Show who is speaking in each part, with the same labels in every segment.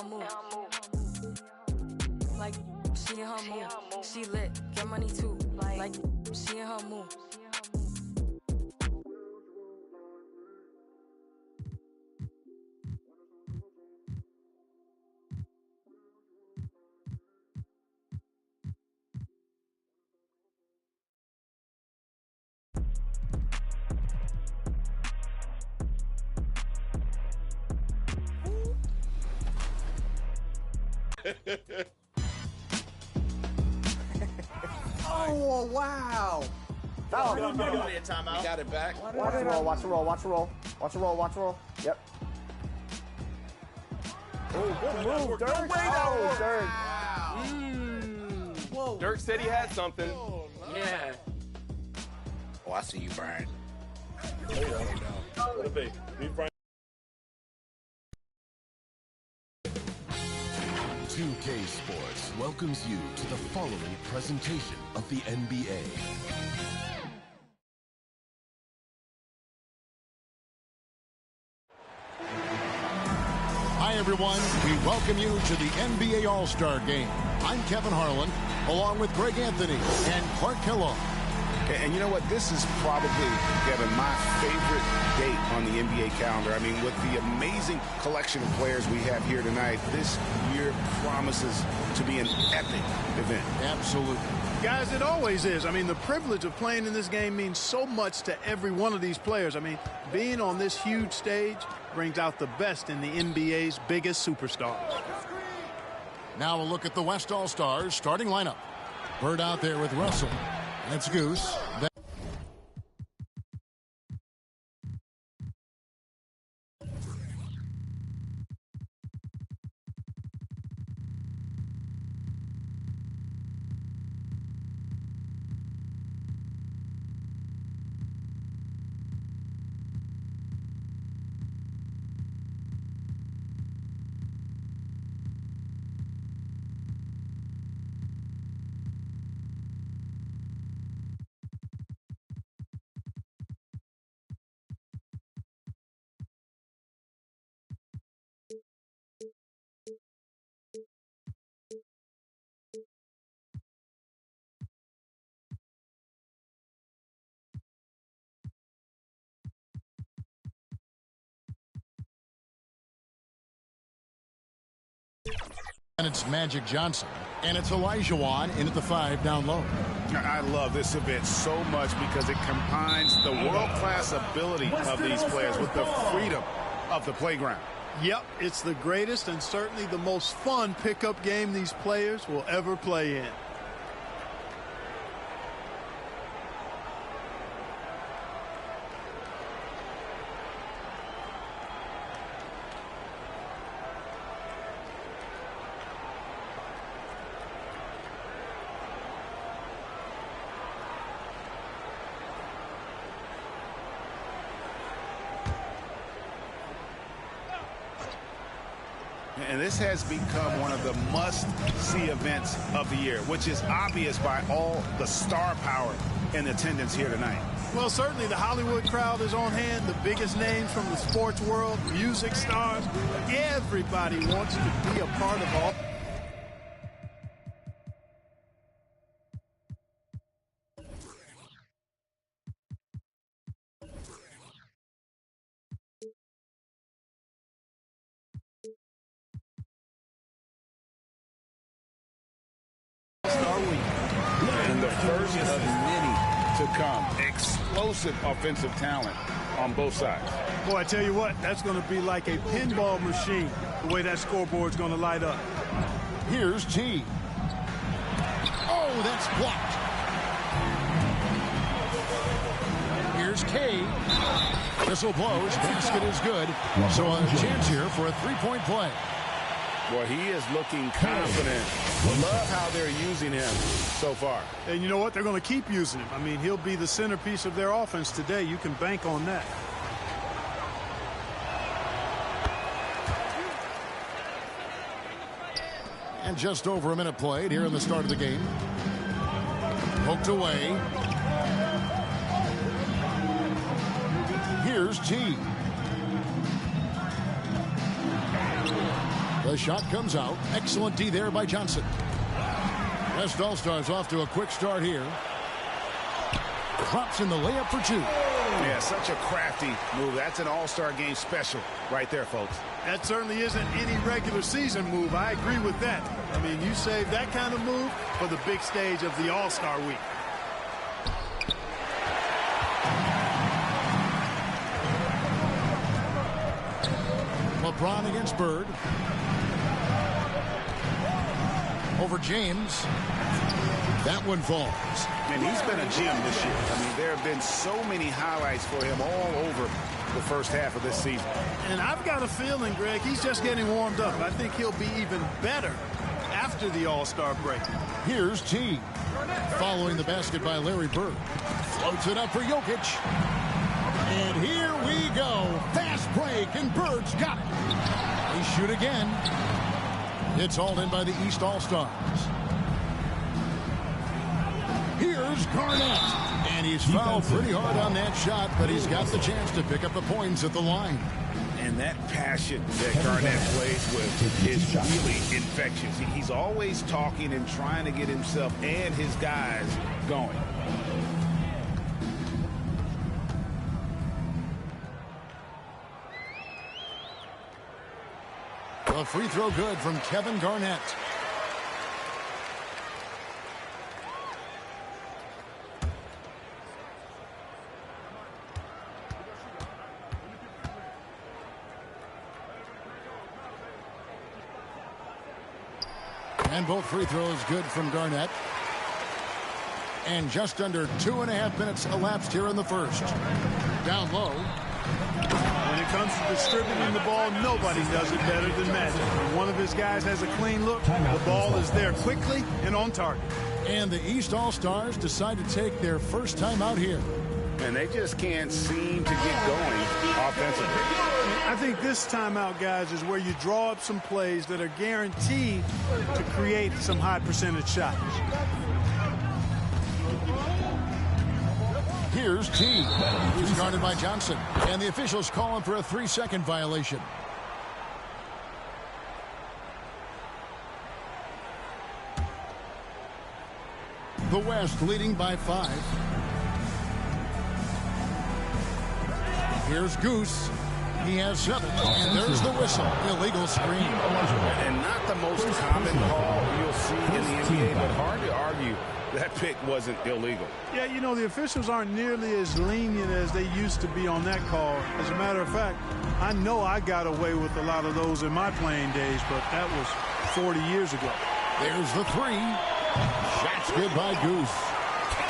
Speaker 1: her move. Like, she in her move. She lit, get money too. Like, she in her move.
Speaker 2: Oh, wow.
Speaker 3: Foul.
Speaker 4: We got it back.
Speaker 3: Watch the roll, watch the roll, watch the roll. Watch the roll, watch the roll. Yep. Oh, good move, Dirk. Oh, Dirk.
Speaker 2: Whoa.
Speaker 5: Dirk said he had something.
Speaker 4: Yeah. Oh, I see you, Brian.
Speaker 5: What a big. Brian.
Speaker 6: 2K Sports welcomes you to the following presentation of the NBA.
Speaker 7: Hi, everyone. We welcome you to the NBA All-Star Game. I'm Kevin Harlan, along with Greg Anthony and Clark Kellogg.
Speaker 4: And you know what? This is probably, Kevin, my favorite date on the NBA calendar. I mean, with the amazing collection of players we have here tonight, this year promises to be an epic event.
Speaker 7: Absolutely.
Speaker 8: Guys, it always is. I mean, the privilege of playing in this game means so much to every one of these players. I mean, being on this huge stage brings out the best in the NBA's biggest superstars.
Speaker 7: Now a look at the West All-Stars starting lineup. Bird out there with Russell. That's Goose. And it's Magic Johnson. And it's Olajuwon in at the 5 down low.
Speaker 4: I love this event so much because it combines the world-class ability of these players with the freedom of the playground.
Speaker 8: Yep, it's the greatest and certainly the most fun pickup game these players will ever play in.
Speaker 4: And this has become one of the must-see events of the year, which is obvious by all the star power in attendance here tonight.
Speaker 8: Well, certainly the Hollywood crowd is on hand, the biggest names from the sports world, music stars. Everybody wants to be a part of all.
Speaker 4: And the first of many to come. Explosive offensive talent on both sides.
Speaker 8: Boy, I tell you what, that's going to be like a pinball machine, the way that scoreboard's going to light up.
Speaker 7: Here's G. Oh, that's blocked. Here's K. Whistle blows. Basket is good. So a chance here for a three-point play.
Speaker 4: Well, he is looking confident. Love how they're using him so far.
Speaker 8: And you know what? They're going to keep using him. I mean, he'll be the centerpiece of their offense today. You can bank on that.
Speaker 7: And just over a minute played here in the start of the game. Poked away. Here's G. The shot comes out. Excellent D there by Johnson. West All-Stars off to a quick start here. Drops in the layup for two.
Speaker 4: Yeah, such a crafty move. That's an All-Star game special right there, folks.
Speaker 8: That certainly isn't any regular season move. I agree with that. I mean, you save that kind of move for the big stage of the All-Star week.
Speaker 7: LeBron against Bird. Over James. That one falls.
Speaker 4: And he's been a gem this year. I mean, there have been so many highlights for him all over the first half of this season.
Speaker 8: And I've got a feeling, Greg, he's just getting warmed up. I think he'll be even better after the All-Star break.
Speaker 7: Here's T. Following the basket by Larry Bird. Floats it up for Jokic. And here we go. Fast break, and Bird's got it. They shoot again. It's hauled in by the East All-Stars. Here's Garnett. And he's fouled pretty hard on that shot, but he's got the chance to pick up the points at the line.
Speaker 4: And that passion that Garnett plays with is really infectious. He's always talking and trying to get himself and his guys going.
Speaker 7: A free throw good from Kevin Garnett. And both free throws good from Garnett. And just under 2.5 minutes elapsed here in the first. Down low.
Speaker 8: When it comes to distributing the ball, nobody does it better than Magic. When one of his guys has a clean look, the ball is there quickly and on target.
Speaker 7: And the East All-Stars decide to take their first time out here.
Speaker 4: And they just can't seem to get going offensively.
Speaker 8: I think this timeout, guys, is where you draw up some plays that are guaranteed to create some high percentage shots.
Speaker 7: Here's T. He's guarded by Johnson. And the officials call him for a 3-second violation. The West leading by 5. Here's Goose. He has 7. And there's the whistle. Illegal screen.
Speaker 4: And not the most common call you'll see in the NBA, but hard to argue that pick wasn't illegal.
Speaker 8: Yeah, you know, the officials aren't nearly as lenient as they used to be on that call. As a matter of fact, I know I got away with a lot of those in my playing days, but that was 40 years ago.
Speaker 7: There's the 3. Shot's good by Goose.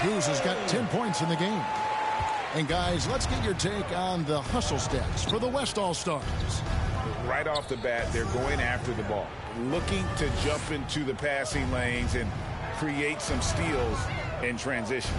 Speaker 7: Goose has got 10 points in the game. And, guys, let's get your take on the hustle stats for the West All-Stars.
Speaker 4: Right off the bat, they're going after the ball, looking to jump into the passing lanes and create some steals in transition.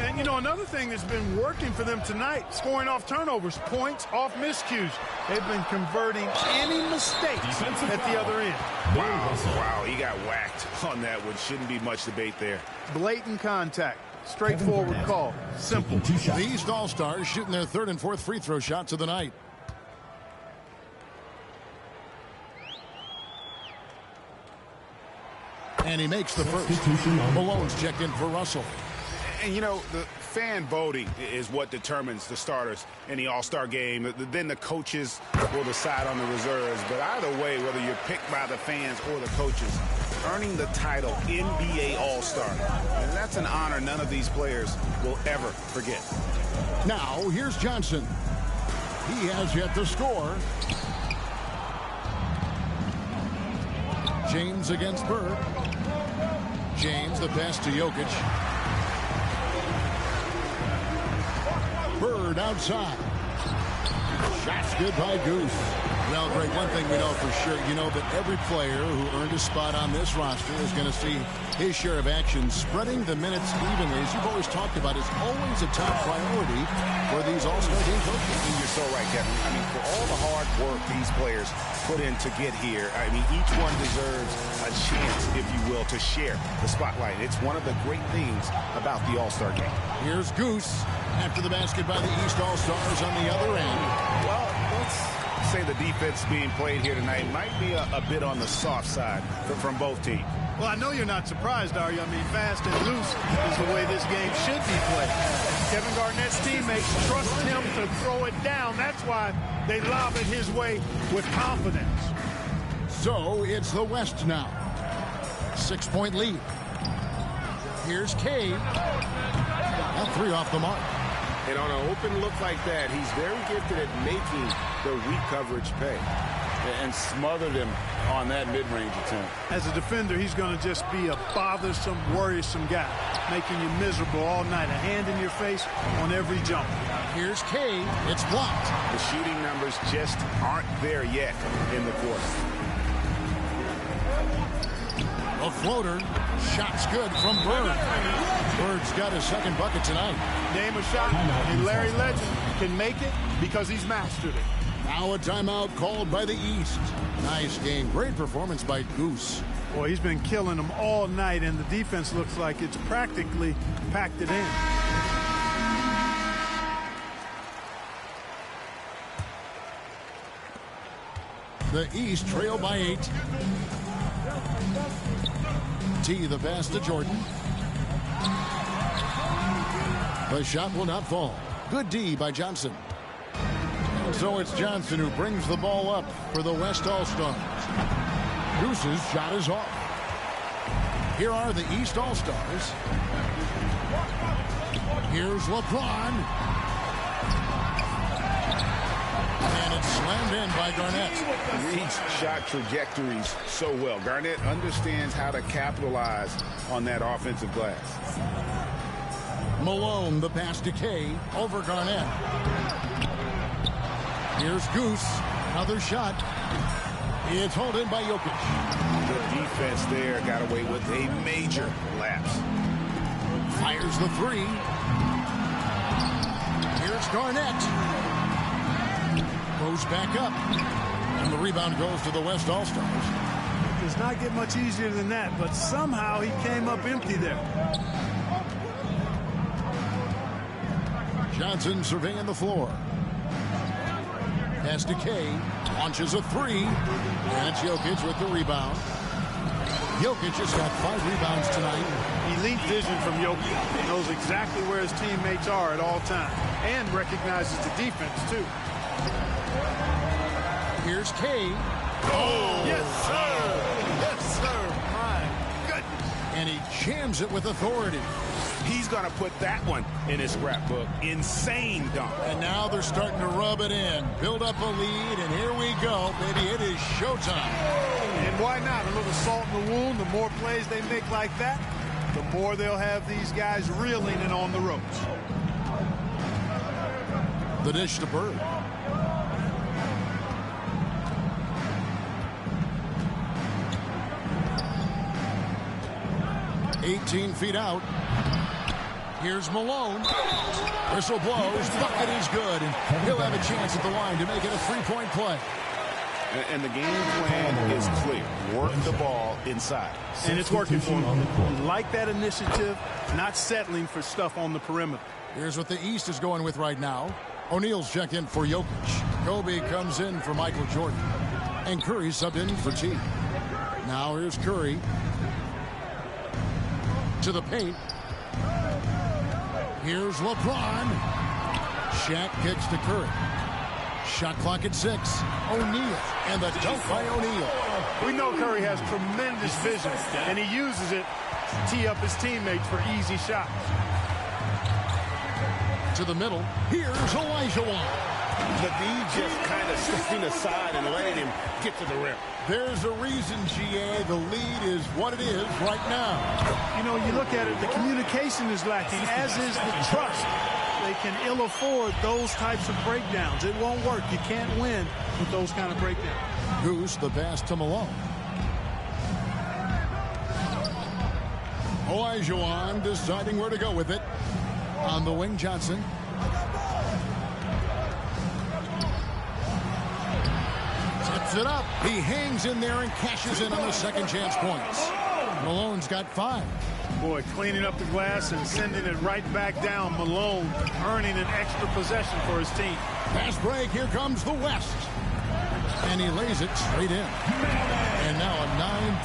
Speaker 8: And, you know, another thing that's been working for them tonight, scoring off turnovers, points off miscues. They've been converting any mistakes at the other end.
Speaker 4: Wow, he got whacked on that one. Shouldn't be much debate there.
Speaker 8: Blatant contact. Straightforward call. Simple.
Speaker 7: The East All-Stars shooting their 3rd and 4th free throw shots of the night. And he makes the first. Malone's checked in for Russell.
Speaker 4: And, you know, the fan voting is what determines the starters in the All-Star game. Then the coaches will decide on the reserves. But either way, whether you're picked by the fans or the coaches, earning the title NBA All-Star, and that's an honor none of these players will ever forget.
Speaker 7: Now, here's Johnson. He has yet to score. James against Bird. James, the pass to Jokic. Bird outside. Shot's good by Goose. Well, Greg, one thing we know for sure, you know that every player who earned a spot on this roster is going to see his share of action. Spreading the minutes evenly, as you've always talked about, is always a top priority for these All-Star game coaches.
Speaker 4: And you're so right, Kevin. I mean, for all the hard work these players put in to get here, I mean, each one deserves a chance, if you will, to share the spotlight. It's one of the great things about the All-Star game.
Speaker 7: Here's Goose after the basket by the East All-Stars on the other end.
Speaker 5: Well, let's
Speaker 4: say the defense being played here tonight might be a bit on the soft side from both teams.
Speaker 8: Well, I know you're not surprised, are you? I mean, fast and loose is the way this game should be played. Kevin Garnett's teammates trust him to throw it down. That's why they lob it his way with confidence.
Speaker 7: So it's the West now. 6-point lead. Here's Cade. Now 3 off the mark.
Speaker 4: And on an open look like that, he's very gifted at making the weak coverage pay. And smothered him on that mid-range attempt.
Speaker 8: As a defender, he's going to just be a bothersome, worrisome guy, making you miserable all night. A hand in your face on every jump.
Speaker 7: Here's Cade. It's blocked.
Speaker 4: The shooting numbers just aren't there yet in the quarter.
Speaker 7: A floater. Shot's good from Bird. Bird's got his second bucket tonight.
Speaker 8: Name a shot, and Larry Legend can make it because he's mastered it.
Speaker 7: Now a timeout called by the East. Nice game. Great performance by Goose.
Speaker 8: Boy, he's been killing them all night, and the defense looks like it's practically packed it in.
Speaker 7: The East trail by 8. T the pass to Jordan. The shot will not fall. Good D by Johnson. And so it's Johnson who brings the ball up for the West All-Stars. Goose's shot is off. Here are the East All-Stars. Here's LeBron. And it's slammed in by Garnett.
Speaker 4: Reads shot trajectories so well. Garnett understands how to capitalize on that offensive glass.
Speaker 7: Malone, the pass to K over Garnett. Here's Goose. Another shot. It's hauled in by Jokic.
Speaker 4: The defense there got away with a major lapse.
Speaker 7: Fires the 3. Here's Garnett. Goes back up. And the rebound goes to the West All-Stars.
Speaker 8: It does not get much easier than that, but somehow he came up empty there.
Speaker 7: Johnson surveying the floor. Pass to K. Launches a 3. That's Jokic with the rebound. Jokic has got 5 rebounds tonight.
Speaker 8: Elite vision from Jokic. He knows exactly where his teammates are at all times. And recognizes the defense, too.
Speaker 7: Here's K.
Speaker 8: Oh, yes, sir. Yes, sir. My goodness.
Speaker 7: And he jams it with authority.
Speaker 4: He's going to put that one in his scrapbook. Insane dunk.
Speaker 7: And now they're starting to rub it in. Build up a lead, and here we go, baby. It is showtime.
Speaker 8: And why not? A little salt in the wound. The more plays they make like that, the more they'll have these guys reeling and on the ropes.
Speaker 7: The dish to Bird. $18 feet out. Here's Malone. Whistle blows. Bucket is good. And he'll have a chance at the line to make it a 3-point play.
Speaker 4: And the game plan is clear. Work the ball inside.
Speaker 8: And it's working for him. Like that initiative, not settling for stuff on the perimeter.
Speaker 7: Here's what the East is going with right now. O'Neal's checked in for Jokic. Kobe comes in for Michael Jordan. And Curry subbed in for T. Now here's Curry. To the paint. Here's LeBron. Shaq kicks to Curry. Shot clock at 6. O'Neal. And the dunk by O'Neal.
Speaker 8: We know Curry has tremendous vision, and he uses it to tee up his teammates for easy shots.
Speaker 7: To the middle. Here's Olajuwon.
Speaker 4: The D just kind of stepping aside and letting him get to the rim.
Speaker 7: There's a reason, GA. The lead is what it is right now.
Speaker 8: You know, you look at it, the communication is lacking, as is the trust. They can ill afford those types of breakdowns. It won't work. You can't win with those kind of breakdowns.
Speaker 7: Goose, the pass to Malone. Olajuwon deciding where to go with it. On the wing, Johnson. Tips it up. He hangs in there and cashes in on the second chance points. Malone's got 5.
Speaker 8: Boy, cleaning up the glass and sending it right back down. Malone earning an extra possession for his team.
Speaker 7: Fast break. Here comes the West. And he lays it straight in. And now a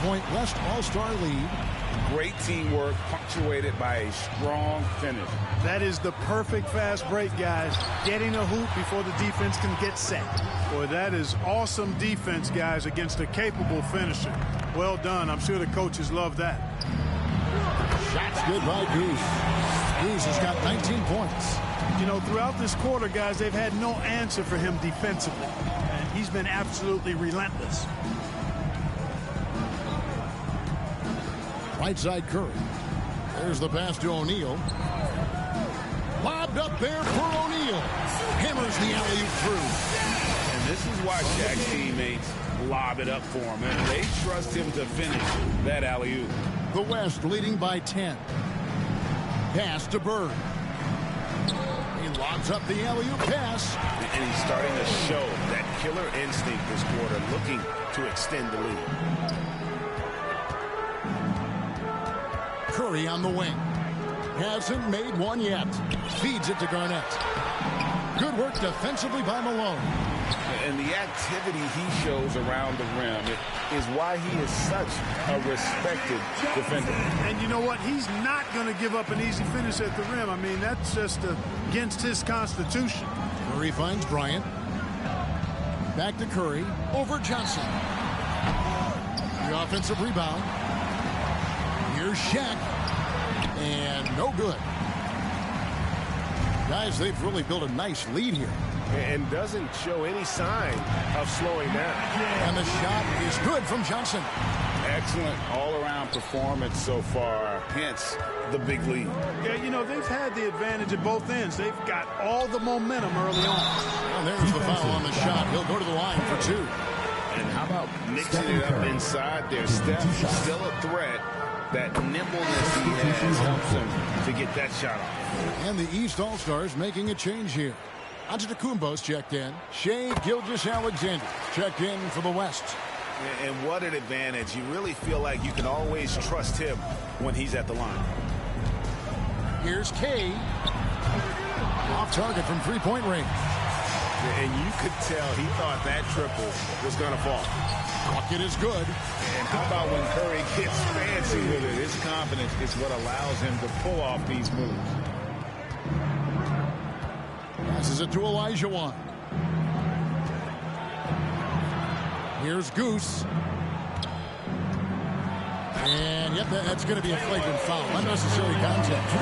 Speaker 7: 9-point West All-Star lead.
Speaker 4: Great teamwork punctuated by a strong finish.
Speaker 8: That is the perfect fast break, guys. Getting a hoop before the defense can get set. Boy, that is awesome defense, guys, against a capable finisher. Well done. I'm sure the coaches love that.
Speaker 7: Shot's good by Goose. Goose has got 19 points.
Speaker 8: You know, throughout this quarter, guys, they've had no answer for him defensively. And he's been absolutely relentless.
Speaker 7: Right side Curry. There's the pass to O'Neal. Lobbed up there for O'Neal. Hammers the alley-oop through.
Speaker 4: And this is why Shaq's teammates lob it up for him. And they trust him to finish that alley-oop.
Speaker 7: The West leading by 10. Pass to Bird. He lobs up the alley-oop pass.
Speaker 4: And he's starting to show that killer instinct this quarter, looking to extend the lead.
Speaker 7: Curry on the wing. Hasn't made one yet. Feeds it to Garnett. Good work defensively by Malone.
Speaker 4: And the activity he shows around the rim is why he is such a respected defender.
Speaker 8: And you know what? He's not going to give up an easy finish at the rim. I mean, that's just against his constitution.
Speaker 7: Curry finds Bryant. Back to Curry. Over Johnson. The offensive rebound. Here's Shaq. And no good. Guys, they've really built a nice lead here.
Speaker 5: And doesn't show any sign of slowing down.
Speaker 7: And the shot is good from Johnson.
Speaker 4: Excellent all-around performance so far, hence the big lead.
Speaker 8: Yeah, you know, they've had the advantage at both ends. They've got all the momentum early on.
Speaker 7: And there's the foul on the shot. He'll go to the line for two.
Speaker 4: And how about mixing it up inside there? Steph still a threat. That nimbleness he has helps him to get that shot off.
Speaker 7: And the East All-Stars making a change here. Antetokounmpo's checked in. Shai Gilgeous-Alexander checked in for the West.
Speaker 4: And what an advantage. You really feel like you can always trust him when he's at the line.
Speaker 7: Here's K. Off target from three-point range.
Speaker 4: And you could tell he thought that triple was going to fall.
Speaker 7: Bucket is good.
Speaker 4: And how about when Curry gets fancy with it? His confidence is what allows him to pull off these moves.
Speaker 7: Passes it to Elijah Wan. Here's Goose. And yep, that's going to be a flagrant foul. Unnecessary contact.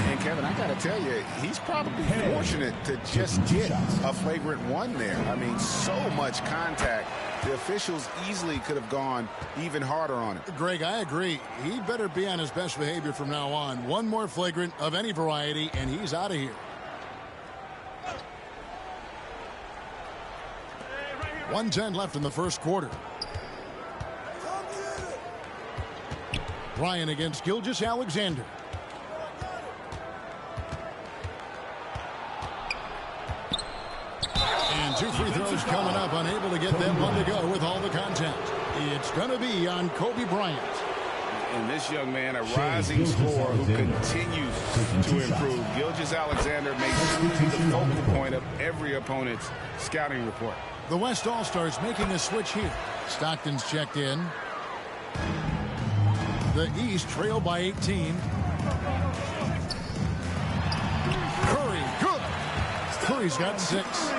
Speaker 4: And Kevin, I got to tell you, he's probably fortunate to just get a flagrant one there. I mean, so much contact. The officials easily could have gone even harder on it.
Speaker 7: Greg, I agree. He better be on his best behavior from now on. One more flagrant of any variety, and he's out of here. .110 left in the first quarter. Bryant against Gilgeous-Alexander. And two free throws coming up, unable to get that one to go with all the contact. It's going to be on Kobe Bryant.
Speaker 4: And this young man, a rising scorer who continues to improve. Gilgeous-Alexander makes him the focal point of every opponent's scouting report.
Speaker 7: The West All-Stars making a switch here. Stockton's checked in. The East trail by 18. Curry, good. Curry's got 6.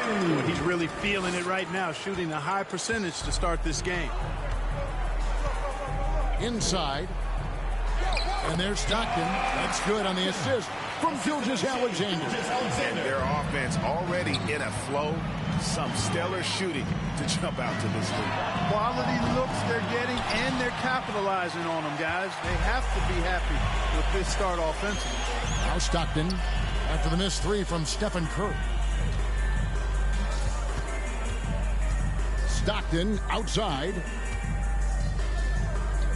Speaker 8: He's really feeling it right now, shooting a high percentage to start this game.
Speaker 7: Inside. And there's Stockton. That's good on the assist from Gilgeous-Alexander.
Speaker 4: And their offense already in a flow. Some stellar shooting to jump out to this lead.
Speaker 8: Quality looks they're getting, and they're capitalizing on them, guys. They have to be happy with this start offensively.
Speaker 7: Now Stockton after the missed 3 from Stephen Curry. Stockton outside.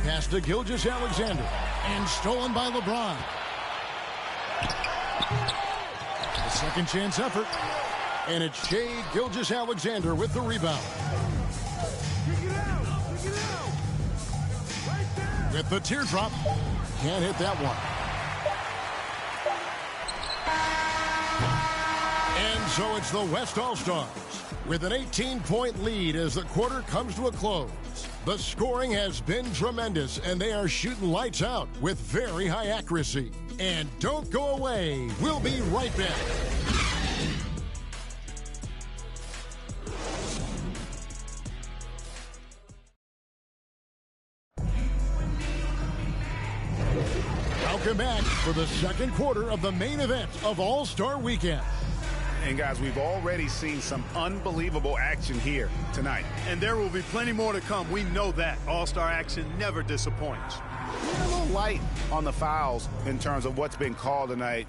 Speaker 7: Pass to Gilgeous-Alexander. And stolen by LeBron. A second chance effort. And it's Shai Gilgeous-Alexander with the rebound. With the teardrop. Can't hit that one. And so it's the West All-Stars With an 18-point lead as the quarter comes to a close. The scoring has been tremendous, and they are shooting lights out with very high accuracy. And don't go away. We'll be right back. Welcome back for the second quarter of the main event of All-Star Weekend.
Speaker 4: And guys, we've already seen some unbelievable action here tonight.
Speaker 8: And there will be plenty more to come. We know that. All-Star action never disappoints.
Speaker 4: We're a little light on the fouls in terms of what's been called tonight.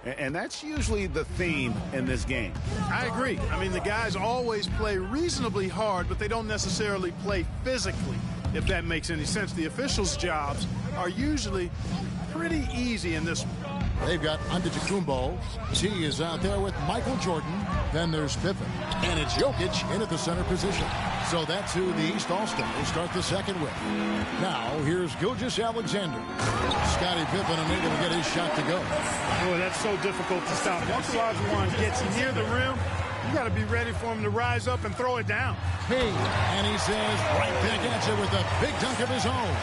Speaker 4: And that's usually the theme in this game.
Speaker 8: I agree. I mean, the guys always play reasonably hard, but they don't necessarily play physically, if that makes any sense. The officials' jobs are usually pretty easy in this one.
Speaker 7: They've got Antetokounmpo. T is out there with Michael Jordan. Then there's Pippen. And it's Jokic in at the center position. So that's who the East All-Star will start the second with. Now, here's Gilgeous-Alexander. Scottie Pippen unable to get his shot to go.
Speaker 8: Boy, that's so difficult to stop. Once Olajuwon gets near the rim, you got to be ready for him to rise up and throw it down.
Speaker 7: Hey, and he says right back at you with a big dunk of his own.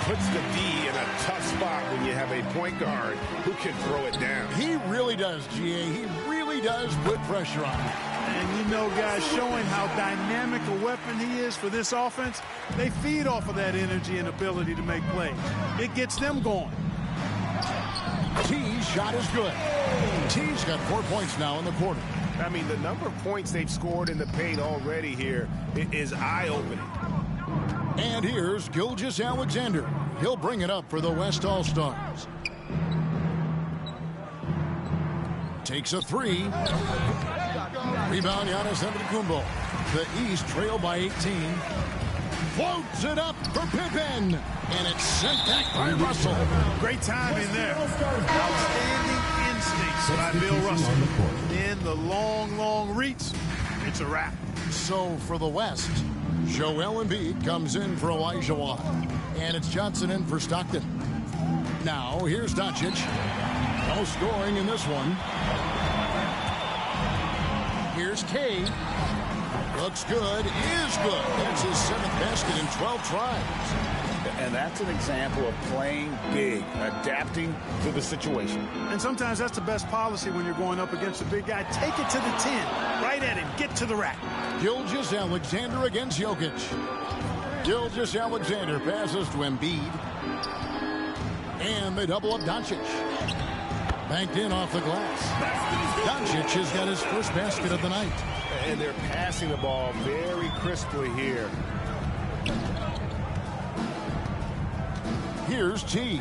Speaker 4: Puts the D in a tough spot when you have a point guard who can throw it down.
Speaker 7: He really does, GA. He really does put pressure on him.
Speaker 8: And you know, guys, showing how dynamic a weapon he is for this offense, they feed off of that energy and ability to make plays. It gets them going.
Speaker 7: T's shot is good. T's got 4 points now in the quarter.
Speaker 4: I mean, the number of points they've scored in the paint already here is eye-opening.
Speaker 7: And here's Gilgeous-Alexander. He'll bring it up for the West All-Stars. Takes a three. Rebound, Giannis Antetokounmpo. The East trail by 18. Floats it up for Pippen. And it's sent back by Russell.
Speaker 8: Great timing there. Outstanding instincts by Bill Russell. In the long, long reach, it's a wrap.
Speaker 7: So for the West, Joel Embiid comes in for Olajuwon. And it's Johnson in for Stockton. Now, here's Doncic. No scoring in this one. Here's K. Looks good, is good. That's his 7th basket in 12 tries.
Speaker 4: And that's an example of playing big, adapting to the situation.
Speaker 8: And sometimes that's the best policy when you're going up against a big guy. Take it to the 10. Right at him. Get to the rack.
Speaker 7: Gilgeous-Alexander against Jokic. Gilgeous-Alexander passes to Embiid. And they double up Doncic. Banked in off the glass. Doncic has got his first basket of the night.
Speaker 4: And they're passing the ball very crisply here.
Speaker 7: Here's T.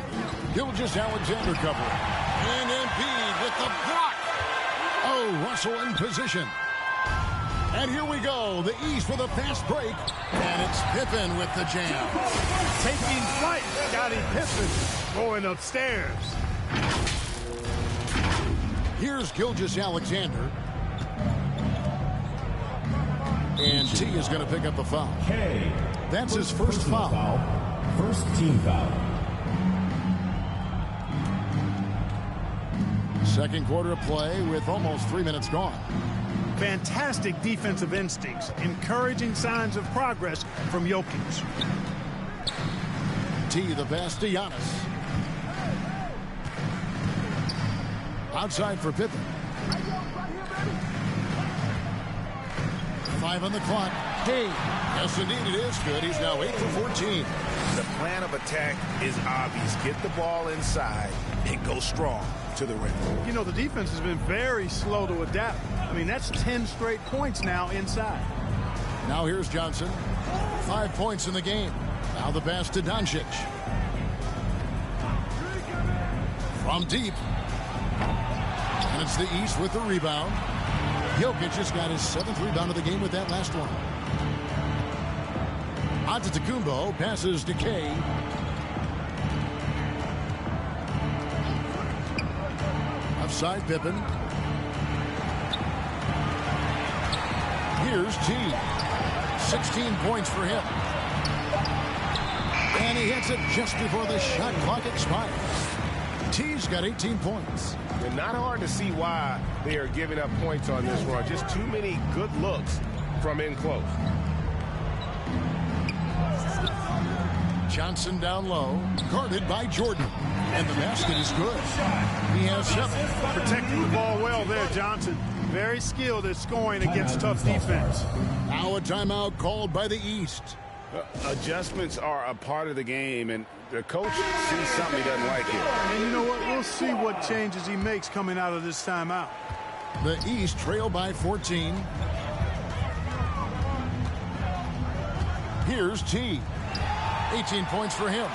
Speaker 7: Gilgeous-Alexander covering. And Embiid with the block. Oh, Russell in position. And here we go. The East with a fast break. And it's Pippen with the jam.
Speaker 8: Taking flight. Scottie Pippen going upstairs.
Speaker 7: Here's Gilgeous-Alexander. And T is going to pick up the foul. That's his first foul.
Speaker 2: First team foul.
Speaker 7: Second quarter of play with almost 3 minutes gone.
Speaker 8: Fantastic defensive instincts. Encouraging signs of progress from Jokic.
Speaker 7: T the pass to Giannis. Outside for Pippen. 5 on the clock. Hey. Yes, indeed, it is good. He's now 8 for 14.
Speaker 4: The plan of attack is obvious. Get the ball inside and go strong to the rim.
Speaker 8: You know, the defense has been very slow to adapt. I mean, that's 10 straight points now inside.
Speaker 7: Now here's Johnson. 5 points in the game. Now the pass to Doncic. From deep. And it's the East with the rebound. Jokic has got his 7th rebound of the game with that last one. Antetokounmpo passes to K. Outside Pippen. Here's T. 16 points for him. And he hits it just before the shot clock expires. T's got 18 points.
Speaker 5: And not hard to see why they are giving up points on this run. Just too many good looks from in close.
Speaker 7: Johnson down low, guarded by Jordan. And the basket is good. He has 7.
Speaker 8: Protecting the ball well there, Johnson. Very skilled at scoring against tough defense.
Speaker 7: Now a timeout called by the East.
Speaker 4: Adjustments are a part of the game, and the coach sees something he doesn't like here.
Speaker 8: And you know what? We'll see what changes he makes coming out of this timeout.
Speaker 7: The East trail by 14. Here's T. 18 points for him.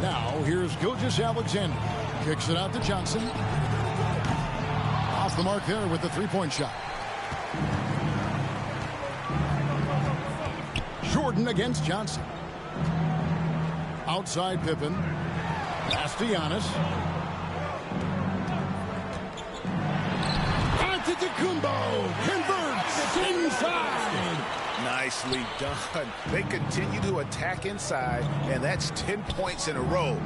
Speaker 7: Now here's Gilgeous-Alexander. Kicks it out to Johnson. Off the mark there with the three-point shot. Jordan against Johnson. Outside Pippen. Pass to Giannis. Antetokounmpo converts inside.
Speaker 4: Nicely done. They continue to attack inside, and that's 10 points in a row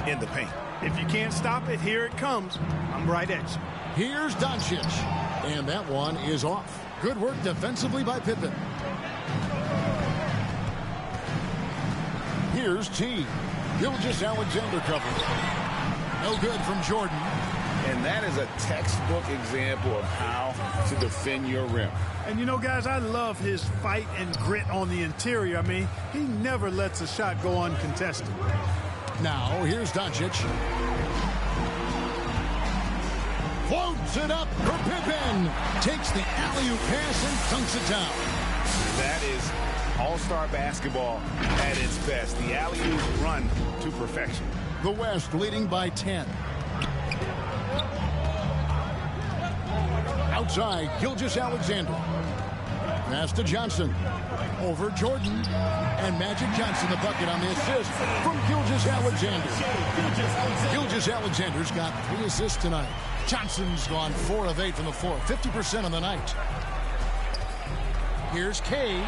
Speaker 4: in the paint.
Speaker 8: If you can't stop it, here it comes. I'm right at you.
Speaker 7: Here's Doncic. And that one is off. Good work defensively by Pippen. Here's T. Gilgeous-Alexander covers. No good from Jordan.
Speaker 4: And that is a textbook example of how to defend your rim.
Speaker 8: And you know, guys, I love his fight and grit on the interior. I mean, he never lets a shot go uncontested.
Speaker 7: Now, here's Doncic. Floats it up for Pippen. Takes the alley-oop pass and dunks it down.
Speaker 4: That is all-star basketball at its best. The alley-oop run to perfection.
Speaker 7: The West leading by 10. Outside, Gilgeous-Alexander. Pass to Johnson. Over Jordan. And Magic Johnson, the bucket on the assist from Gilgeous-Alexander. Gilgeous-Alexander's got 3 assists tonight. Johnson's gone 4 of 8 from the floor, 50% on the night. Here's K.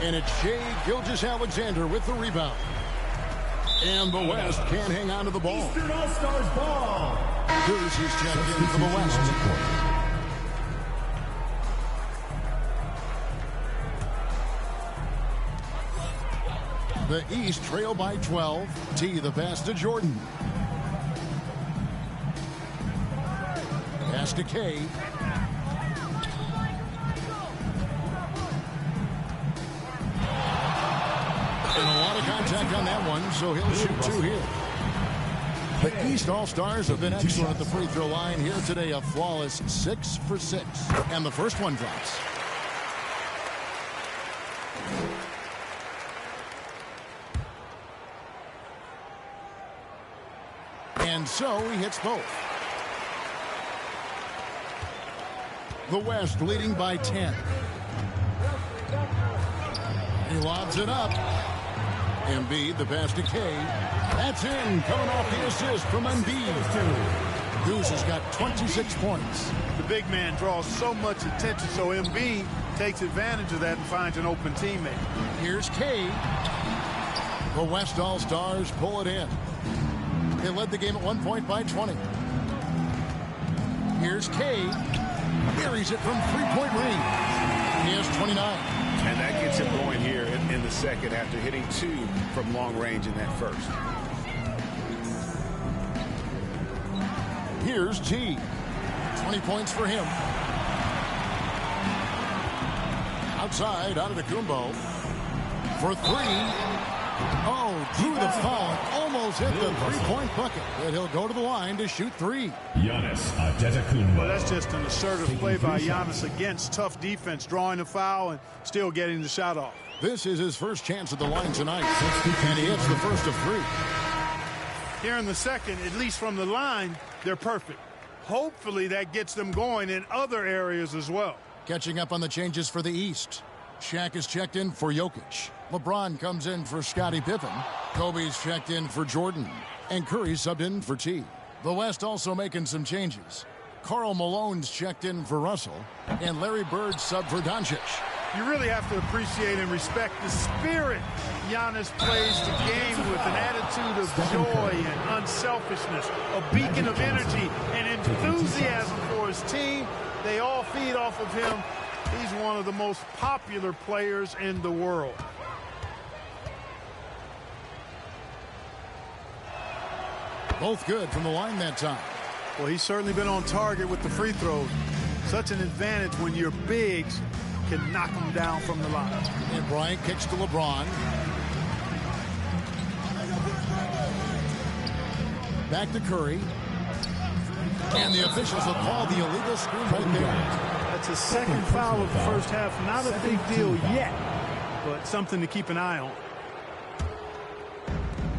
Speaker 7: And it's Shai Gilgeous-Alexander with the rebound. And the West can't hang on to the ball.
Speaker 2: Eastern All-Stars ball.
Speaker 7: Cruz is checked in for the West. The East trail by 12. T the pass to Jordan. Pass to K. And a lot of contact on that one, so he'll shoot 2 here. The East All-Stars have been excellent at the free throw line here today. A flawless 6 for 6. And the first one drops. And so he hits both. The West leading by 10. He lobs it up. Embiid, the pass to K. That's in, coming off the assist from Embiid. Goose has got 26 points.
Speaker 8: The big man draws so much attention, so Embiid takes advantage of that and finds an open teammate.
Speaker 7: Here's K. The West All-Stars pull it in. They led the game at 1 point by 20. Here's K. Buries it from three-point range. He has 29.
Speaker 4: And that gets him going here in the second after hitting 2 from long range in that first.
Speaker 7: Here's T. 20 points for him. Outside, Antetokounmpo for 3. Oh, drew the foul. Almost hit the three-point bucket. But he'll go to the line to shoot 3.
Speaker 2: Giannis Antetokounmpo.
Speaker 8: Well, that's just an assertive play by Giannis against tough defense, drawing a foul and still getting the shot off.
Speaker 7: This is his first chance at the line tonight. And he hits the first of 3.
Speaker 8: Here in the second, at least from the line, they're perfect. Hopefully that gets them going in other areas as well.
Speaker 7: Catching up on the changes for the East. Shaq is checked in for Jokic. LeBron comes in for Scottie Pippen. Kobe's checked in for Jordan. And Curry subbed in for T. The West also making some changes. Karl Malone's checked in for Russell. And Larry Bird subbed for Doncic.
Speaker 8: you really have to appreciate and respect the spirit Giannis plays the game with, an attitude of joy and unselfishness, a beacon of energy and enthusiasm for his team. They all feed off of him. He's one of the most popular players in the world.
Speaker 7: Both good from the line that time.
Speaker 8: Well, he's certainly been on target with the free throws. Such an advantage when your bigs can knock them down from the line.
Speaker 7: And Bryant kicks to LeBron. Back to Curry. And the officials will call the illegal screen right there.
Speaker 8: That's a second foul of the first half. Not a big deal yet, but something to keep an eye on.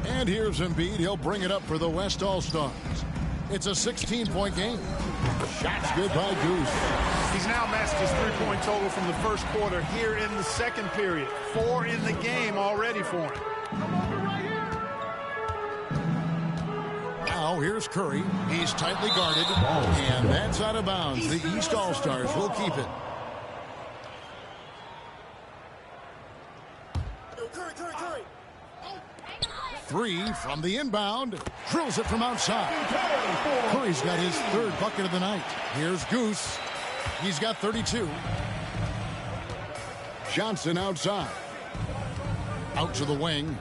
Speaker 7: And here's Embiid. He'll bring it up for the West All-Stars. It's a 16-point game. Shots good by Goose.
Speaker 8: He's now matched his three-point total from the first quarter here in the second period. 4 in the game already for him.
Speaker 7: Now here's Curry. He's tightly guarded. And that's out of bounds. The East All-Stars will keep it. Three from the inbound. Drills it from outside. Curry's got his third bucket of the night. Here's Goose. He's got 32. Johnson outside. Out to the wing.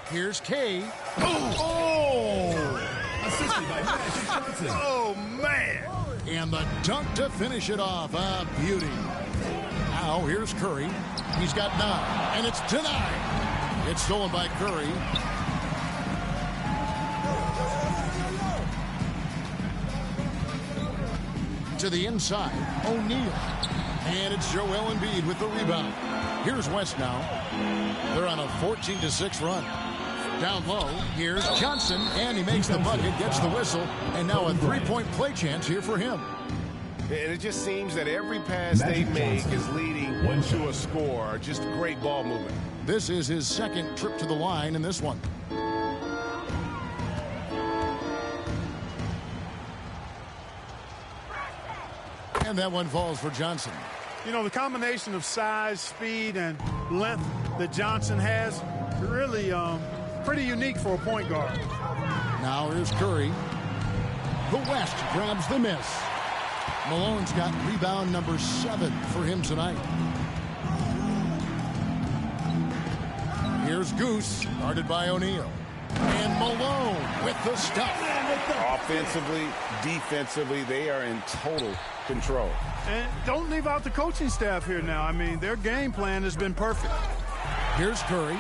Speaker 7: Here's Kay.
Speaker 2: Oh! Assisted by Magic Johnson.
Speaker 8: Oh, man.
Speaker 7: And the dunk to finish it off. A beauty. Now here's Curry. He's got 9. And it's denied. It's stolen by Curry. To the inside, O'Neal. And it's Joel Embiid with the rebound. Here's West now. They're on a 14-6 run. Down low, here's Johnson, and he makes the bucket, gets the whistle, and now a three-point play chance here for him.
Speaker 5: And it just seems that every pass they make is leading to a score. Just great ball movement.
Speaker 7: This is his second trip to the line in this one. And that one falls for Johnson.
Speaker 8: You know, the combination of size, speed, and length that Johnson has, really pretty unique for a point guard.
Speaker 7: Now here's Curry. The West grabs the miss. Malone's got rebound number 7 for him tonight. Here's Goose, guarded by O'Neal. And Malone with the stuff.
Speaker 4: Offensively, defensively, they are in total control.
Speaker 8: And don't leave out the coaching staff here now. I mean, their game plan has been perfect.
Speaker 7: Here's Curry.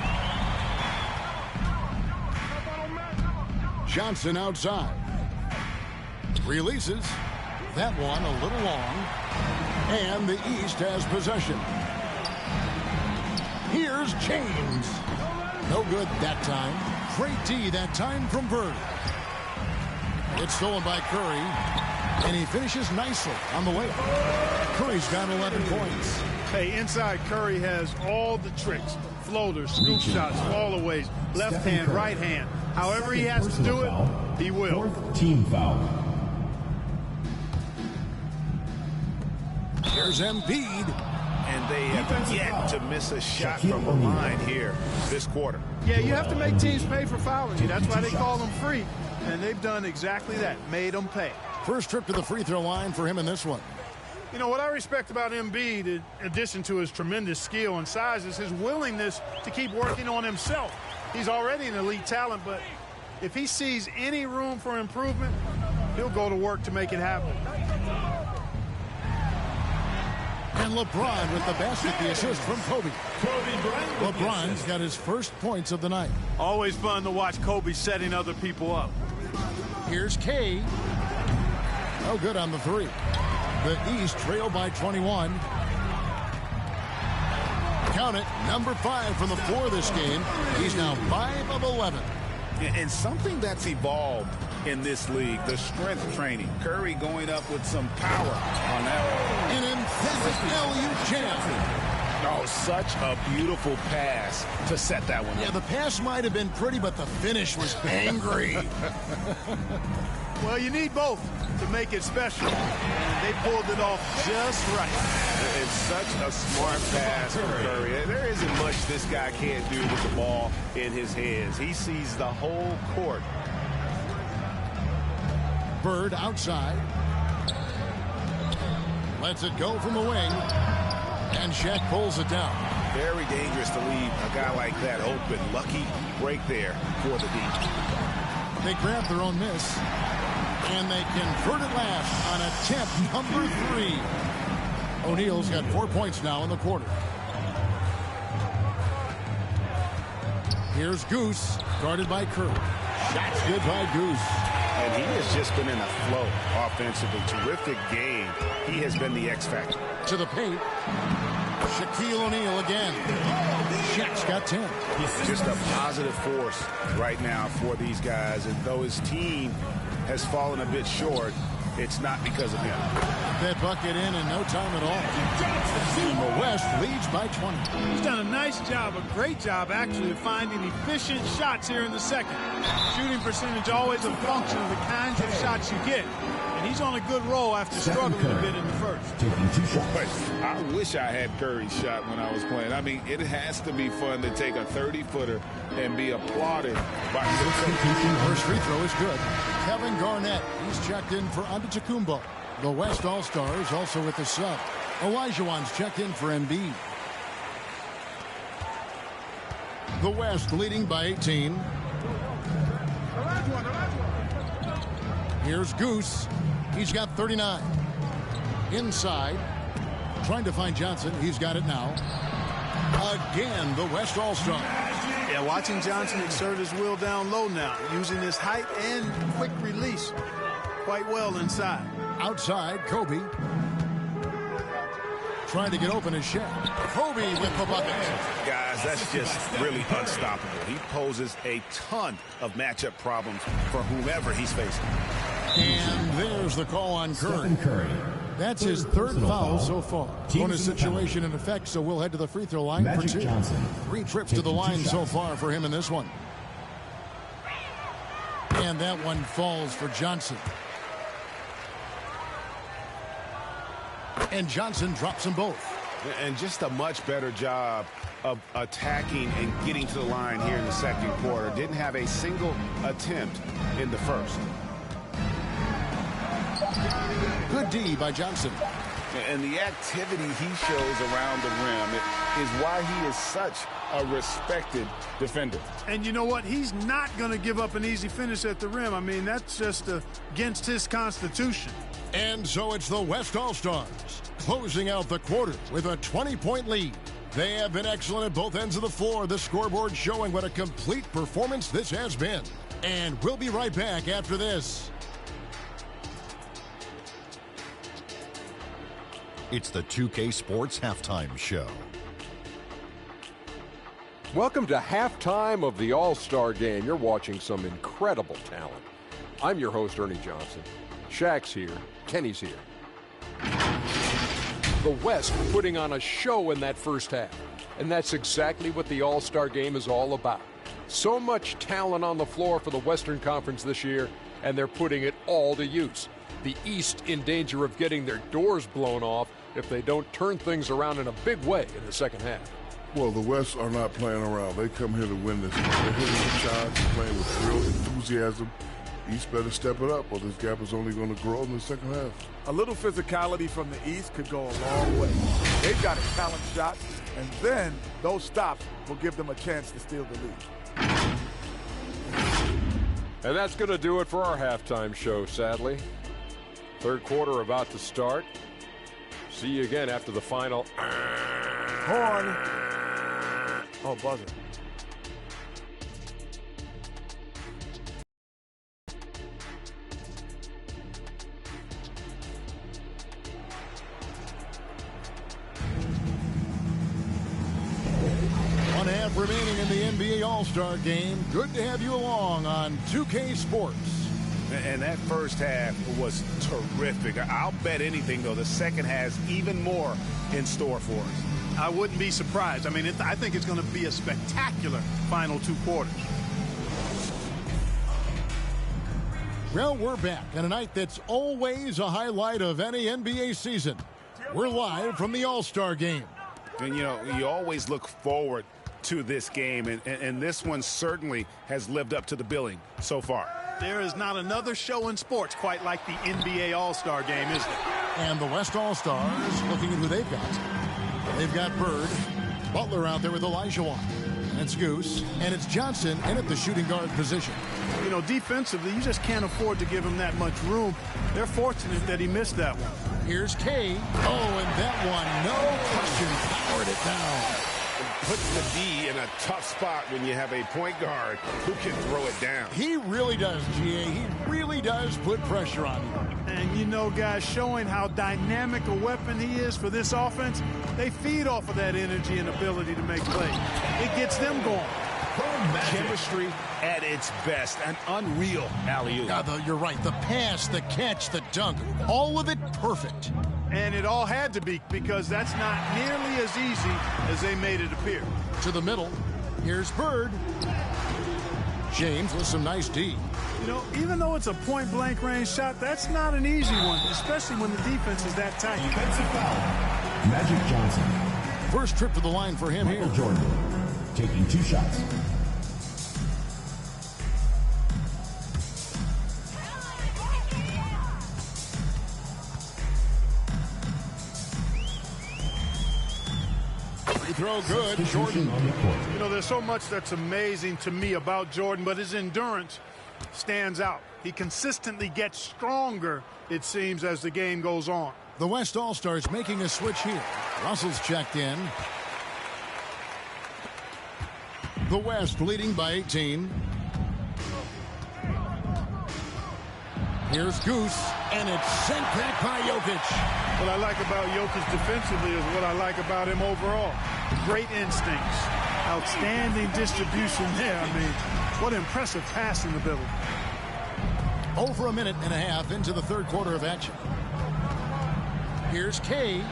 Speaker 7: Johnson outside. Releases. That one a little long. And the East has possession. Here's James. No good that time. Great D that time from Bird. It's stolen by Curry. And he finishes nicely on the way. Curry's got 11 points.
Speaker 8: Hey, inside Curry has all the tricks. Floaters, scoop shots, fallaways, left hand, right hand. However he has to do it, he will.
Speaker 2: 4th team foul.
Speaker 7: Here's Embiid.
Speaker 4: And they have yet to miss a shot from the line here this quarter.
Speaker 8: Yeah, you have to make teams pay for fouling you. That's why they call them free. And they've done exactly that, made them pay.
Speaker 7: First trip to the free throw line for him in this one.
Speaker 8: You know, what I respect about Embiid, in addition to his tremendous skill and size, is his willingness to keep working on himself. He's already an elite talent, but if he sees any room for improvement, he'll go to work to make it happen.
Speaker 7: And LeBron with the basket, the assist from Kobe. LeBron's got his first points of the night.
Speaker 8: Always fun to watch Kobe setting other people up.
Speaker 7: Here's Kay. No good on the 3. The East trail by 21. Count it, number 5 from the floor this game. He's now 5 of 11.
Speaker 4: And something that's evolved in this league, the strength training. Curry going up with some power on that one.
Speaker 7: An emphatic LU jam.
Speaker 4: Oh, such a beautiful pass to set that one up.
Speaker 7: Yeah, the pass might have been pretty, but the finish was angry.
Speaker 8: Well, you need both to make it special. And they pulled it off just right.
Speaker 5: It's such a smart pass from Curry. There isn't much this guy can't do with the ball in his hands. He sees the whole court.
Speaker 7: Bird outside. Lets it go from the wing. And Shaq pulls it down.
Speaker 4: Very dangerous to leave a guy like that open. Lucky break there for the D.
Speaker 7: They grab their own miss. And they convert it last on attempt number 3. O'Neal's got 4 points now in the quarter. Here's Goose, guarded by Curry. Shots good by Goose.
Speaker 4: And he has just been in a flow offensively. Terrific game. He has been the X factor.
Speaker 7: To the paint. Shaquille O'Neal again. Shaq's got 10.
Speaker 4: Just a positive force right now for these guys. And though his team has fallen a bit short, it's not because of him.
Speaker 7: That bucket in no time at all. And the West leads by 20.
Speaker 8: He's done a nice job, a great job, actually, of finding efficient shots here in the second. Shooting percentage always a function of the kinds of shots you get. And he's on a good roll after struggling a bit in the first.
Speaker 5: But I wish I had Curry's shot when I was playing. I mean, it has to be fun to take a 30-footer and be applauded by the
Speaker 7: first free throw is good. Kevin Garnett, he's checked in for Antetokounmpo. The West All-Stars also with the sub. Olajuwon's checked in for Embiid. The West leading by 18. Here's Goose. He's got 39. Inside. Trying to find Johnson. He's got it now. Again, the West All-Star.
Speaker 8: Yeah, watching Johnson exert his will down low now, using his height and quick release quite well inside.
Speaker 7: Outside, Kobe. Trying to get open as Shaq. Kobe with the bucket.
Speaker 4: Guys, that's just really unstoppable. He poses a ton of matchup problems for whomever he's facing.
Speaker 7: And there's the call on Curry. That's his third foul so far. Bonus situation in effect, so we'll head to the free throw line for 2. 3 trips to the line so far for him in this one. And that one falls for Johnson. And Johnson drops them both.
Speaker 5: And just a much better job of attacking and getting to the line here in the second quarter. Didn't have a single attempt in the first.
Speaker 7: Good D by Johnson.
Speaker 4: And the activity he shows around the rim is why he is such a respected defender.
Speaker 8: And you know what? He's not going to give up an easy finish at the rim. I mean, that's just against his constitution.
Speaker 7: And so it's the West All-Stars closing out the quarter with a 20-point lead. They have been excellent at both ends of the floor. The scoreboard showing what a complete performance this has been. And we'll be right back after this.
Speaker 6: It's the 2K Sports Halftime Show.
Speaker 9: Welcome to halftime of the All-Star Game. You're watching some incredible talent. I'm your host, Ernie Johnson. Shaq's here. Kenny's here. The West putting on a show in that first half. And that's exactly what the All-Star Game is all about. So much talent on the floor for the Western Conference this year, and they're putting it all to use. The East in danger of getting their doors blown off if they don't turn things around in a big way in the second half.
Speaker 10: Well, the West are not playing around. They come here to win this. They're hitting the shots, playing with real enthusiasm. East better step it up, or this gap is only going to grow in the second half.
Speaker 11: A little physicality from the East could go a long way. They've got a talent shot, and then those stops will give them a chance to steal the lead.
Speaker 9: And that's going to do it for our halftime show, sadly. Third quarter about to start. See you again after the final.
Speaker 11: Horn. Oh, buzzer.
Speaker 7: One half remaining in the NBA All-Star Game. Good to have you along on 2K Sports.
Speaker 4: And that first half was terrific. I'll bet anything, though, the second has even more in store for us.
Speaker 8: I wouldn't be surprised. I mean, I think it's going to be a spectacular final 2 quarters.
Speaker 7: Well, we're back on a night that's always a highlight of any NBA season. We're live from the All-Star game.
Speaker 5: And, you know, you always look forward to this game, and this one certainly has lived up to the billing so far.
Speaker 8: There is not another show in sports quite like the NBA All-Star game, is there?
Speaker 7: And the West All-Stars, looking at who they've got. They've got Bird, Butler out there with Olajuwon. And it's Goose, and it's Johnson in at the shooting guard position.
Speaker 8: You know, defensively, you just can't afford to give him that much room. They're fortunate that he missed that one.
Speaker 7: Here's K. Oh, and that one, no question, powered it down.
Speaker 5: Puts the D in a tough spot when you have a point guard who can throw it down.
Speaker 7: He really does, GA. He really does put pressure on you.
Speaker 8: And, you know, guys, showing how dynamic a weapon he is for this offense, they feed off of that energy and ability to make plays. It gets them going.
Speaker 5: Chemistry at its best. An unreal alley-oop.
Speaker 7: You're right. The pass, the catch, the dunk, all of it perfect.
Speaker 8: And it all had to be, because that's not nearly as easy as they made it appear.
Speaker 7: To the middle. Here's Bird. James with some nice D.
Speaker 8: You know, even though it's a point-blank range shot, that's not an easy one, especially when the defense is that tight.
Speaker 2: Defensive foul. Magic Johnson.
Speaker 7: First trip to the line for him
Speaker 2: Michael
Speaker 7: here.
Speaker 2: Jordan taking 2 shots.
Speaker 7: Throw good, Jordan.
Speaker 8: You know, there's so much that's amazing to me about Jordan, but his endurance stands out. He consistently gets stronger, it seems, as the game goes on.
Speaker 7: The West All-Stars making a switch here. Russell's checked in. The West leading by 18. Here's Goose, and it's sent back by Jokic.
Speaker 8: What I like about Jokic defensively is what I like about him overall. Great instincts, outstanding distribution there. I mean, what impressive passing ability.
Speaker 7: Over a minute and a half into the third quarter of action. Here's K.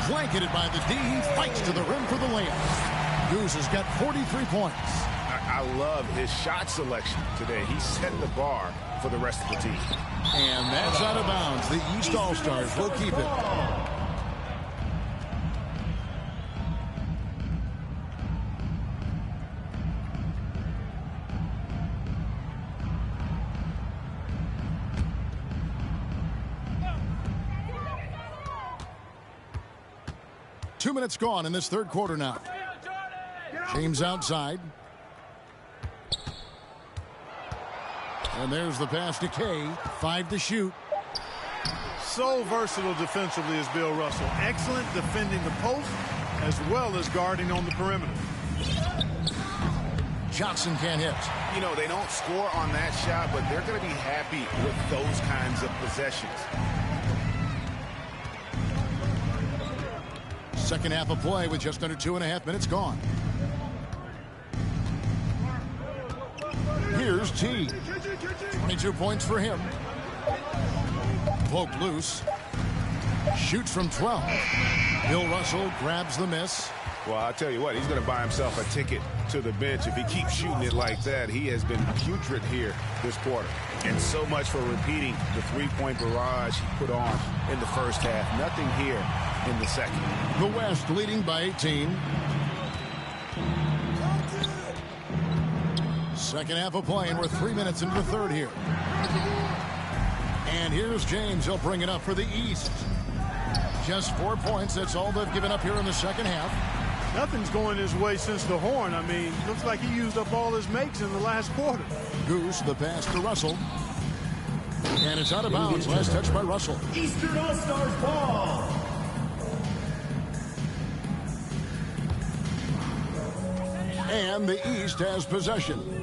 Speaker 7: Blanketed by the D. He fights to the rim for the layup. Goose has got 43 points.
Speaker 5: I love his shot selection today. He set the bar for the rest of the team.
Speaker 7: And that's out of bounds. The East All-Stars will keep it. Two minutes gone in this third quarter now. James outside. And there's the pass to K. 5 to shoot.
Speaker 8: So versatile defensively is Bill Russell. Excellent defending the post as well as guarding on the perimeter.
Speaker 7: Johnson can't hit.
Speaker 5: You know, they don't score on that shot, but they're going to be happy with those kinds of possessions.
Speaker 7: Second half of play with just under 2.5 minutes gone. Here's T. 22 points for him. Poke loose. Shoots from 12. Bill Russell grabs the miss.
Speaker 5: Well, I'll tell you what, he's going to buy himself a ticket to the bench. If he keeps shooting it like that, he has been putrid here this quarter. And so much for repeating the three-point barrage he put on in the first half. Nothing here in the second.
Speaker 7: The West leading by 18. Second half of play, and we're 3 minutes into the third here. And here's James. He'll bring it up for the East. Just 4 points. That's all they've given up here in the second half.
Speaker 8: Nothing's going his way since the horn. I mean, looks like he used up all his makes in the last quarter.
Speaker 7: Goose, the pass to Russell. And it's out of bounds. Last touch by Russell.
Speaker 2: Eastern All-Stars ball.
Speaker 7: And the East has possession.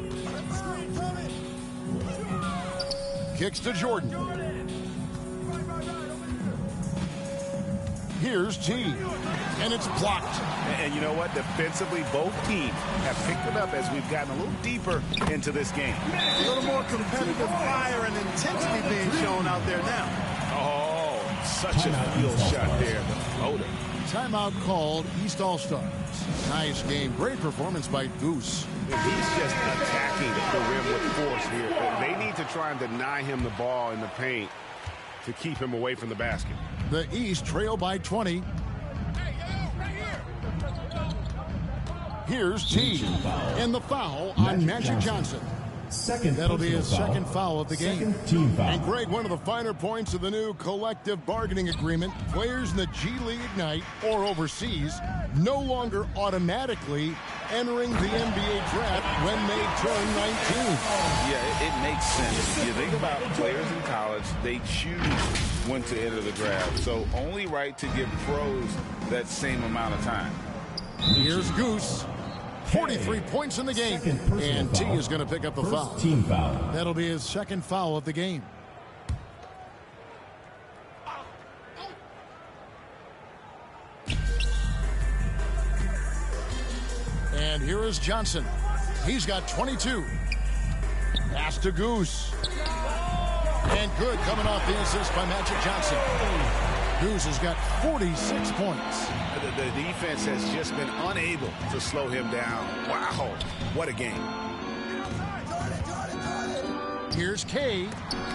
Speaker 7: Kicks to Jordan. Here's T. And it's blocked.
Speaker 5: And you know what? Defensively, both teams have picked it up as we've gotten a little deeper into this game.
Speaker 8: A little more competitive fire and intensity being shown out there now.
Speaker 5: Oh, such a field shot there. The floater.
Speaker 7: timeout called. East All-Stars. Nice game. Great performance by Goose.
Speaker 5: He's just attacking the rim with force here. They need to try and deny him the ball in the paint to keep him away from the basket.
Speaker 7: The East trail by 20. Here's T. And the foul on Magic Johnson. That'll be his second foul of the game. And Greg, one of the finer points of the new collective bargaining agreement, players in the G League Ignite or overseas no longer automatically entering the NBA draft when they turn 19.
Speaker 4: Yeah, it makes sense. You think about players in college, they choose when to enter the draft. So only right to give pros that same amount of time.
Speaker 7: Here's Goose. 43 points in the game. And T is going to pick up the foul.
Speaker 2: Team foul.
Speaker 7: That'll be his second foul of the game. And here is Johnson. He's got 22. Pass to Goose. And good coming off the assist by Magic Johnson. Goose has got 46 points.
Speaker 5: The defense has just been unable to slow him down. Wow, what a game.
Speaker 7: Here's K,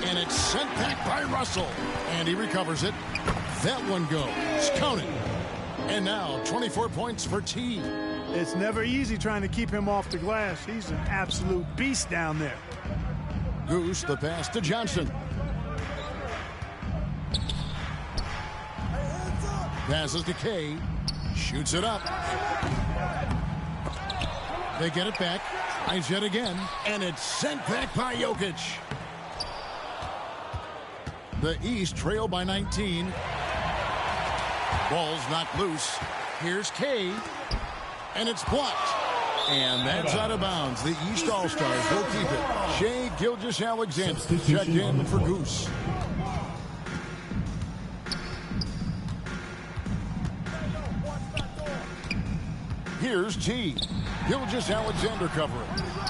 Speaker 7: and it's sent back by Russell. And he recovers it. That one goes. Count it. And now 24 points for T.
Speaker 8: It's never easy trying to keep him off the glass. He's an absolute beast down there.
Speaker 7: Goose, the pass to Johnson. Passes to K. Shoots it up. They get it back. Tries yet again. And it's sent back by Jokic. The East trail by 19. Ball's knocked loose. Here's K. And it's blocked. And that's out of bounds. The East All-Stars will keep it. Shai Gilgeous-Alexander checked in for Goose. Here's T. Gilgeous-Alexander covering.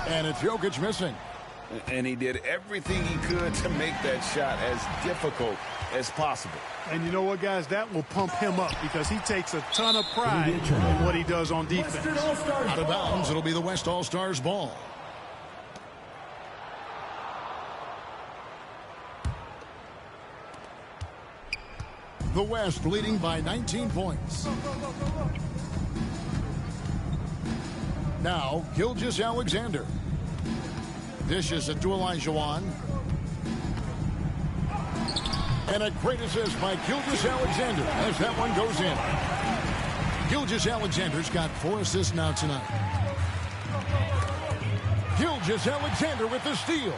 Speaker 7: And it's Jokic missing.
Speaker 4: And he did everything he could to make that shot as difficult as possible.
Speaker 8: And you know what, guys? That will pump him up because he takes a ton of pride in what he does on defense.
Speaker 7: Out of bounds, it'll be the West All-Stars ball. The West leading by 19 points. Now, Gilgeous-Alexander. Dishes it to Olajuwon. And a great assist by Gilgeous-Alexander as that one goes in. Gilgeous-Alexander's got 4 assists now tonight. Gilgeous-Alexander with the steal.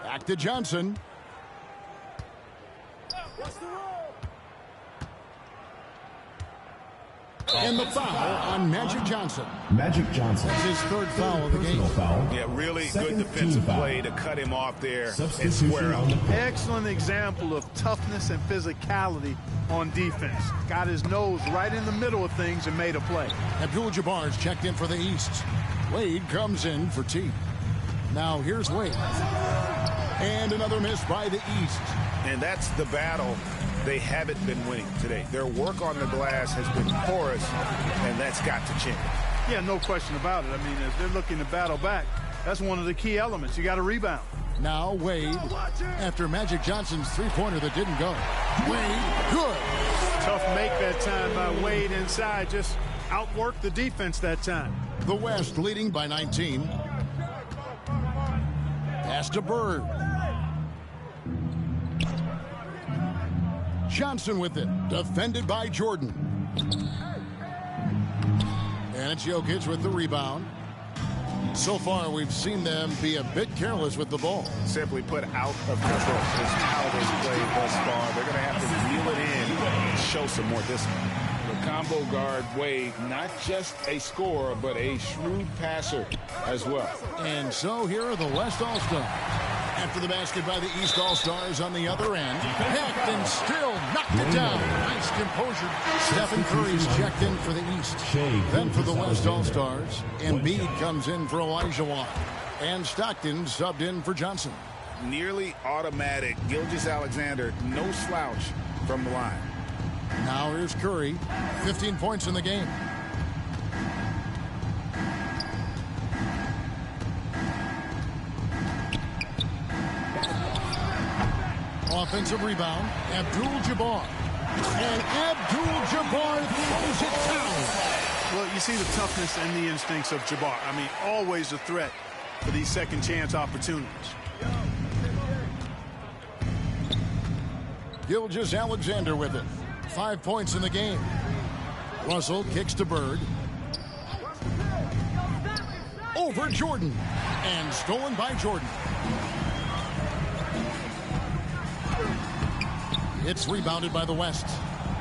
Speaker 7: Back to Johnson. And the foul on Magic Johnson.
Speaker 2: Magic Johnson.
Speaker 7: That's his third foul of the game.
Speaker 2: Foul.
Speaker 5: Yeah, really good defensive play to cut him off there and square up.
Speaker 8: Excellent example of toughness and physicality on defense. Got his nose right in the middle of things and made a play.
Speaker 7: Abdul-Jabbar's checked in for the East. Wade comes in for T. Now here's Wade. And another miss by the East.
Speaker 5: And that's the battle they haven't been winning today. Their work on the glass has been porous, and that's got to change.
Speaker 8: Yeah, no question about it. I mean, as they're looking to battle back, that's one of the key elements. You got to rebound.
Speaker 7: Now Wade, after Magic Johnson's three-pointer that didn't go. Wade, good.
Speaker 8: Tough make that time by Wade inside. Just outworked the defense that time.
Speaker 7: The West leading by 19. Pass to Bird. Johnson with it. Defended by Jordan. And it's Jokic with the rebound. So far, we've seen them be a bit careless with the ball.
Speaker 5: Simply put, out of control. That's how they've played thus far. They're going to have to reel it in and show some more discipline.
Speaker 4: The combo guard, Wade, not just a scorer, but a shrewd passer as well.
Speaker 7: And so here are the West All-Stars. After the basket by the East All-Stars on the other end. Hacked and still knocked it down. Nice composure. Stephen Curry's checked in for the East. Then for the West All-Stars, Embiid comes in for Olajuwon. And Stockton subbed in for Johnson.
Speaker 5: Nearly automatic. Gilgeous-Alexander, no slouch.
Speaker 4: from the line.
Speaker 7: Now here's Curry, 15 points in the game. Offensive rebound, Abdul-Jabbar. And Abdul-Jabbar throws it down.
Speaker 8: Well, you see the toughness and the instincts of Jabbar. I mean, always a threat for these second chance opportunities.
Speaker 7: Gilgeous-Alexander with it. 5 points in the game. Russell kicks to Bird. Over Jordan. And stolen by Jordan. It's rebounded by the West.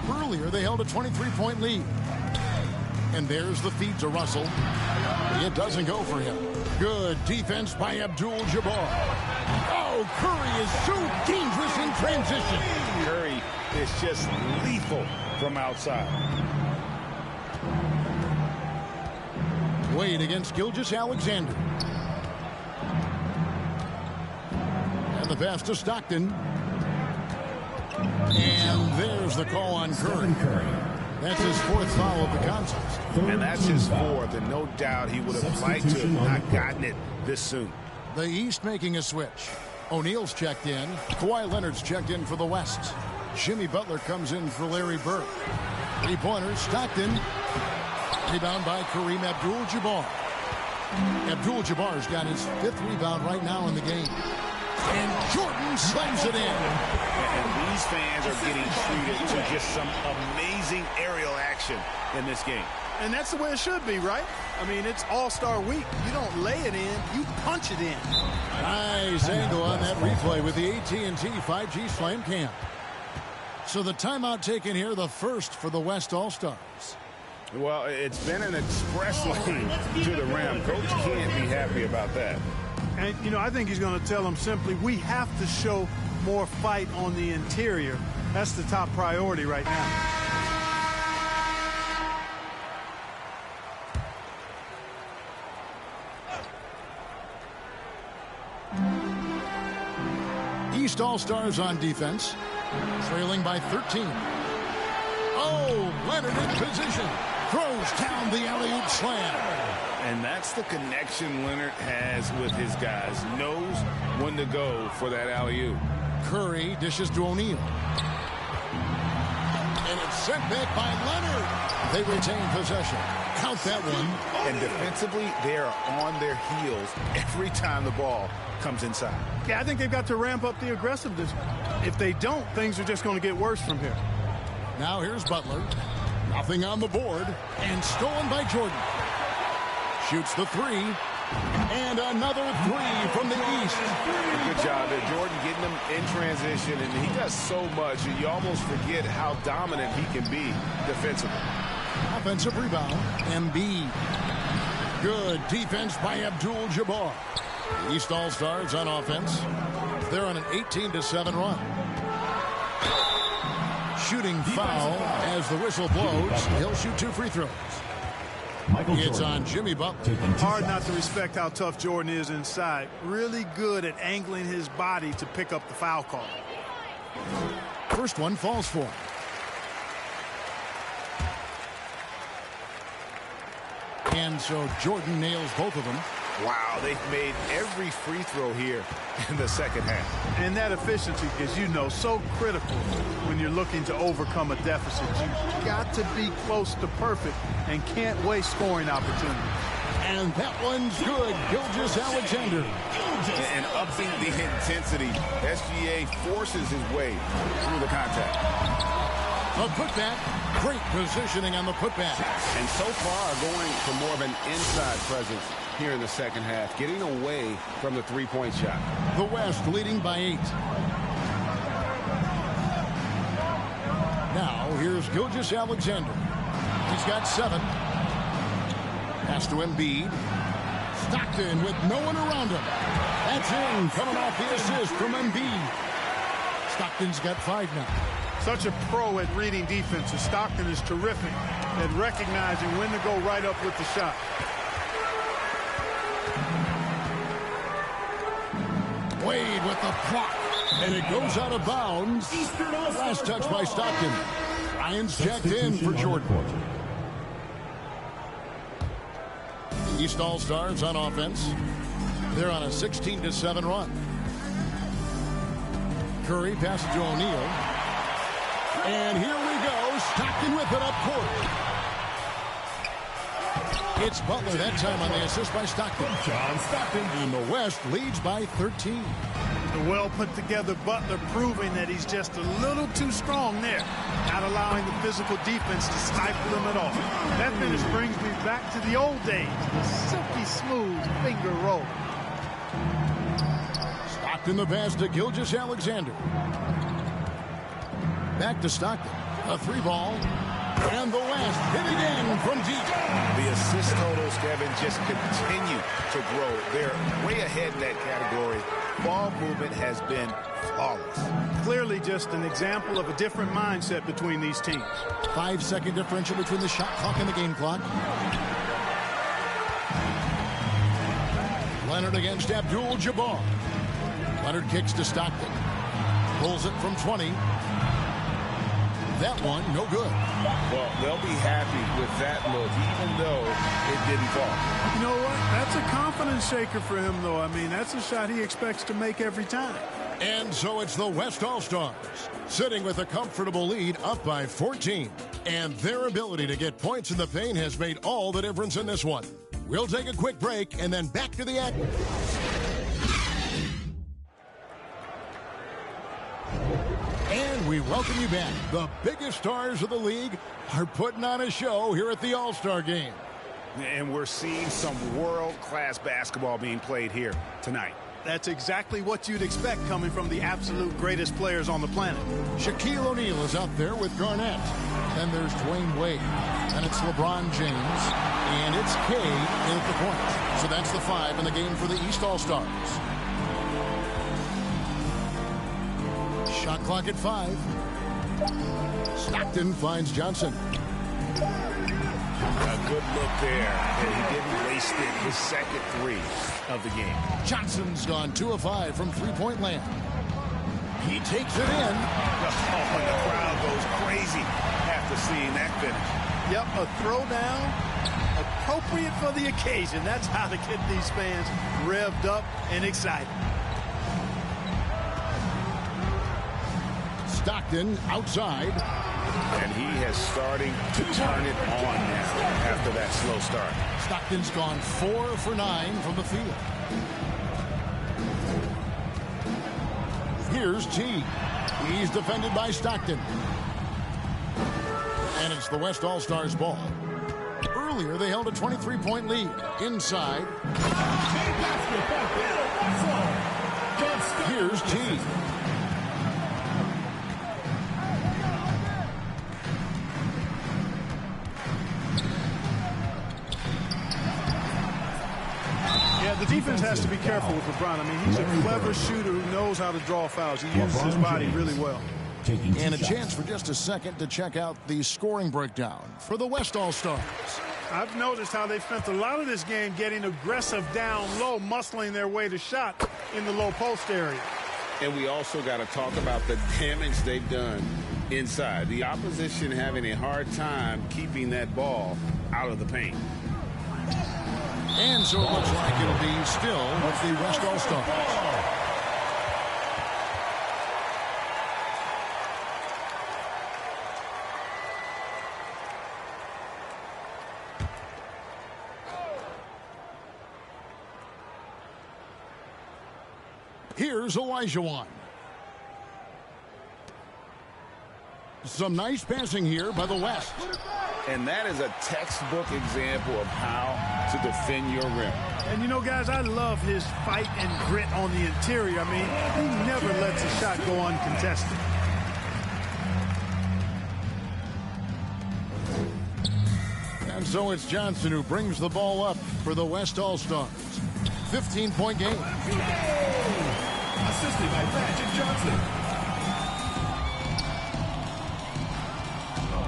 Speaker 7: Earlier, they held a 23-point lead. And there's the feed to Russell. It doesn't go for him. Good defense by Abdul-Jabbar. Oh, Curry is so dangerous in transition.
Speaker 4: Curry is just lethal from outside.
Speaker 7: Wade against Gilgeous-Alexander. And the pass to Stockton. And there's the call on Curry. That's his 4th foul of the contest.
Speaker 4: And that's his 4th, and no doubt he would have liked to have not gotten it this soon.
Speaker 7: The East making a switch. O'Neal's checked in. Kawhi Leonard's checked in for the West. Jimmy Butler comes in for Larry Bird. 3-pointers, Stockton. Rebound by Kareem Abdul-Jabbar. Abdul-Jabbar's got his 5th rebound right now in the game. And Jordan slams it in.
Speaker 4: And these fans are getting treated to just some amazing aerial action in this game.
Speaker 8: And that's the way it should be, right? I mean, it's All-Star Week. You don't lay it in, you punch it in.
Speaker 7: Nice angle on that replay with the AT&T 5G Slam Cam. So the timeout taken here, the first for the West All-Stars.
Speaker 4: Well, it's been an express lane to the rim. Coach can't be happy about that.
Speaker 8: And, you know, I think he's going to tell them simply, we have to show more fight on the interior. That's the top priority right now.
Speaker 7: East All-Stars on defense, trailing by 13. Oh, Leonard in position. Throws down the alley-oop slam.
Speaker 4: And that's the connection Leonard has with his guys. Knows when to go for that alley-oop.
Speaker 7: Curry dishes to O'Neal. And it's sent back by Leonard. They retain possession. Count that one.
Speaker 4: And defensively, they are on their heels every time the ball comes inside.
Speaker 8: Yeah, I think they've got to ramp up the aggressiveness. If they don't, things are just going to get worse from here.
Speaker 7: Now here's Butler. Nothing on the board. And stolen by Jordan. Shoots the 3. And another 3 from the East.
Speaker 4: Good job there. Jordan getting him in transition. And he does so much, and you almost forget how dominant he can be defensively.
Speaker 7: Offensive rebound. Embiid. Good defense by Abdul-Jabbar. The East All-Stars on offense. They're on an 18-7 run. Shooting foul as the whistle blows. He'll shoot 2 free throws. It's on Jimmy Butler.
Speaker 8: Hard not to respect how tough Jordan is inside. Really good at angling his body to pick up the foul call.
Speaker 7: First one falls for him. And so Jordan nails both of them.
Speaker 4: Wow, they've made every free throw here in the second half.
Speaker 8: And that efficiency is, you know, so critical when you're looking to overcome a deficit. You've got to be close to perfect and can't waste scoring opportunities.
Speaker 7: And that one's good. Gilgeous-Alexander.
Speaker 4: And upping the intensity, SGA forces his way through the contact.
Speaker 7: A putback. Great positioning on the putback.
Speaker 4: And so far going for more of an inside presence here in the second half, getting away from the three-point shot.
Speaker 7: The West leading by 8. Now here's Gilgeous-Alexander. He's got 7. Pass to Embiid. Stockton with no one around him. That's in, coming off the assist from Embiid. Stockton's got 5 now.
Speaker 8: Such a pro at reading defenses. Stockton is terrific at recognizing when to go right up with the shot.
Speaker 7: Wade with the block. And it goes out of bounds. Last touch by Stockton. Ryan's checked in for Jordan. The East All-Stars on offense. They're on a 16-7 run. Curry passes to O'Neal. And here we go. Stockton with it up court. It's Butler that time on the assist by Stockton.
Speaker 2: John Stockton.
Speaker 7: And the West leads by 13.
Speaker 8: The well-put-together Butler proving that he's just a little too strong there, not allowing the physical defense to stifle him at all. That finish brings me back to the old days, the silky smooth finger roll.
Speaker 7: Stockton the pass to Gilgeous-Alexander. Back to Stockton. A 3-ball. And the West hit again from deep.
Speaker 4: The assist totals, Kevin, just continue to grow. They're way ahead in that category. Ball movement has been flawless.
Speaker 8: Clearly just an example of a different mindset between these teams.
Speaker 7: 5-second differential between the shot clock and the game clock. Leonard against Abdul-Jabbar. Leonard kicks to Stockton. Pulls it from 20. That one, no good.
Speaker 5: Well, they'll be happy with that look, even though it didn't fall.
Speaker 8: You know what? That's a confidence shaker for him, though. I mean, that's a shot he expects to make every time.
Speaker 7: And so it's the West All-Stars, sitting with a comfortable lead up by 14. And their ability to get points in the paint has made all the difference in this one. We'll take a quick break and then back to the action. And we welcome you back. The biggest stars of the league are putting on a show here at the All-Star Game.
Speaker 4: And we're seeing some world-class basketball being played here tonight.
Speaker 8: That's exactly what you'd expect coming from the absolute greatest players on the planet.
Speaker 7: Shaquille O'Neal is out there with Garnett. Then there's Dwayne Wade. And it's LeBron James. And it's K in at the point. So that's the 5 in the game for the East All-Stars. Shot clock at 5. Stockton finds Johnson.
Speaker 4: A good look there, and he didn't waste it. His second 3 of the game.
Speaker 7: Johnson's gone 2 of 5 from three-point land. He takes it in.
Speaker 4: Oh, and the crowd goes crazy after seeing that finish.
Speaker 8: Yep, a throwdown appropriate for the occasion. That's how to get these fans revved up and excited.
Speaker 7: Stockton outside.
Speaker 4: And he has starting to turn it on now after that slow start.
Speaker 7: Stockton's gone 4 for 9 from the field. Here's T. He's defended by Stockton. And it's the West All-Stars ball. Earlier, they held a 23-point lead. Inside. Here's T.
Speaker 8: Yeah, the defense has to be careful with LeBron. I mean, he's a clever shooter who knows how to draw fouls. He uses his body really well.
Speaker 7: And a chance for just a second to check out the scoring breakdown for the West All-Stars.
Speaker 8: I've noticed how they've spent a lot of this game getting aggressive down low, muscling their way to shot in the low post area.
Speaker 5: And we also got to talk about the damage they've done inside. The opposition having a hard time keeping that ball out of the paint.
Speaker 7: And so it looks like it'll be still with the West All-Stars. Here's Olajuwon. Some nice passing here by the West.
Speaker 5: And that is a textbook example of how to defend your rim.
Speaker 8: And, you know, guys, I love his fight and grit on the interior. I mean, he never lets a shot go uncontested.
Speaker 7: And so it's Johnson who brings the ball up for the West All-Stars. 15-point game.
Speaker 2: Assisted by Magic Johnson.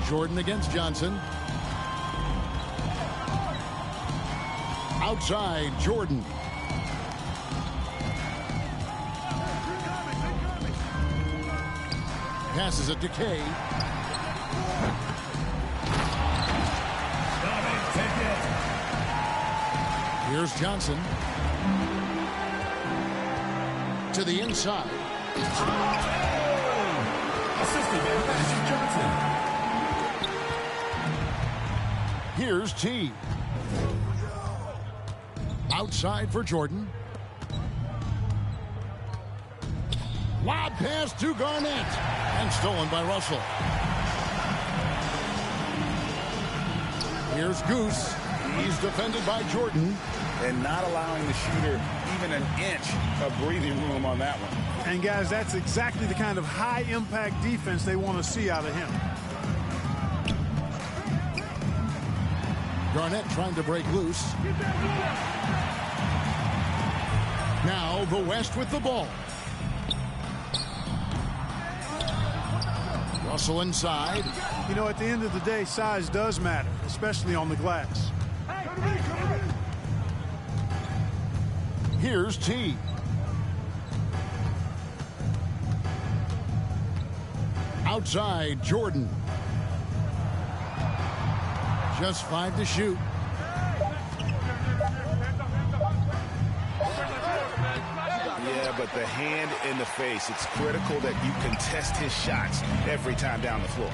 Speaker 7: Jordan against Johnson. Outside, Jordan. Passes it to Kay. Here's Johnson. To the inside.
Speaker 2: Assisted by Johnson.
Speaker 7: Here's T. Outside for Jordan. Lob pass to Garnett. And stolen by Russell. Here's Goose. He's defended by Jordan.
Speaker 4: And not allowing the shooter even an inch of breathing room on that one.
Speaker 8: And guys, that's exactly the kind of high-impact defense they want to see out of him.
Speaker 7: Garnett trying to break loose. Now the West with the ball. Russell inside.
Speaker 8: You know, at the end of the day, size does matter, especially on the glass.
Speaker 7: Here's T. Outside, Jordan. Just 5 to shoot.
Speaker 4: Yeah, but the hand in the face. It's critical that you contest his shots every time down the floor.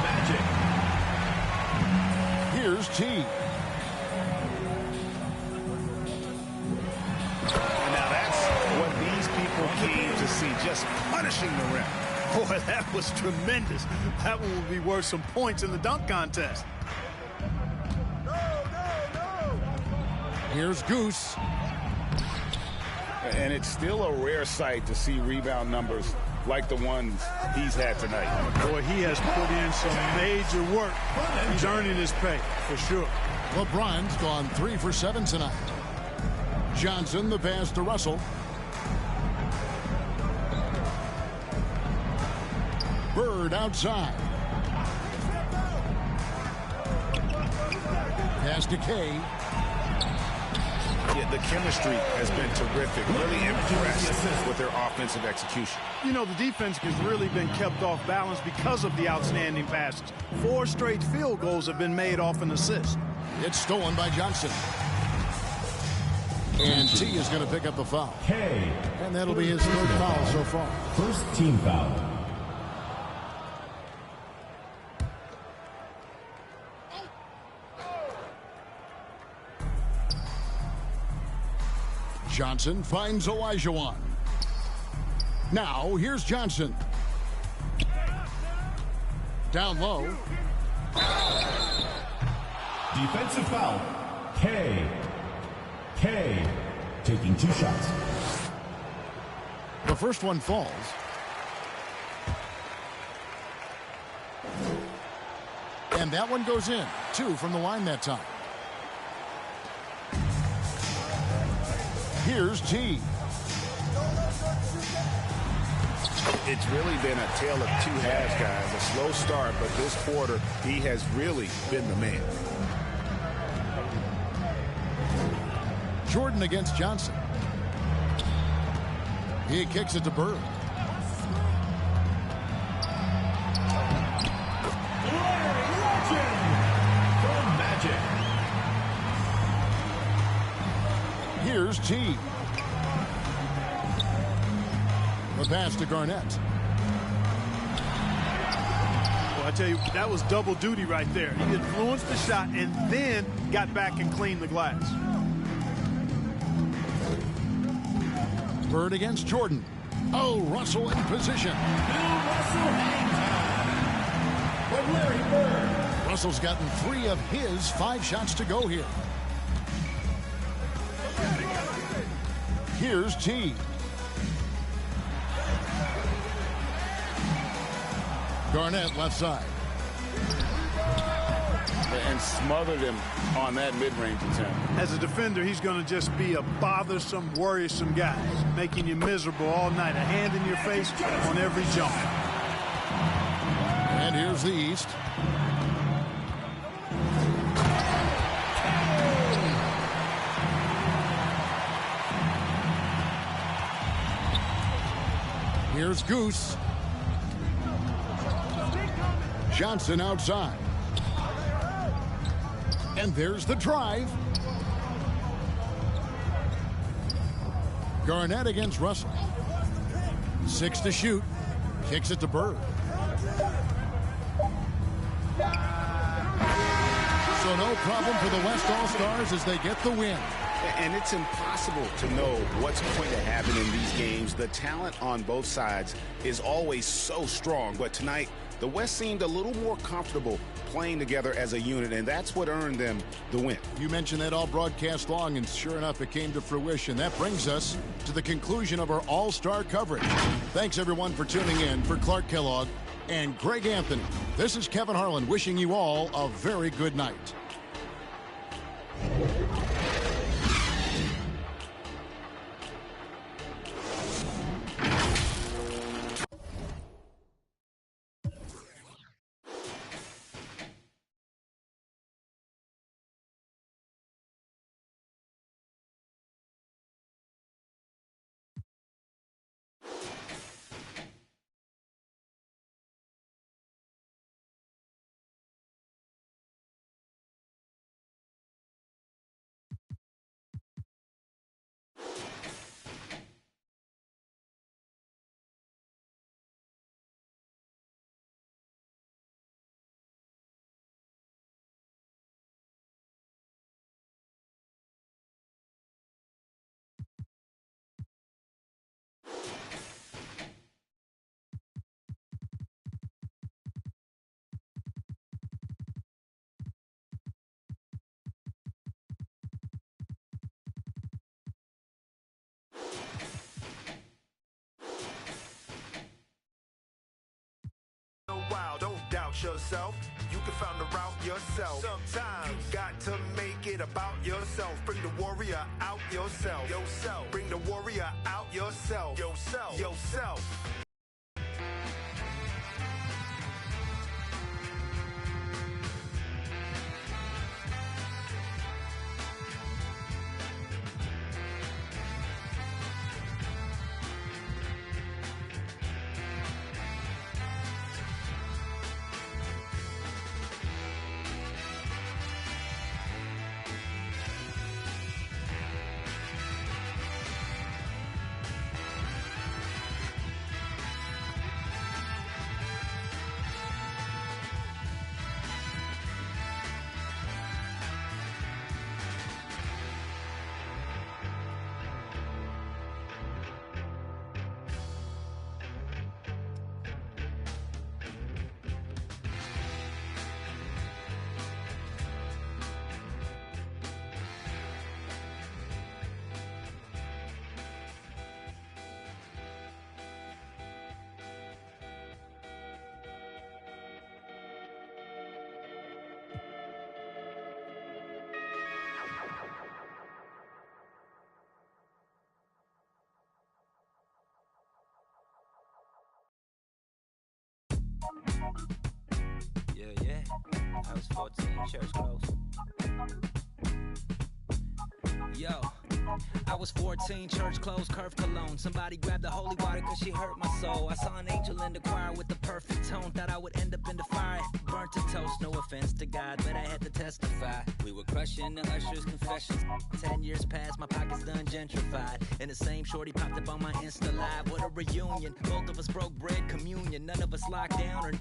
Speaker 2: Magic.
Speaker 7: Here's T.
Speaker 4: And now that's what these people came to see, just punishing the rim.
Speaker 8: Boy, that was tremendous. That one will be worth some points in the dunk contest.
Speaker 7: Here's Goose.
Speaker 4: And it's still a rare sight to see rebound numbers like the ones he's had tonight.
Speaker 8: Boy, he has put in some major work. He's earning his pay, for sure.
Speaker 7: LeBron's gone 3 for 7 tonight. Johnson, the pass to Russell. Bird outside. Pass to Kay.
Speaker 4: Yeah, the chemistry has been terrific. Really impressed with their offensive execution.
Speaker 8: You know, the defense has really been kept off balance because of the outstanding passes. 4 straight field goals have been made off an assist.
Speaker 7: It's stolen by Johnson. And T is going to pick up the foul.
Speaker 2: K.
Speaker 7: And that'll be his 3rd foul so far.
Speaker 2: First team foul.
Speaker 7: Johnson finds Olajuwon. Now, here's Johnson. Down low.
Speaker 2: Defensive foul. K. Taking 2 shots.
Speaker 7: The first one falls. And that one goes in. 2 from the line that time. Here's T.
Speaker 4: It's really been a tale of 2 halves, guys. A slow start, but this quarter, he has really been the man.
Speaker 7: Jordan against Johnson. He kicks it to Bird. Here's T. The pass to Garnett.
Speaker 8: Well, I tell you, that was double duty right there. He influenced the shot and then got back and cleaned the glass.
Speaker 7: Bird against Jordan. Oh, Russell in position. Russell's gotten 3 of his 5 shots to go here. Here's T. Garnett left side.
Speaker 4: And smothered him on that mid-range attempt.
Speaker 8: As a defender, he's going to just be a bothersome, worrisome guy, making you miserable all night. A hand in your face on every jump.
Speaker 7: And here's the East. Here's Goose. Johnson outside. And there's the drive. Garnett against Russell. 6 to shoot. Kicks it to Bird. So no problem for the West All-Stars as they get the win.
Speaker 4: And it's impossible to know what's going to happen in these games. The talent on both sides is always so strong. But tonight, the West seemed a little more comfortable playing together as a unit, and that's what earned them the win.
Speaker 7: You mentioned that all broadcast long, and sure enough, it came to fruition. That brings us to the conclusion of our all-star coverage. Thanks, everyone, for tuning in. For Clark Kellogg and Greg Anthony, this is Kevin Harlan wishing you all a very good night.
Speaker 12: Don't doubt yourself. You can find the route yourself. Sometimes you got to make it about yourself. Bring the warrior out yourself. Bring the warrior out yourself. Yourself.
Speaker 13: Yeah. I was 14, church close. Yo, I was 14, church closed, curve cologne. Somebody grabbed the holy water cause she hurt my soul. I saw an angel in the choir with the perfect tone. Thought I would end up in the fire, burnt to toast. No offense to God, but I had to testify. We were crushing the usher's confessions. 10 years past, my pockets done gentrified. And the same shorty popped up on my Insta Live. What a reunion, both of us broke bread, communion. None of us locked down or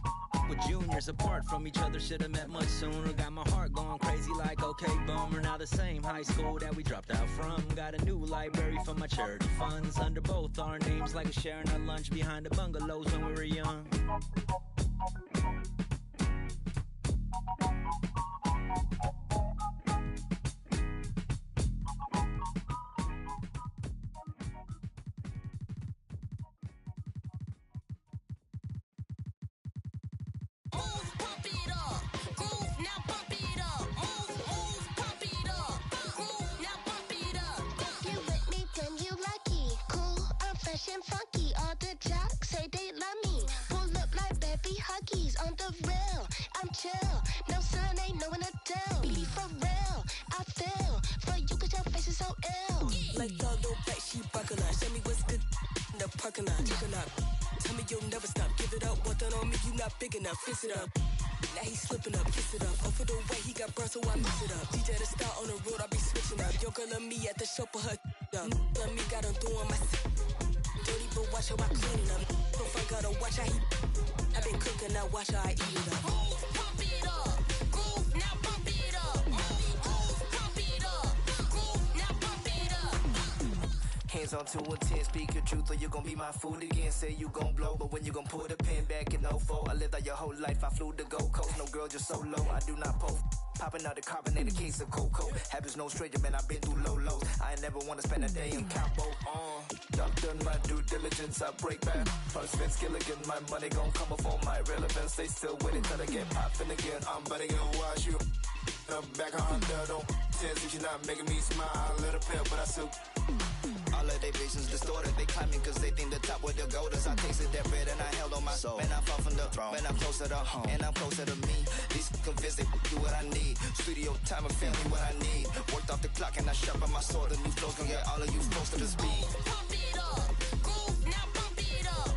Speaker 13: with juniors apart from each other. Should've met much sooner. Got my heart going crazy like okay bummer. Now the same high school that we dropped out from. Got a new library for my church funds. Under both our names like sharing our lunch behind the bungalows when we were young.
Speaker 14: And funky, all the jocks say they love me. Pull up like baby huggies on the rail. I'm chill, no sun ain't no one to tell. Be for real, I feel for you cause your face is so ill.
Speaker 15: Like the little black sheep buckle up. Show me what's good in the parking lot. Chicken up. baby, you'll never stop. Give it up, one thing on me, you not big enough. Fix it up. Now he slipping up, kiss it up. Oh, for the way he got burned, so I mix it up. DJ the star on the road, I be switching up. Your girl and me at the show for her up. Love me, got him doing my dirty, but watch how I clean it up. If I gotta watch how he I been cooking, now watch how I eat it up. Pump it up, groove, now pump it up. Pump it up, groove, now pump it up.
Speaker 16: Hands on 2 and 10, speak your truth or you gon' be my food again. Say you gon' blow, but when you gon' pull the pin back in 04, I lived out your whole life, I flew to Gold Coast. No girl, just so low, I do not post. Popping out the carbonated case of cocoa. Habits no stranger, man, I've been through low lows. I ain't never wanna spend a day in Campo. I've done my due diligence, I break back. First Vince Gilligan, my money gon' come before my relevance. They still waiting till I get poppin' again. I'm better gonna watch you. Back on under, don't tell you you're not making me smile. A little pale, but I still. All of their visions distorted. They climbing cause they think the top where the gold is. I tasted that bread and I held on my soul. Man, I fall from the throne. Man, I'm closer to home. And I'm closer to me. These convinced they do what I need. Studio time and family what I need. Worked off the clock and I sharpen my sword. The new flows gon' get all of you close to the speed. Pump it up. Groove, now pump it up.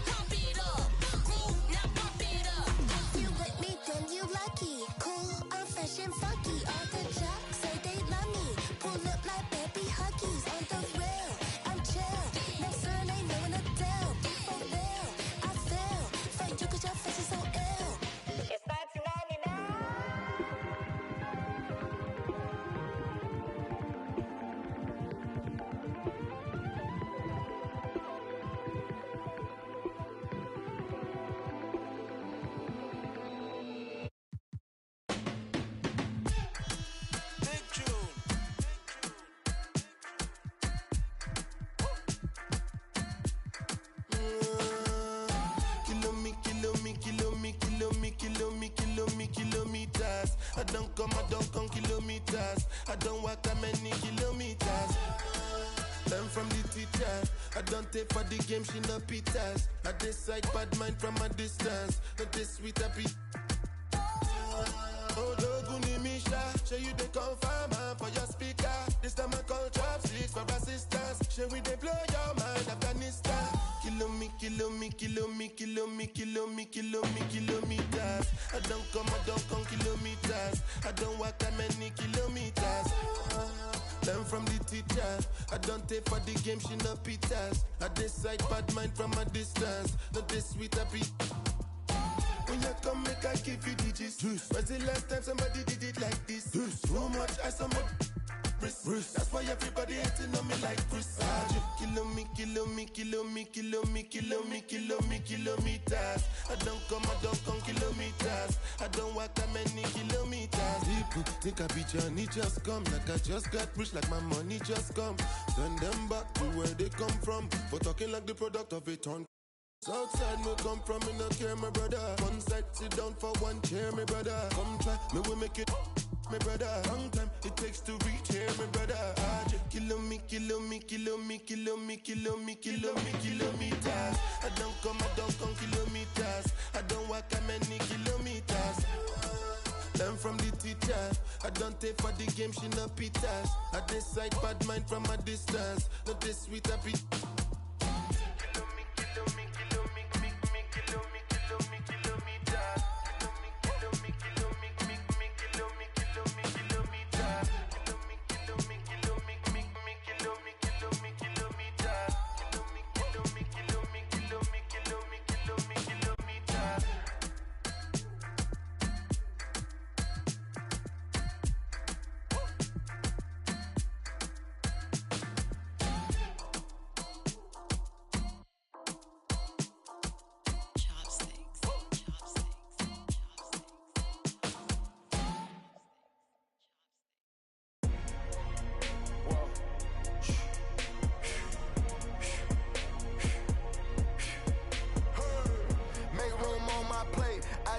Speaker 16: Pump it up. Groove, now pump it up.
Speaker 14: If you with me, then you lucky. Cool, I'm fresh and funky. All the jocks say they love me. Pull up like baby huggies. On the real, I'm chill. No sun ain't knowing a deal. For real, I feel. For you cause your face is so ill. It's 1999.
Speaker 17: Kilometers. I don't come kilometers. I don't walk that many kilometers. Learn from the teacher. I don't take for the game, she no pitas. I decide bad mind from a distance. Not this sweet happy. Oh, Doguni Misha, show you the confirm for your speaker. This time I call chopsticks for assistance. Show we they blow your mind, Afghanistan. Kilometers. I don't come kilometers. I don't walk that many kilometers. Learn from the teacher. I don't take for the game, she no pitas. I decide bad mind from a distance. Not this sweet happy. When you come, make I give you digits. When's the last time somebody did it like this? So much I so much wrist. That's why everybody hating on me like Chris. Kilometers. I don't come kilometers. I don't walk that many kilometers. People think I be Johnny just come. Like I just got rich, like my money just come. Send them back to where they come from. For talking like the product of a ton. Outside me come from, me no care, my brother. One side, sit down for one chair, my brother. Come try, me we make it, my brother. Long time it takes to reach here, my brother. Kilometers. I don't come kilometers. I don't walk that many kilometers. Learn from the teacher. I don't take for the game, she no pitas. I decide bad mind from a distance. Not this sweet happy.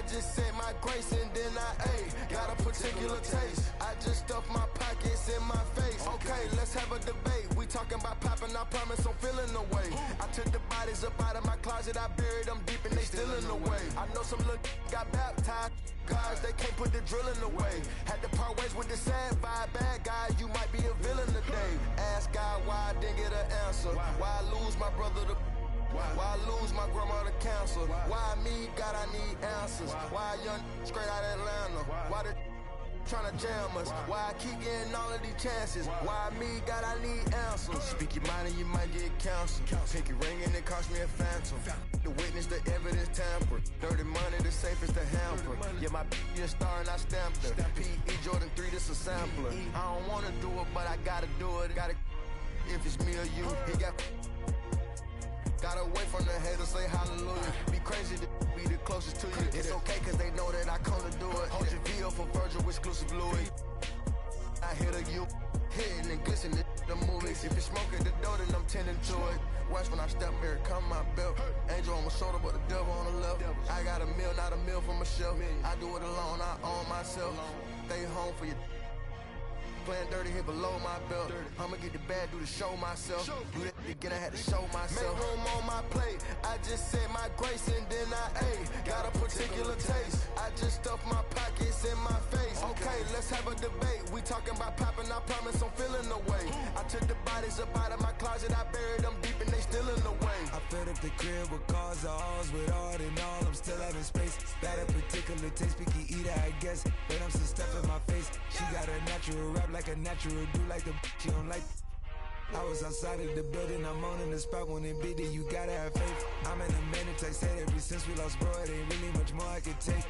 Speaker 18: just said my grace and then I ate. Got a particular taste. I just stuffed my pockets in my face. Okay, let's have a debate. We talking about popping, I promise I'm feeling the way. I took the bodies up out of my closet, I buried them deep and they still in the way. I know some little got baptized. Guys, they can't put the drilling away. Had to part ways with the sad vibe. Bad guy, you might be a villain today. Ask God why I didn't get an answer. Why I lose my brother to... Why I lose my grandmother cancer? Why me, God, I need answers. Why a young straight out of Atlanta? Why the tryna jam us? Why I keep getting all of these chances? Why me, God, I need answers. Speak your mind and you might get canceled. Pinky ring and it cost me a phantom. The witness, the evidence tamper. Dirty money, the safest the hamper. Yeah, my b***h a star and I stamped her. P.E. Jordan 3, this a sampler. I don't wanna do it, but I gotta do it. Gotta, if it's me or you, he got. Gotta wait from the haters, say hallelujah. Be crazy to be the closest to you. It's okay cause they know that I come to do it. Hold your VO for Virgil, exclusive Louis. I hit a you, hitting and glisten the movies. If it's smoking the dough, then I'm tending to it. Watch when I step here, come my belt. Angel on my shoulder, but the devil on the left. I got a meal, not a meal for myself. I do it alone, I own myself. Stay home for your playing dirty here below my belt. I'ma get the bad, do the show myself. Do that again, I had to show myself. Make room on my plate. I just said my grace and then I ate. Got a particular taste. I just stuffed my pockets in my face. Okay, let's have a debate. We talking about popping, I promise I'm feeling the way. I took the bodies up out of my closet. I buried them deep and they still in the way.
Speaker 19: I filled up the crib with cars, the halls with art and all. I'm still having space. Got a particular taste, picky eater, I guess. But I'm some stuff in my face. She got a natural rap like a natural do, like the she don't like. I was outside of the building, I'm on in the spot when it beat it, you gotta have faith. I'm in a minute, I said ever since we lost bro, it ain't really much more I could take.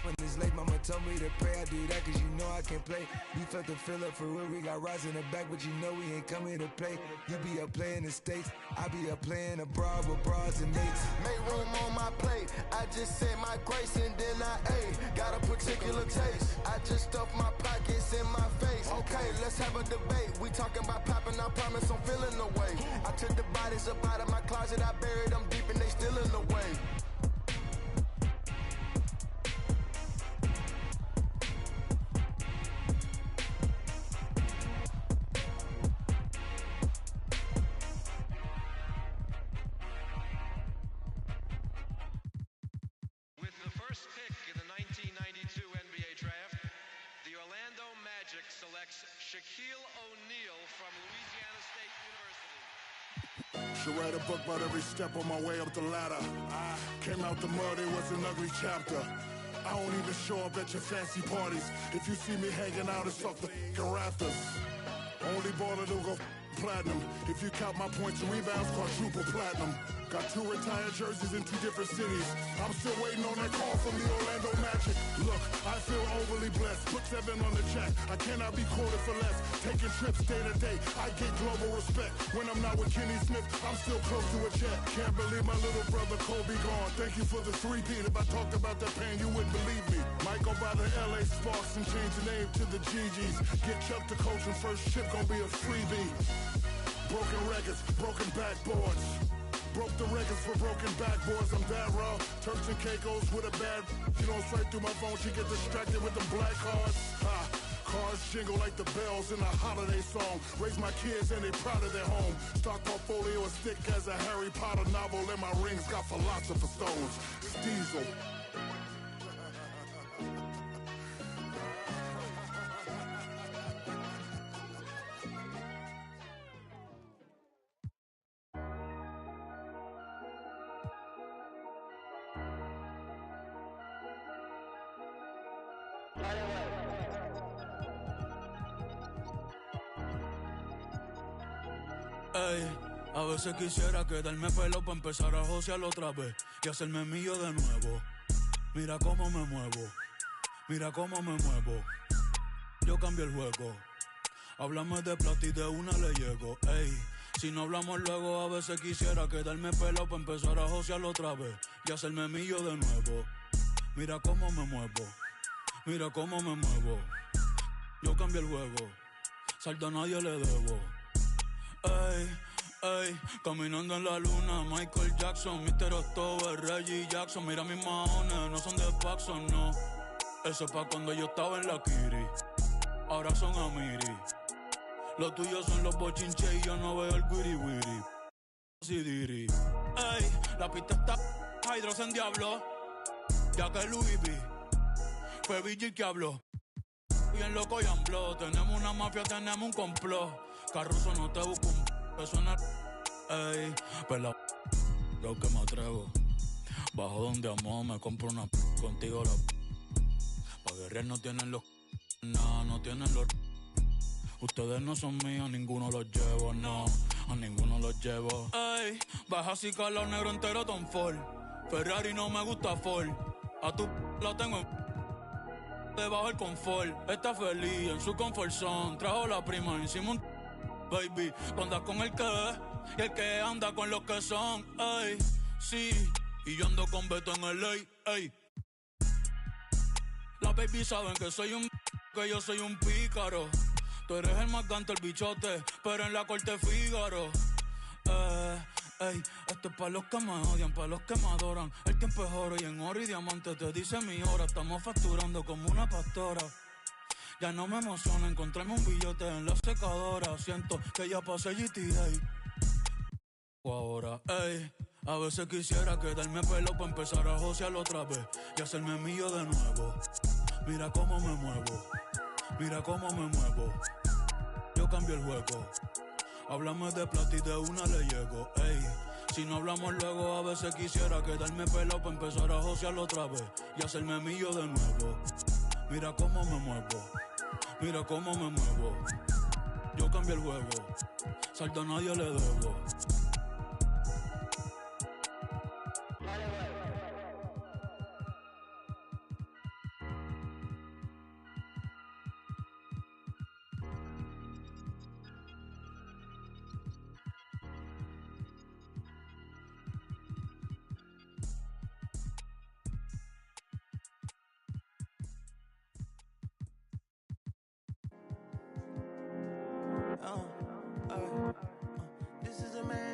Speaker 19: When it's late, mama told me to pray, I do that cause you know I can play. We felt the fill up for real, we got rides in the back, but you know we ain't coming to play. You be up playing the States, I be up playing abroad with bras and mates.
Speaker 18: Make room on my plate, I just said my grace and then I ate. Got a particular taste, I just stuffed my pockets in my face. Okay, let's have a debate, we talking about popping, I promise I'm feeling the way. I took the bodies up out of my closet, I buried them deep and they still in the way.
Speaker 20: Shaquille O'Neal from Louisiana State University.
Speaker 17: Should write a book about every step on my way up the ladder. I came out the mud, it was an ugly chapter. I don't even show up at your fancy parties. If you see me hanging out, it's off the rafters. Only baller to go platinum. If you count my points and rebounds, quadruple platinum. Got 2 retired jerseys in 2 different cities. I'm still waiting on that call from the Orlando Magic. Look, I feel overly blessed. Put 7 on the check. I cannot be quoted for less. Taking trips day to day. I get global respect. When I'm not with Kenny Smith, I'm still close to a check. Can't believe my little brother Kobe gone. Thank you for the 3-peat. If I talked about that pain, you wouldn't believe me. Might go by the LA Sparks and change the name to the GGs. Get Chuck to coach and first chip gon' be a freebie. Broken records, broken backboards. Broke the records for broken backboards. I'm that raw. Turks and Caicos with a bad. She don't swipe through my phone. She get distracted with the black cards. Ha! Cars jingle like the bells in a holiday song. Raise my kids and they proud of their home. Stock portfolio as thick as a Harry Potter novel. And my rings got philosopher stones. It's Diesel.
Speaker 21: Ey, a veces quisiera quedarme pelo para empezar a josear otra vez y hacerme mío de nuevo. Mira cómo me muevo, mira cómo me muevo. Yo cambio el juego. Háblame de plata y de una le llego. Ey, si no hablamos luego, a veces quisiera quedarme pelo para empezar a josear otra vez y hacerme mío de nuevo. Mira cómo me muevo, mira cómo me muevo. Yo cambio el juego, saldo a nadie le debo. Ey, ey, caminando en la luna, Michael Jackson, Mr. October, Reggie Jackson. Mira mis maones, no son de Paxson, no. Eso es pa' cuando yo estaba en la Kiri, ahora son Amiri. Los tuyos son los bochinches y yo no veo el wiri wiri. Sidiri. Ey, la pista está Hydros en Diablo, ya que Louis V fue Vigil que habló. Bien loco y ambló, tenemos una mafia, tenemos un complot. Carruso no te busco un eso no. Ey, pela Creo que me atrevo. Bajo donde amo, me compro una contigo la. Pa' guerrear no tienen los. Nada, no tienen los. Ustedes no son míos, ninguno los llevo, no. A ninguno los llevo. Ey, baja así calor negro entero Tom Ford. Ferrari no me gusta Ford. A tu la tengo en. Debajo el confort. Está feliz en su comfort zone. Trajo la prima encima un. Baby, tú andas con el que. Y el que anda con los que son. Ey, sí. Y yo ando con Beto en el ey. Las baby saben que soy un. Que yo soy un pícaro. Tú eres el más ganto, el bichote, pero en la corte Fígaro. Esto es pa' los que me odian, pa' los que me adoran. El tiempo es oro y en oro y diamante te dice mi hora. Estamos facturando como una pastora. Ya no me emociona encontrarme un billete en la secadora. Siento que ya pasé GTA. Ahora, a veces quisiera quedarme pelo pa' empezar a josear otra vez y hacerme mío de nuevo. Mira cómo me muevo, mira cómo me muevo. Yo cambio el juego. Háblame de plata y de una le llego. Si no hablamos luego, a veces quisiera quedarme pelado para empezar a josear otra vez y hacerme mío de nuevo. Mira cómo me muevo, mira cómo me muevo. Yo cambio el juego, saldo a nadie le debo.
Speaker 1: This is a man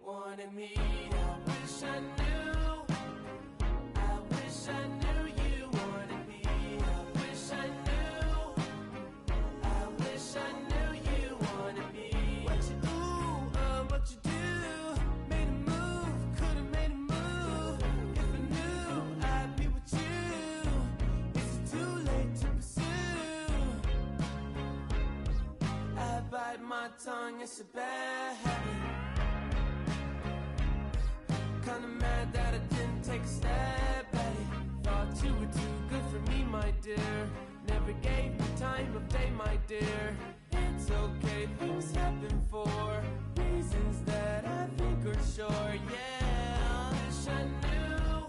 Speaker 1: wanted me. I wish I knew. I wish I knew you wanted me. I wish I knew. I wish I knew you wanted me. What you do, what you do? Made a move, could've made a move. If I knew I'd be with you. Is it too late to pursue? I bite my tongue, it's a bad habit. Kinda mad that I didn't take a step at it. Thought you were too good for me, my dear. Never gave me time of day, my dear. It's okay, things happen for reasons that I think are sure. Yeah, I wish I knew.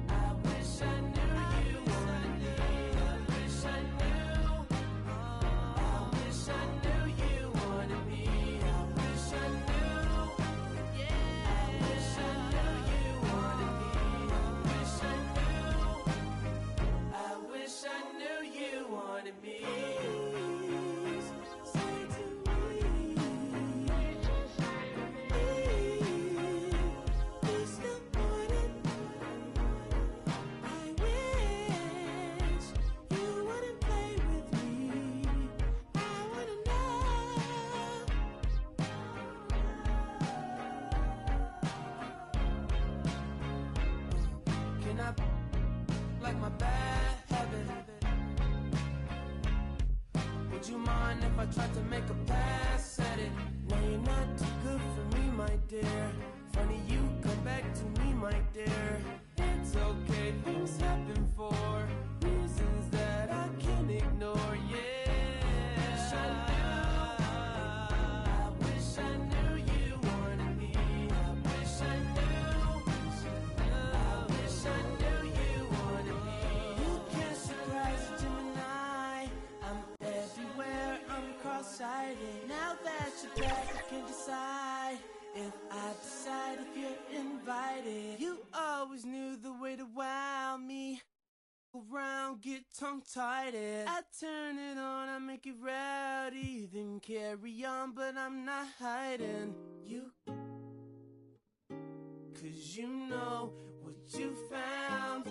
Speaker 1: I wish I knew you wanted me. I wish I knew. I wish I knew you wanted me. I wish I knew. Yeah, I wish I knew you wanted me. I wish I knew. I wish I knew you wanted me. Say to me, you still want it. I wish you wouldn't play with me. I wanna know. Can I like my bad habit? Would you mind if I tried to make a pass at it? No, you're not too good for me, my dear. Funny you come back to me, my dear. It's okay, things happen for reasons that I can't ignore. Yeah, I wish I knew you wanted me. I wish I knew. I wish I knew you wanted me. You can't surprise a Gemini. I'm everywhere, I'm cross-sighted. Now that you're back, I can decide if I decide if you're invited. You always knew the way to wow me. Around, get tongue-tied. I turn it on, I make it rowdy. Then carry on, but I'm not hiding. You, 'cause you know what you found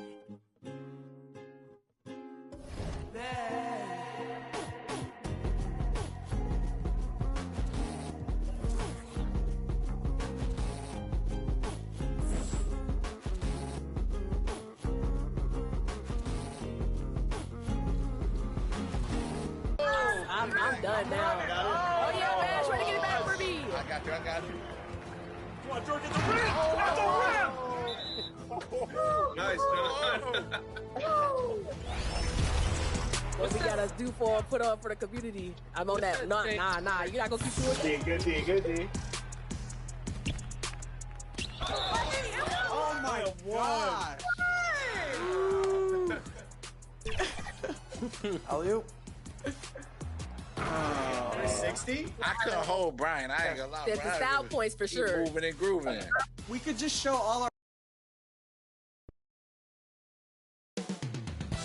Speaker 1: bad.
Speaker 22: I'm done now. Oh yeah, man, trying to get it back for me.
Speaker 23: I got you.
Speaker 24: Come on, George, get the rim! At the rim!
Speaker 23: Nice.
Speaker 22: What we gotta do put on for the community? I'm on that. Nah. You're not gonna keep doing that.
Speaker 24: Good D. Oh my God!
Speaker 23: Alley-oop.
Speaker 24: 60?
Speaker 23: I couldn't hold Brian. I ain't gonna lie.
Speaker 22: That's the style points for sure.
Speaker 23: Moving and grooving.
Speaker 24: We could just show all our.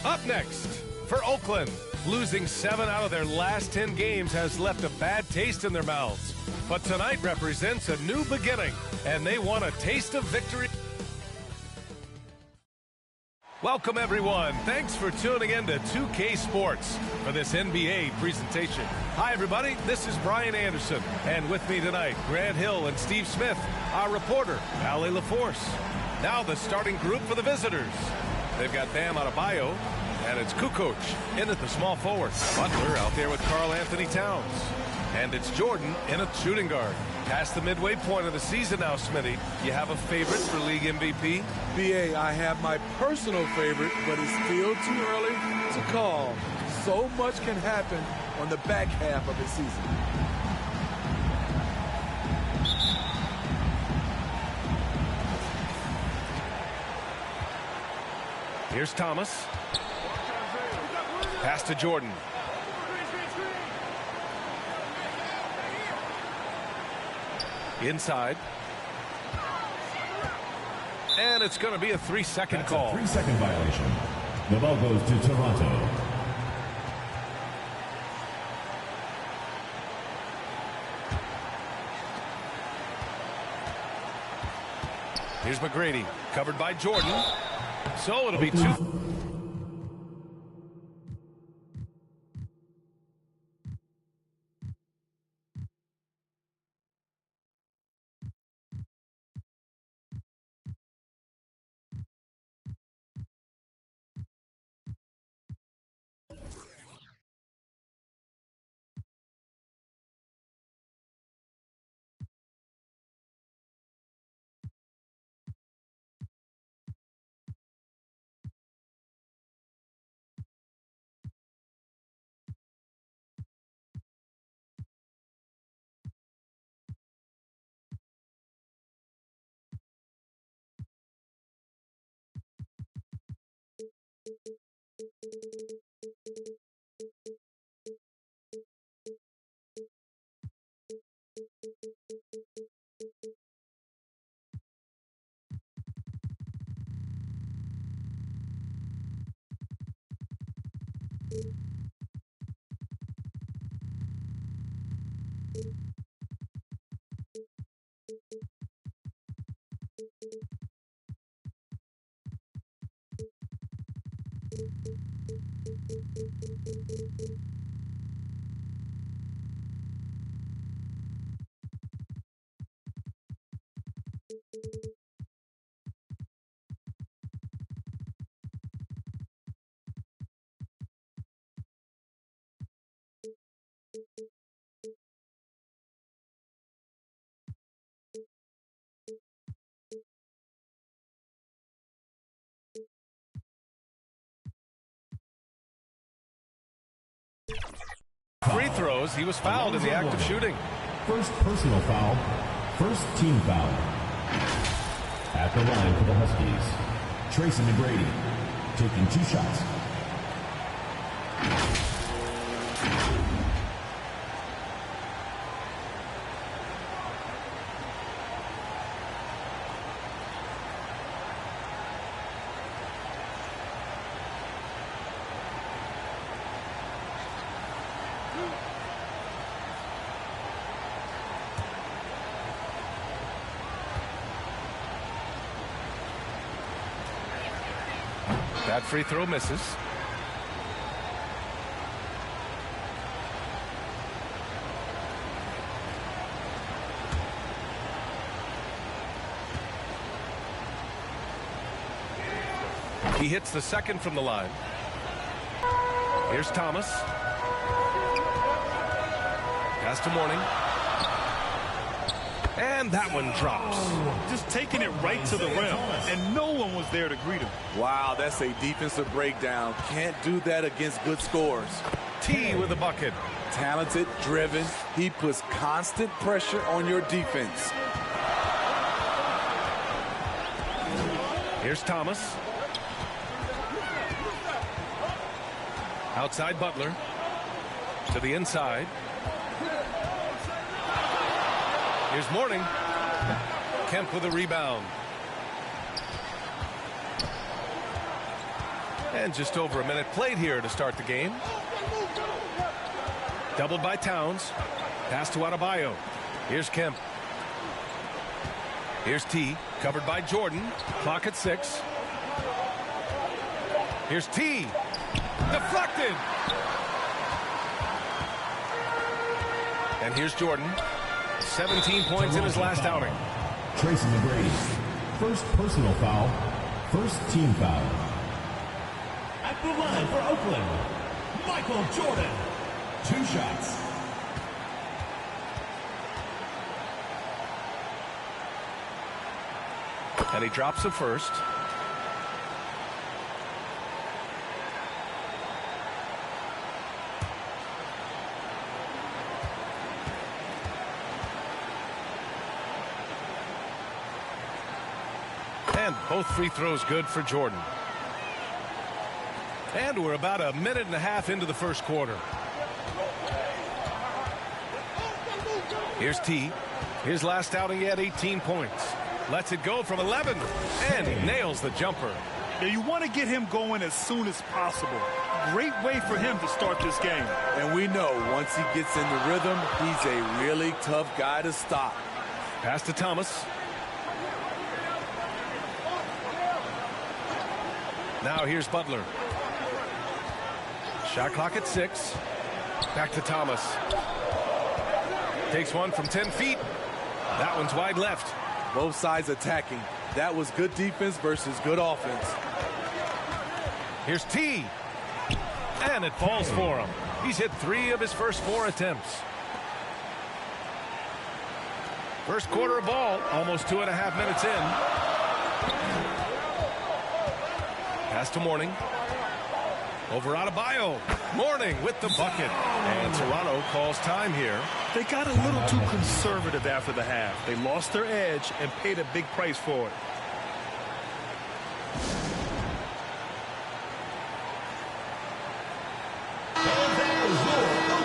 Speaker 25: Up next, for Oakland, losing 7 out of their last 10 games has left a bad taste in their mouths. But tonight represents a new beginning, and they want a taste of victory. Welcome, everyone. Thanks for tuning in to 2K Sports for this NBA presentation. Hi, everybody. This is Brian Anderson. And with me tonight, Grant Hill and Steve Smith, our reporter, Allie LaForce. Now the starting group for the visitors. They've got Bam Adebayo, and it's Kukoc in at the small forward. Butler out there with Karl Anthony Towns. And it's Jordan in a shooting guard. Past the midway point of the season now, Smitty. You have a favorite for league MVP?
Speaker 26: BA, I have my personal favorite, but it's still too early to call. So much can happen on the back half of the season.
Speaker 25: Here's Thomas. Pass to Jordan. Inside. And it's going to be a 3-second call.
Speaker 2: 3-second violation. The ball goes to Toronto.
Speaker 25: Here's McGrady, covered by Jordan. So it'll be 2. Free throws. He was fouled in the act of shooting.
Speaker 2: First personal foul. First team foul. At the line for the Huskies, Tracy McGrady taking 2 shots.
Speaker 25: That free throw misses. He hits the second from the line. Here's Thomas. Pass to Mourning. And that one drops.
Speaker 8: Just taking it right to the rim, and no one was there to greet him.
Speaker 3: Wow, that's a defensive breakdown. Can't do that against good scores.
Speaker 25: T with a bucket.
Speaker 3: Talented, driven. He puts constant pressure on your defense.
Speaker 25: Here's Thomas. Outside Butler. To the inside. Here's Mourning. Kemp with a rebound. And just over a minute played here to start the game. Doubled by Towns. Pass to Adebayo. Here's Kemp. Here's T, covered by Jordan. Clock at 6. Here's T. Deflected. And here's Jordan. 17 points in his last outing.
Speaker 2: Tracy McGrady. First personal foul. First team foul. At the line for Oakland, Michael Jordan. 2 shots.
Speaker 25: And he drops the first. And both free throws good for Jordan. And we're about a minute and a half into the first quarter. Here's T. His last outing, he had 18 points. Lets it go from 11, and he nails the jumper.
Speaker 8: Yeah, you want to get him going as soon as possible. Great way for him to start this game.
Speaker 3: And we know once he gets in the rhythm, he's a really tough guy to stop.
Speaker 25: Pass to Thomas. Now here's Butler. Shot clock at 6. Back to Thomas. Takes one from 10 feet. That one's wide left.
Speaker 26: Both sides attacking. That was good defense versus good offense.
Speaker 25: Here's T. And it falls for him. He's hit 3 of his first 4 attempts. First quarter of ball, almost 2.5 minutes in. Pass to Mourning. Over Adebayo. Mourning with the bucket. And Toronto calls time here.
Speaker 4: They got a little too conservative after the half. They lost their edge and paid a big price for it.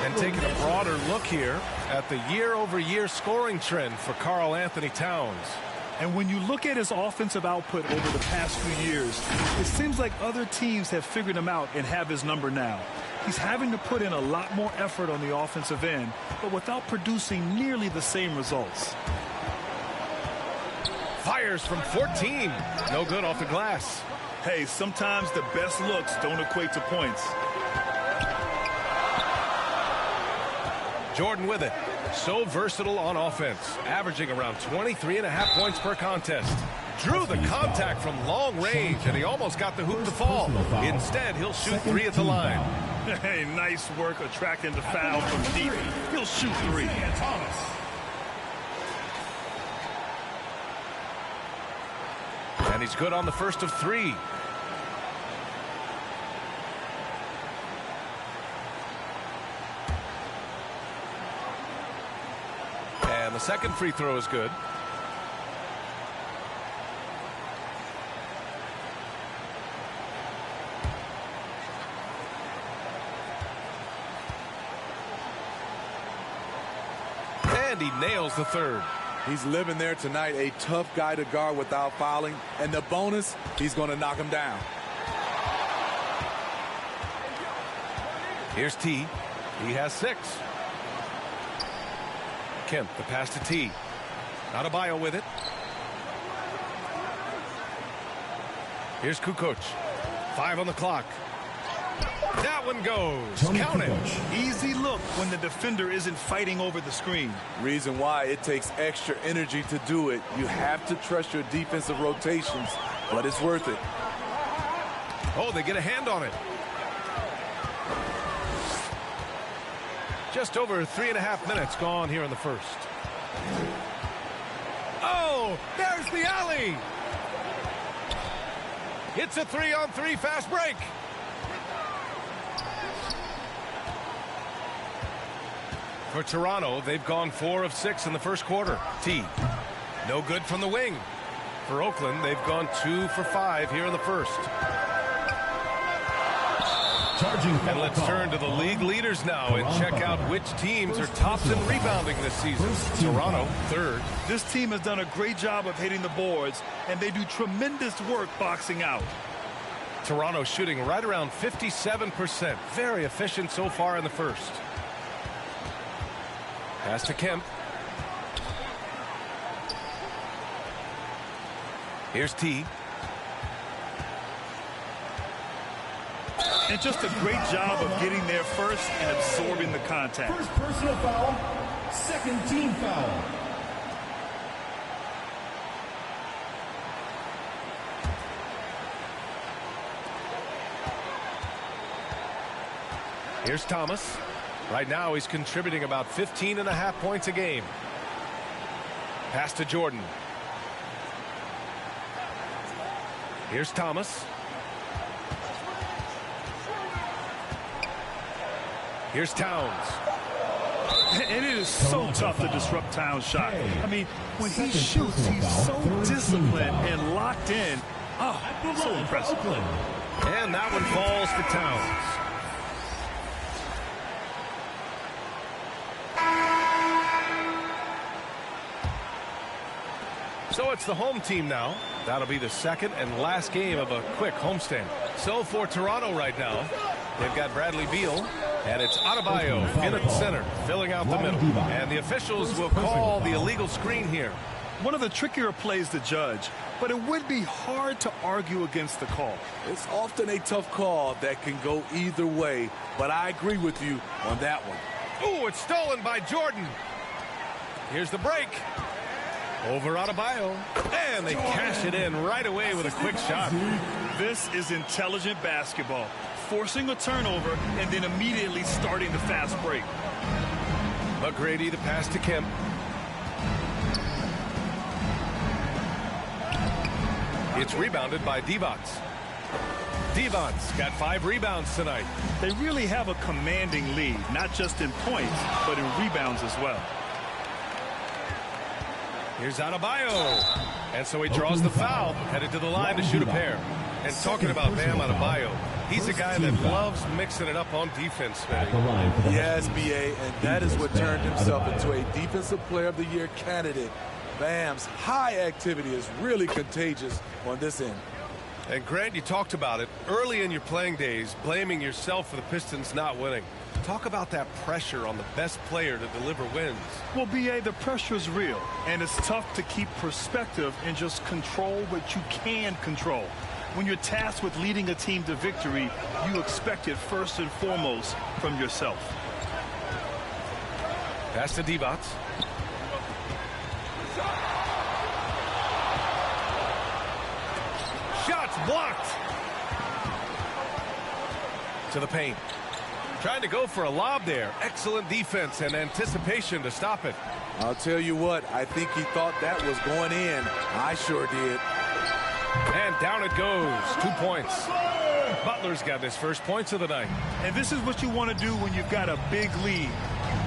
Speaker 25: And taking a broader look here at the year-over-year scoring trend for Karl Anthony Towns.
Speaker 4: And when you look at his offensive output over the past few years, it seems like other teams have figured him out and have his number now. He's having to put in a lot more effort on the offensive end, but without producing nearly the same results.
Speaker 25: Fires from 14. No good off the glass.
Speaker 4: Hey, sometimes the best looks don't equate to points.
Speaker 25: Jordan with it. So versatile on offense, averaging around 23.5 points per contest. Drew the contact from long range, and he almost got the hoop to fall. Instead, he'll shoot 3 at the line.
Speaker 4: Hey, nice work attracting the foul from deep. He'll shoot 3.
Speaker 25: And he's good on the first of 3. And the second free throw is good. And he nails the third.
Speaker 26: He's living there tonight, a tough guy to guard without fouling. And the bonus, he's going to knock him down.
Speaker 25: Here's T. He has 6. Kemp, the pass to T. Adebayo with it. Here's Kukoc. 5 on the clock. That one goes. Count it.
Speaker 4: Easy look when the defender isn't fighting over the screen.
Speaker 26: Reason why it takes extra energy to do it. You have to trust your defensive rotations, but it's worth it.
Speaker 25: Oh, they get a hand on it. Just over 3.5 minutes gone here in the first. Oh, there's the alley. It's a 3-on-3 fast break. For Toronto, they've gone 4 of 6 in the first quarter. T. No good from the wing. For Oakland, they've gone 2 for 5 here in the first. And let's turn to the league leaders now and check out which teams are tops in rebounding this season. Toronto, 3rd.
Speaker 4: This team has done a great job of hitting the boards, and they do tremendous work boxing out.
Speaker 25: Toronto shooting right around 57%. Very efficient so far in the first. Pass to Kemp. Here's T.
Speaker 4: And just a great job of getting there first and absorbing the contact.
Speaker 2: First personal foul, second team foul.
Speaker 25: Here's Thomas. Right now he's contributing about 15.5 points a game. Pass to Jordan. Here's Thomas. Here's Towns.
Speaker 4: And it is so tough to disrupt Towns' shot. I mean, when he shoots, he's so disciplined and locked in. Oh, so impressive.
Speaker 25: And that one falls to Towns. So it's the home team now. That'll be the second and last game of a quick homestand. So for Toronto right now, they've got Bradley Beal, and it's Adebayo in at center, filling out the middle. And the officials will call the illegal screen here.
Speaker 4: One of the trickier plays to judge, but it would be hard to argue against the call.
Speaker 26: It's often a tough call that can go either way, but I agree with you on that one.
Speaker 25: Ooh, it's stolen by Jordan. Here's the break. Over Adebayo. And they cash it in right away with a quick shot.
Speaker 4: This is intelligent basketball. Forcing a turnover and then immediately starting the fast break.
Speaker 25: McGrady, the pass to Kemp. It's rebounded by Divac. Divac got 5 rebounds tonight.
Speaker 4: They really have a commanding lead, not just in points, but in rebounds as well.
Speaker 25: Here's Adebayo. And so he draws the foul, headed to the line to shoot a pair. And talking about Bam Adebayo, he's a guy that loves mixing it up on defense.
Speaker 26: Yes, B.A., and that is what turned himself into a Defensive Player of the Year candidate. Bam's high activity is really contagious on this end.
Speaker 25: And Grant, you talked about it early in your playing days, blaming yourself for the Pistons not winning. Talk about that pressure on the best player to deliver wins.
Speaker 4: Well, B.A., the pressure is real, and it's tough to keep perspective and just control what you can control. When you're tasked with leading a team to victory, you expect it first and foremost from yourself.
Speaker 25: Pass to Divac. Shots blocked. To the paint. Trying to go for a lob there. Excellent defense and anticipation to stop it.
Speaker 26: I'll tell you what, I think he thought that was going in. I sure did.
Speaker 25: And down it goes. 2 points. Butler's got his first points of the night.
Speaker 4: And this is what you want to do when you've got a big lead.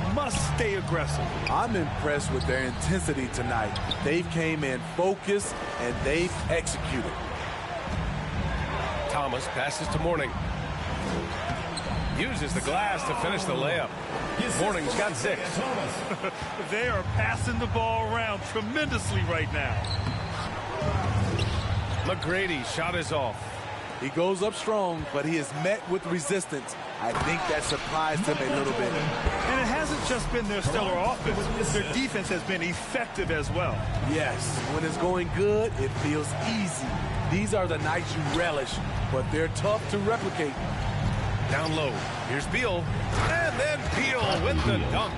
Speaker 4: You must stay aggressive.
Speaker 26: I'm impressed with their intensity tonight. They've came in focused and they've executed.
Speaker 25: Thomas passes to Mourning. Uses the glass to finish the layup. Mourning's got 6.
Speaker 4: They are passing the ball around tremendously right now.
Speaker 25: McGrady shot is off.
Speaker 26: He goes up strong, but he is met with resistance. I think that surprised him a little bit.
Speaker 4: And it hasn't just been their stellar offense. Their defense has been effective as well.
Speaker 26: Yes, when it's going good, it feels easy. These are the nights you relish, but they're tough to replicate.
Speaker 25: Down low. Here's Beal. And then Beal with the dunk.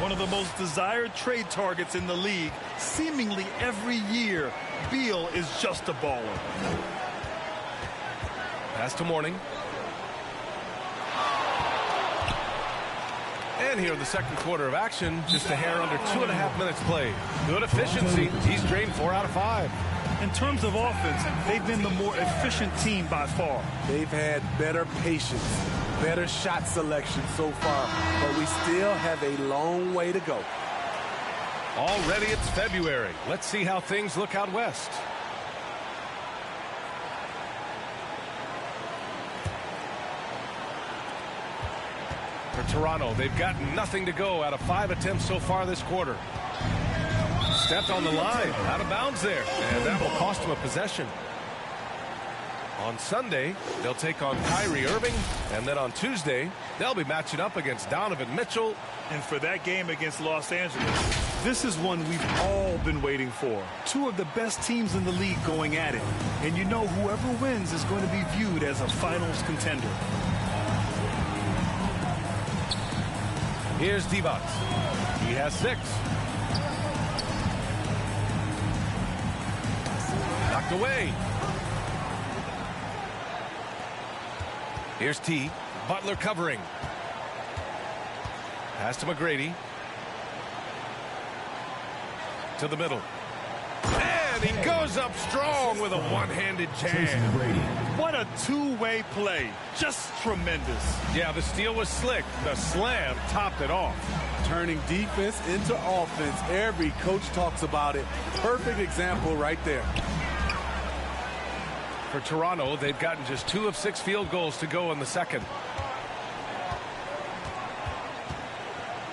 Speaker 4: One of the most desired trade targets in the league. Seemingly every year, Beal is just a baller.
Speaker 25: Pass to Mourning. And here in the second quarter of action, just a hair under 2.5 minutes played. Good efficiency. He's drained 4 out of 5.
Speaker 4: In terms of offense, they've been the more efficient team by far.
Speaker 26: They've had better patience, better shot selection so far, but we still have a long way to go.
Speaker 25: Already it's February. Let's see how things look out west. For Toronto, they've got nothing to go out of 5 attempts so far this quarter. Stepped on the line, out of bounds there, and that will cost him a possession. On Sunday, they'll take on Kyrie Irving, and then on Tuesday, they'll be matching up against Donovan Mitchell.
Speaker 4: And for that game against Los Angeles, this is one we've all been waiting for. 2 of the best teams in the league going at it. And you know whoever wins is going to be viewed as a finals contender.
Speaker 25: Here's Divac. He has 6. Knocked away. Here's T. Butler covering. Pass to McGrady. To the middle. And he goes up strong with a one-handed jam.
Speaker 4: What a two-way play. Just tremendous.
Speaker 25: Yeah, the steal was slick. The slam topped it off.
Speaker 26: Turning defense into offense. Every coach talks about it. Perfect example right there.
Speaker 25: For Toronto, they've gotten just 2 of 6 field goals to go in the second.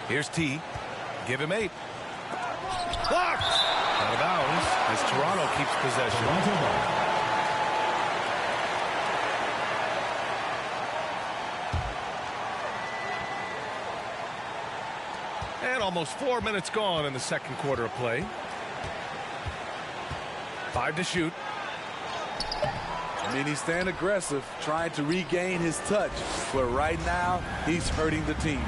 Speaker 25: Here's T. Give him 8. Blocked! Out of bounds as Toronto keeps possession. And almost 4 minutes gone in the second quarter of play. 5 to shoot.
Speaker 26: I mean, he's staying aggressive, trying to regain his touch. But right now, he's hurting the team.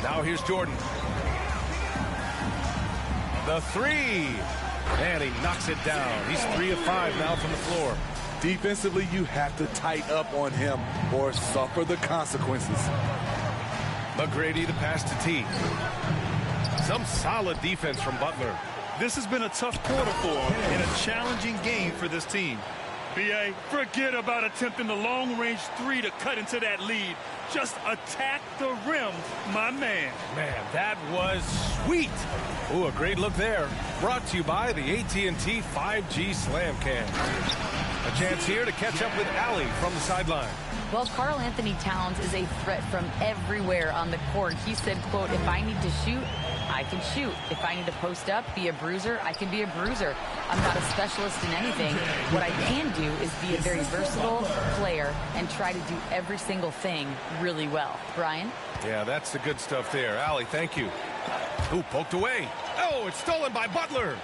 Speaker 25: Now here's Jordan. The 3. And he knocks it down. He's 3 of 5 now from the floor.
Speaker 26: Defensively, you have to tighten up on him or suffer the consequences.
Speaker 25: McGrady to pass to T. Some solid defense from Butler.
Speaker 4: This has been a tough quarter for him and a challenging game for this team. B.A., forget about attempting the long-range 3 to cut into that lead. Just attack the rim, my man.
Speaker 25: Man, that was sweet. Ooh, a great look there. Brought to you by the AT&T 5G Slam Cam. A chance here to catch up with Allie from the sideline.
Speaker 5: Well, Karl Anthony Towns is a threat from everywhere on the court. He said, quote, if I need to shoot, I can shoot. If I need to post up, be a bruiser, I can be a bruiser. I'm not a specialist in anything. What I can do is be a very versatile player and try to do every single thing really well. Brian?
Speaker 25: Yeah, that's the good stuff there. Allie, thank you. Ooh, poked away. Oh, it's stolen by Butler.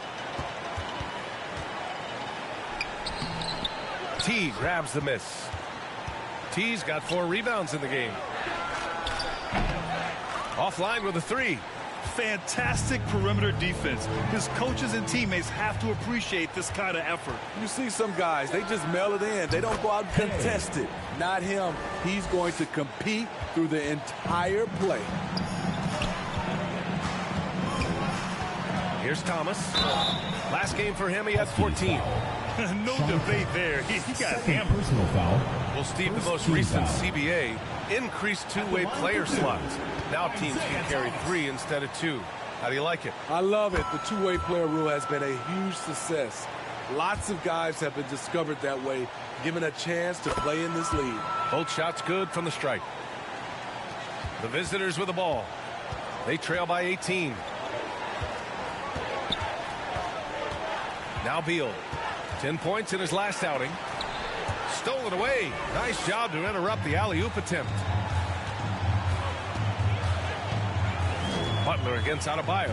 Speaker 25: T grabs the miss. T's got 4 rebounds in the game. Offline with a 3.
Speaker 4: Fantastic perimeter defense. His coaches and teammates have to appreciate this kind of effort.
Speaker 26: You see some guys, they just mail it in. They don't go out and contest it. Not him. He's going to compete through the entire play.
Speaker 25: Here's Thomas. Last game for him, he had 14.
Speaker 4: No debate there. He got hammered.
Speaker 2: Personal foul.
Speaker 25: Well, Steve, the most recent CBA increased two-way player slots. Now teams can carry 3 instead of 2. How do you like it?
Speaker 26: I love it. The two-way player rule has been a huge success. Lots of guys have been discovered that way, given a chance to play in this league.
Speaker 25: Both shots good from the stripe. The visitors with the ball. They trail by 18. Now Beal. 10 points in his last outing. Stolen away. Nice job to interrupt the alley-oop attempt. Butler against Adebayo.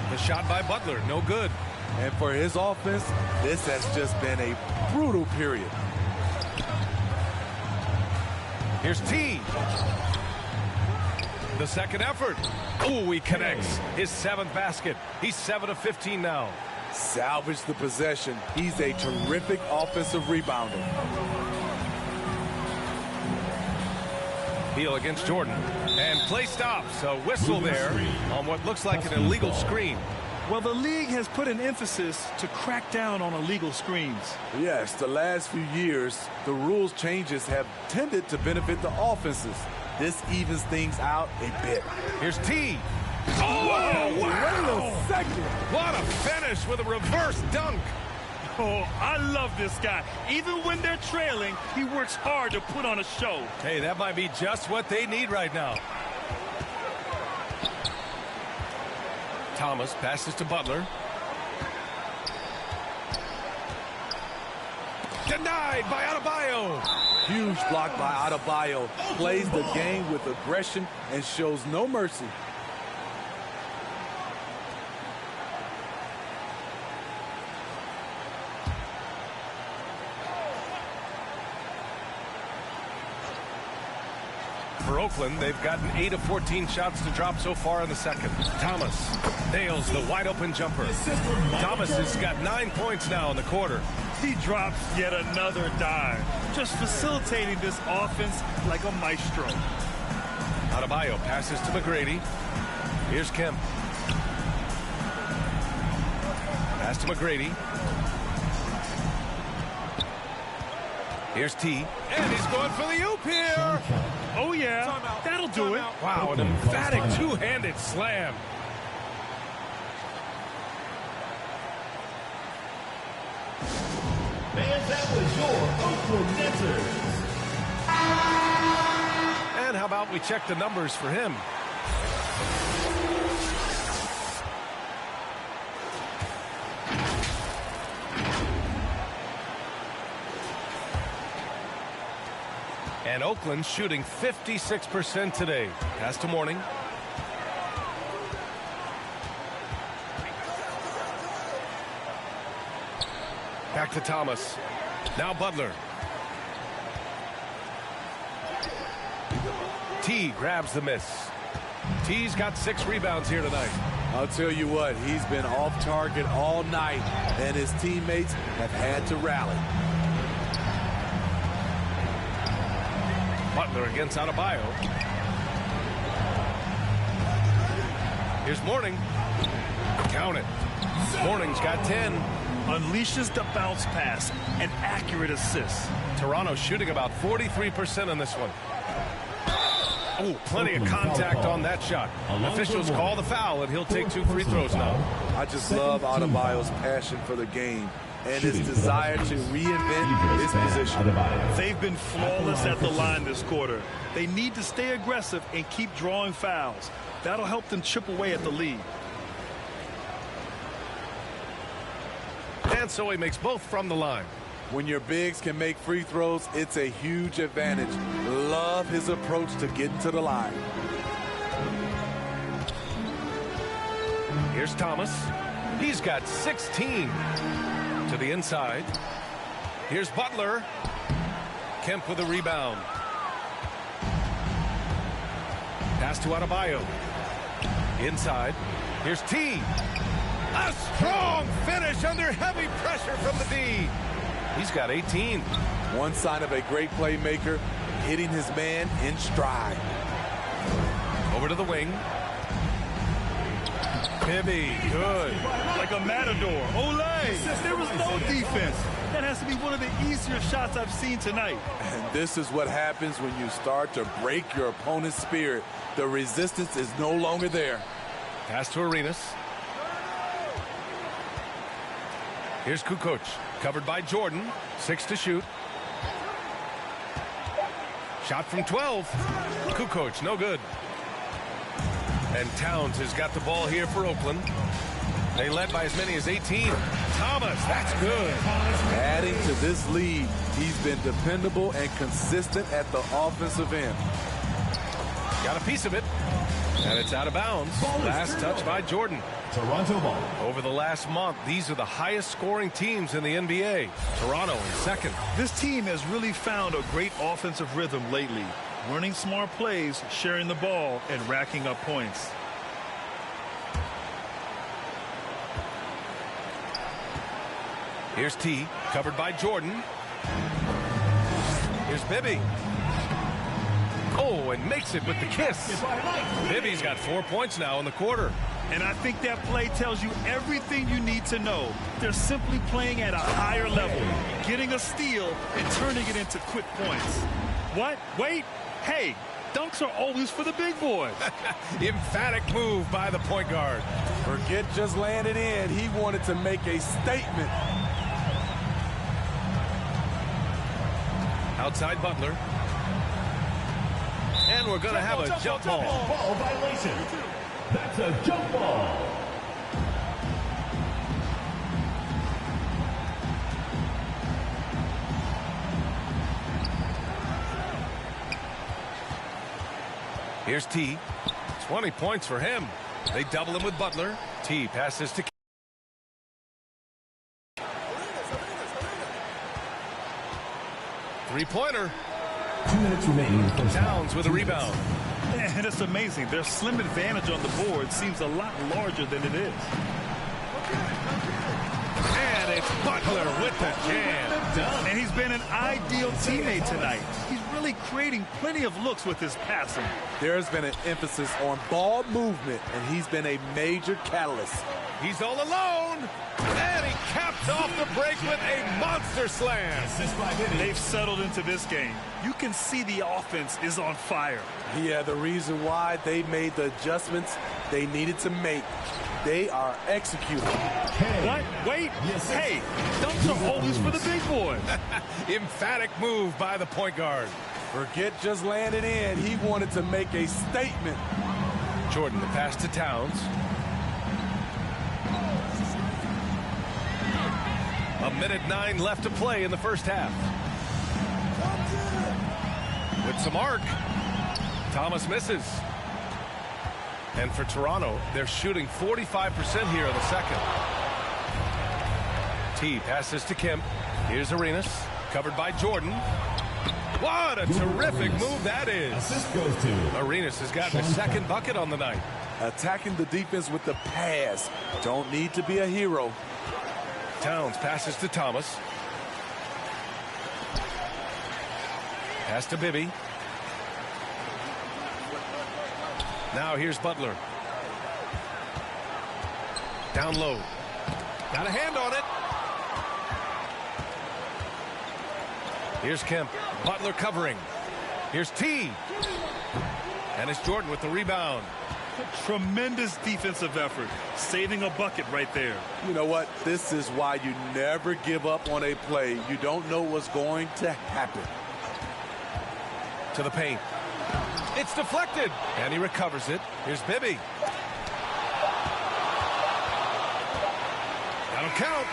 Speaker 25: The shot by Butler, no good.
Speaker 26: And for his offense, this has just been a brutal period.
Speaker 25: Here's T. The second effort. Oh, he connects. His 7th basket. He's 7 of 15 now.
Speaker 26: Salvage the possession. He's a terrific offensive rebounder.
Speaker 25: Beal against Jordan. And play stops. A whistle there on what looks like an illegal screen.
Speaker 4: Well, the league has put an emphasis to crack down on illegal screens.
Speaker 26: Yes, the last few years, the rules changes have tended to benefit the offenses. This evens things out a bit.
Speaker 25: Here's T. Oh,
Speaker 26: whoa,
Speaker 25: wow.
Speaker 26: Wait a second.
Speaker 25: What a finish with a reverse dunk.
Speaker 4: Oh, I love this guy. Even when they're trailing, he works hard to put on a show.
Speaker 25: Hey, that might be just what they need right now. Thomas passes to Butler. Denied by Adebayo.
Speaker 26: Huge block by Adebayo. Plays the game with aggression and shows no mercy.
Speaker 25: For Oakland, they've gotten 8 of 14 shots to drop so far in the second. Thomas nails the wide-open jumper. Thomas has got 9 points now in the quarter.
Speaker 4: He drops yet another dive, just facilitating this offense like a maestro.
Speaker 25: Adebayo passes to McGrady. Here's Kemp. Pass to McGrady. Here's T. And he's going for the oop here.
Speaker 4: Oh, yeah. That'll do it.
Speaker 25: Wow, an emphatic two-handed slam.
Speaker 2: And that was your Oakland Netters.
Speaker 25: And how about we check the numbers for him? And Oakland shooting 56% today. Pass to Morning. Back to Thomas. Now Butler. T grabs the miss. T's got 6 rebounds here tonight.
Speaker 26: I'll tell you what, he's been off target all night, and his teammates have had to rally.
Speaker 25: Butler against Adebayo. Here's Mourning. Count it. Mourning's got 10.
Speaker 4: Unleashes the bounce pass, an accurate assist.
Speaker 25: Toronto shooting about 43% on this one. Oh, plenty of contact on that shot. Officials call the foul, and he'll take 2 free throws now.
Speaker 26: I just love Adebayo's passion for the game and his desire to reinvent his position.
Speaker 4: They've been flawless at the line this quarter. They need to stay aggressive and keep drawing fouls. That'll help them chip away at the lead.
Speaker 25: And so he makes both from the line.
Speaker 26: When your bigs can make free throws, it's a huge advantage. Love his approach to getting to the line.
Speaker 25: Here's Thomas. He's got 16. To the inside. Here's Butler. Kemp with a rebound. Pass to Adebayo. Inside. Here's T. A strong finish under heavy pressure from the D. He's got 18.
Speaker 26: One sign of a great playmaker, hitting his man in stride.
Speaker 25: Over to the wing. Bibby, good.
Speaker 4: Like a matador. Olé! There was no defense. That has to be one of the easier shots I've seen tonight.
Speaker 26: And this is what happens when you start to break your opponent's spirit. The resistance is no longer there.
Speaker 25: Pass to Arenas. Here's Kukoc, covered by Jordan. 6 to shoot. Shot from 12. Kukoc, no good. And Towns has got the ball here for Oakland. They led by as many as 18. Thomas, that's good.
Speaker 26: Adding to this lead, he's been dependable and consistent at the offensive end.
Speaker 25: Got a piece of it. And it's out of bounds. Last touch by Jordan.
Speaker 2: Toronto ball.
Speaker 25: Over the last month, these are the highest scoring teams in the NBA. Toronto in second.
Speaker 4: This team has really found a great offensive rhythm lately. Running smart plays, sharing the ball, and racking up points.
Speaker 25: Here's T, covered by Jordan. Here's Bibby. Oh, and makes it with the kiss. Bibby's got 4 points now in the quarter.
Speaker 4: And I think that play tells you everything you need to know. They're simply playing at a higher level, getting a steal and turning it into quick points. What? Wait. Hey, dunks are always for the big boys.
Speaker 25: Emphatic move by the point guard.
Speaker 26: Forget just laying it in. He wanted to make a statement.
Speaker 25: Outside Butler. And we're going to have a jump ball.
Speaker 2: Ball violation. That's a jump ball.
Speaker 25: Here's T. 20 points for him. They double him with Butler. T passes to three-pointer.
Speaker 2: 2 minutes remaining in the first
Speaker 25: Towns with a rebound.
Speaker 4: And it's amazing. Their slim advantage on the board seems a lot larger than it is.
Speaker 25: And it's Butler with the jam.
Speaker 4: And he's been an ideal teammate tonight. He's really creating plenty of looks with his passing.
Speaker 26: There's been an emphasis on ball movement, and he's been a major catalyst.
Speaker 25: He's all alone. And he capped off the break with a monster slam.
Speaker 4: They've settled into this game. You can see the offense is on fire.
Speaker 26: Yeah, the reason why they made the adjustments they needed to make. They are executing.
Speaker 4: What? Wait. Yes. Hey, dunks are always for the big boys.
Speaker 25: Emphatic move by the point guard.
Speaker 26: Forget just laying it in. He wanted to make a statement.
Speaker 25: Jordan, the pass to Towns. A minute 9 left to play in the first half. With some arc. Thomas misses. And for Toronto, they're shooting 45% here in the second. T passes to Kemp. Here's Arenas, covered by Jordan. What a terrific move that is.
Speaker 2: Assist goes to
Speaker 25: Arenas has gotten his second bucket on the night.
Speaker 26: Attacking the defense with the pass. Don't need to be a hero.
Speaker 25: Towns passes to Thomas. Pass to Bibby. Now here's Butler. Down low. Got a hand on it. Here's Kemp. Butler covering. Here's T. And it's Jordan with the rebound.
Speaker 4: A tremendous defensive effort. Saving a bucket right there.
Speaker 26: You know what? This is why you never give up on a play. You don't know what's going to happen.
Speaker 25: To the paint. It's deflected. And he recovers it. Here's Bibby. That'll count.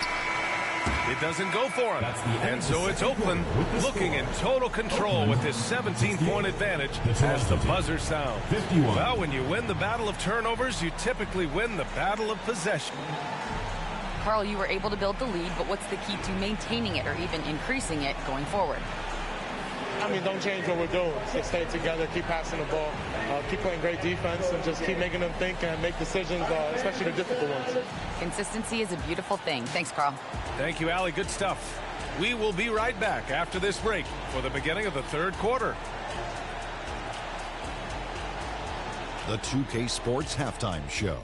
Speaker 25: It doesn't go for him. And so it's Oakland looking in total control with this 17-point advantage as the buzzer sounds. Well, when you win the battle of turnovers, you typically win the battle of possession.
Speaker 5: Carl, you were able to build the lead, but what's the key to maintaining it or even increasing it going forward?
Speaker 6: I mean, don't change what we're doing. Just stay together, keep passing the ball, keep playing great defense, and just keep making them think and make decisions, especially the difficult ones.
Speaker 5: Consistency is a beautiful thing. Thanks, Carl.
Speaker 25: Thank you, Allie. Good stuff. We will be right back after this break for the beginning of the third quarter.
Speaker 7: The 2K Sports Halftime Show.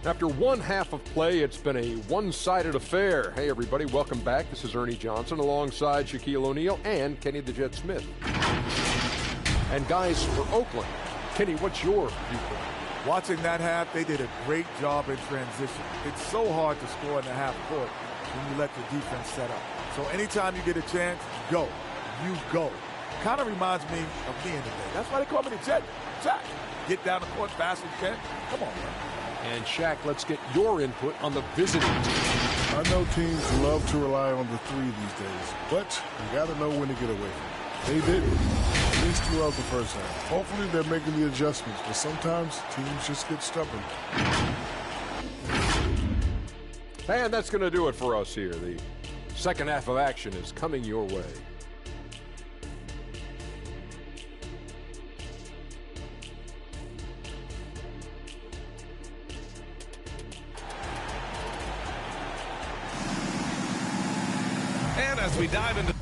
Speaker 9: After one half of play, it's been a one-sided affair. Hey, everybody, welcome back. This is Ernie Johnson alongside Shaquille O'Neal and Kenny the Jet Smith. And guys, for Oakland, Kenny, what's your viewpoint?
Speaker 26: Watching that half, they did a great job in transition. It's so hard to score in the half court when you let the defense set up. So anytime you get a chance, go. You go. Kind of reminds me of me in the day. That's why they call me the Jet. Jack, get down the court fast as you can. Come on, man.
Speaker 9: And Shaq, let's get your input on the visiting team.
Speaker 10: I know teams love to rely on the three these days, but you got to know when to get away from it. They didn't, at least throughout the first half. Hopefully they're making the adjustments, but sometimes teams just get stubborn.
Speaker 9: And that's going to do it for us here. The second half of action is coming your way.
Speaker 25: And as we dive into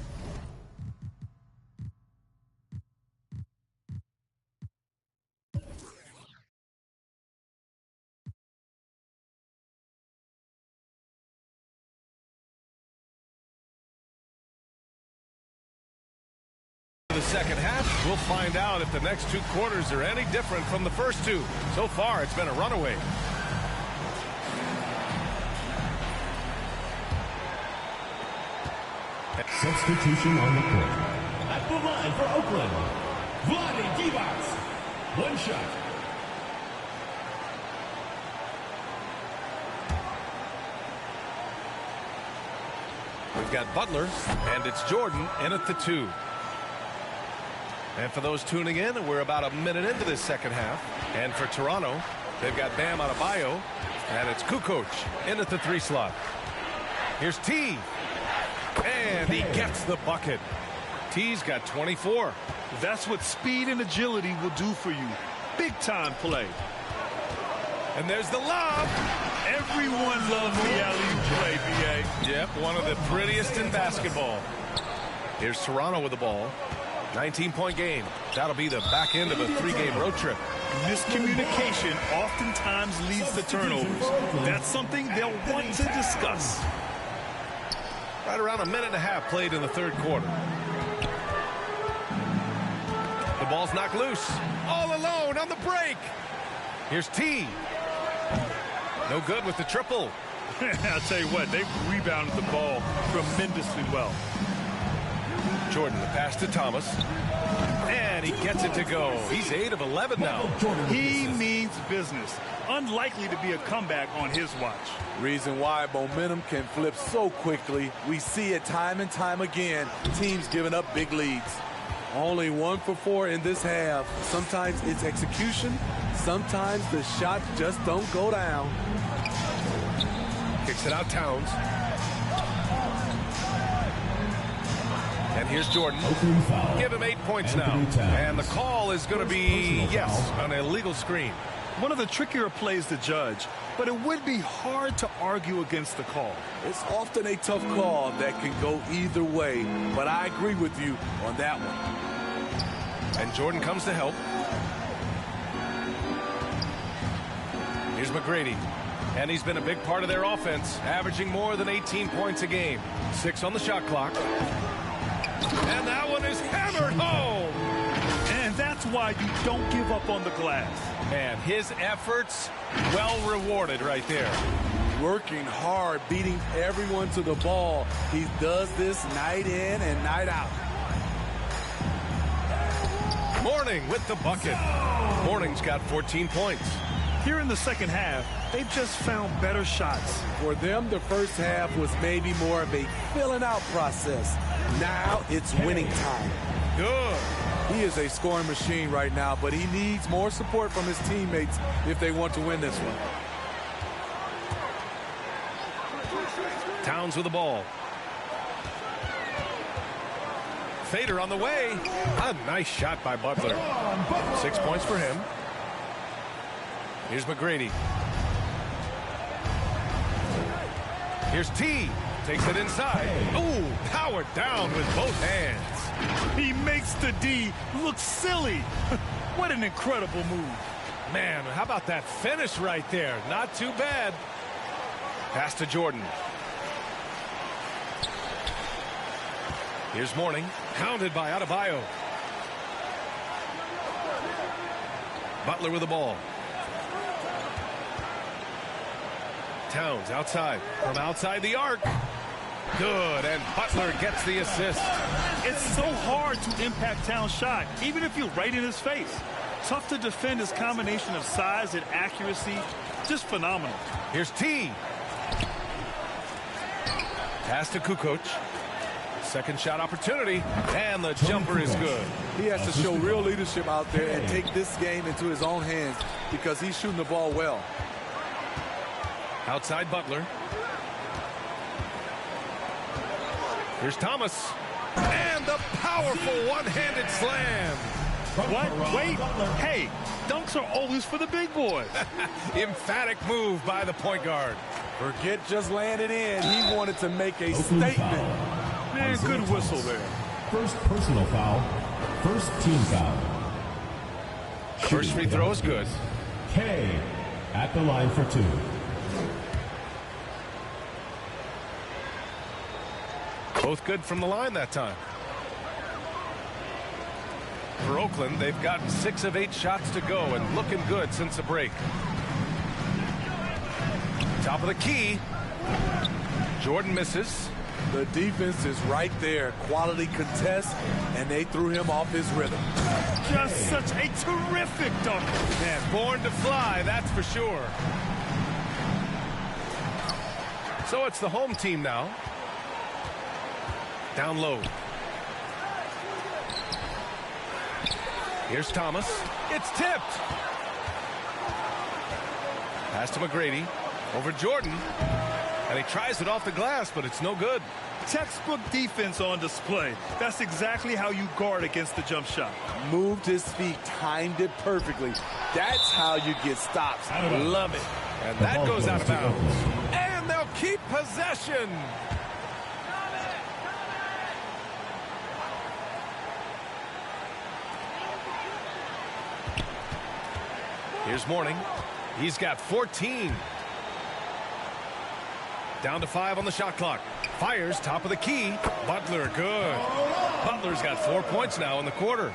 Speaker 25: the second half, we'll find out if the next two quarters are any different from the first two. So far, it's been a runaway.
Speaker 2: Substitution on the court. At the line for Oakland, Vlade Divac. One shot.
Speaker 25: We've got Butler, and it's Jordan in at the two. And for those tuning in, we're about a minute into this second half. And for Toronto, they've got Bam Adebayo, and it's Kukoc in at the three slot. Here's T. And he gets the bucket. T's got 24.
Speaker 4: That's what speed and agility will do for you. Big time play.
Speaker 25: And there's the lob.
Speaker 4: Everyone loves the alley-oop play, B.A.
Speaker 25: Yep, one of the prettiest in basketball. Here's Toronto with the ball. 19-point game. That'll be the back end of a three-game road trip.
Speaker 4: Miscommunication oftentimes leads to turnovers. That's something they'll want to discuss.
Speaker 25: Right around a minute and a half played in the third quarter. The ball's knocked loose. All alone on the break. Here's T. No good with the triple.
Speaker 4: I'll tell you what, they've rebounded the ball tremendously well.
Speaker 25: Jordan, the pass to Thomas. And he gets it to go. He's 8 of 11 now.
Speaker 4: He means business. Unlikely to be a comeback on his watch.
Speaker 26: Reason why momentum can flip so quickly. We see it time and time again. Teams giving up big leads. Only 1 for 4 in this half. Sometimes it's execution. Sometimes the shots just don't go down.
Speaker 25: Kicks it out, Towns. And here's Jordan. Give him 8 points now. And the call is going to be, yes, an illegal screen.
Speaker 4: One of the trickier plays to judge, but it would be hard to argue against the call.
Speaker 3: It's often a tough call that can go either way, but I agree with you on that one.
Speaker 25: And Jordan comes to help. Here's McGrady. And he's been a big part of their offense, averaging more than 18 points a game. 6 on the shot clock. And that one is hammered home.
Speaker 4: And that's why you don't give up on the glass.
Speaker 25: And his efforts, well rewarded right there.
Speaker 3: Working hard, beating everyone to the ball. He does this night in and night out.
Speaker 25: Mourning with the bucket. Mourning's got 14 points.
Speaker 4: Here in the second half, they've just found better shots.
Speaker 3: For them, the first half was maybe more of a filling out process. Now it's winning time.
Speaker 25: Good.
Speaker 3: He is a scoring machine right now, but he needs more support from his teammates if they want to win this one.
Speaker 25: Towns with the ball. Fader on the way. A nice shot by Butler. 6 points for him. Here's McGrady. Here's T. Takes it inside. Ooh, powered down with both hands.
Speaker 4: He makes the D look silly. What an incredible move.
Speaker 25: Man, how about that finish right there? Not too bad. Pass to Jordan. Here's Mourning. Counted by Adebayo. Butler with the ball. Towns outside. From outside the arc. Good, and Butler gets the assist.
Speaker 4: It's so hard to impact Towns' shot, even if you're right in his face. Tough to defend his combination of size and accuracy. Just phenomenal.
Speaker 25: Here's T. Pass to Kukoc. Second shot opportunity, and the jumper is good.
Speaker 3: He has to show real leadership out there and take this game into his own hands because he's shooting the ball well.
Speaker 25: Outside Butler. Here's Thomas. And the powerful one-handed slam.
Speaker 4: What? Wait. Hey, dunks are always for the big boys.
Speaker 25: Emphatic move by the point guard.
Speaker 3: Forget just laying it in. He wanted to make a statement.
Speaker 4: Man, good whistle there.
Speaker 2: First personal foul. First team foul.
Speaker 25: First free throw is good.
Speaker 2: K at the line for 2.
Speaker 25: Both good from the line that time. For Oakland, they've gotten 6 of 8 shots to go and looking good since the break. Top of the key. Jordan misses.
Speaker 3: The defense is right there. Quality contest, and they threw him off his rhythm.
Speaker 4: Just such a terrific dunk.
Speaker 25: Man, born to fly, that's for sure. So it's the home team now. Down low. Here's Thomas. It's tipped. Pass to McGrady. Over Jordan. And he tries it off the glass, but it's no good.
Speaker 4: Textbook defense on display. That's exactly how you guard against the jump shot.
Speaker 3: Moved his feet, timed it perfectly. That's how you get stops. Love it.
Speaker 25: And that goes out of bounds. And they'll keep possession. Here's Mourning. He's got 14. Down to 5 on the shot clock. Fires top of the key. Butler, good. Butler's got 4 points now in the quarter.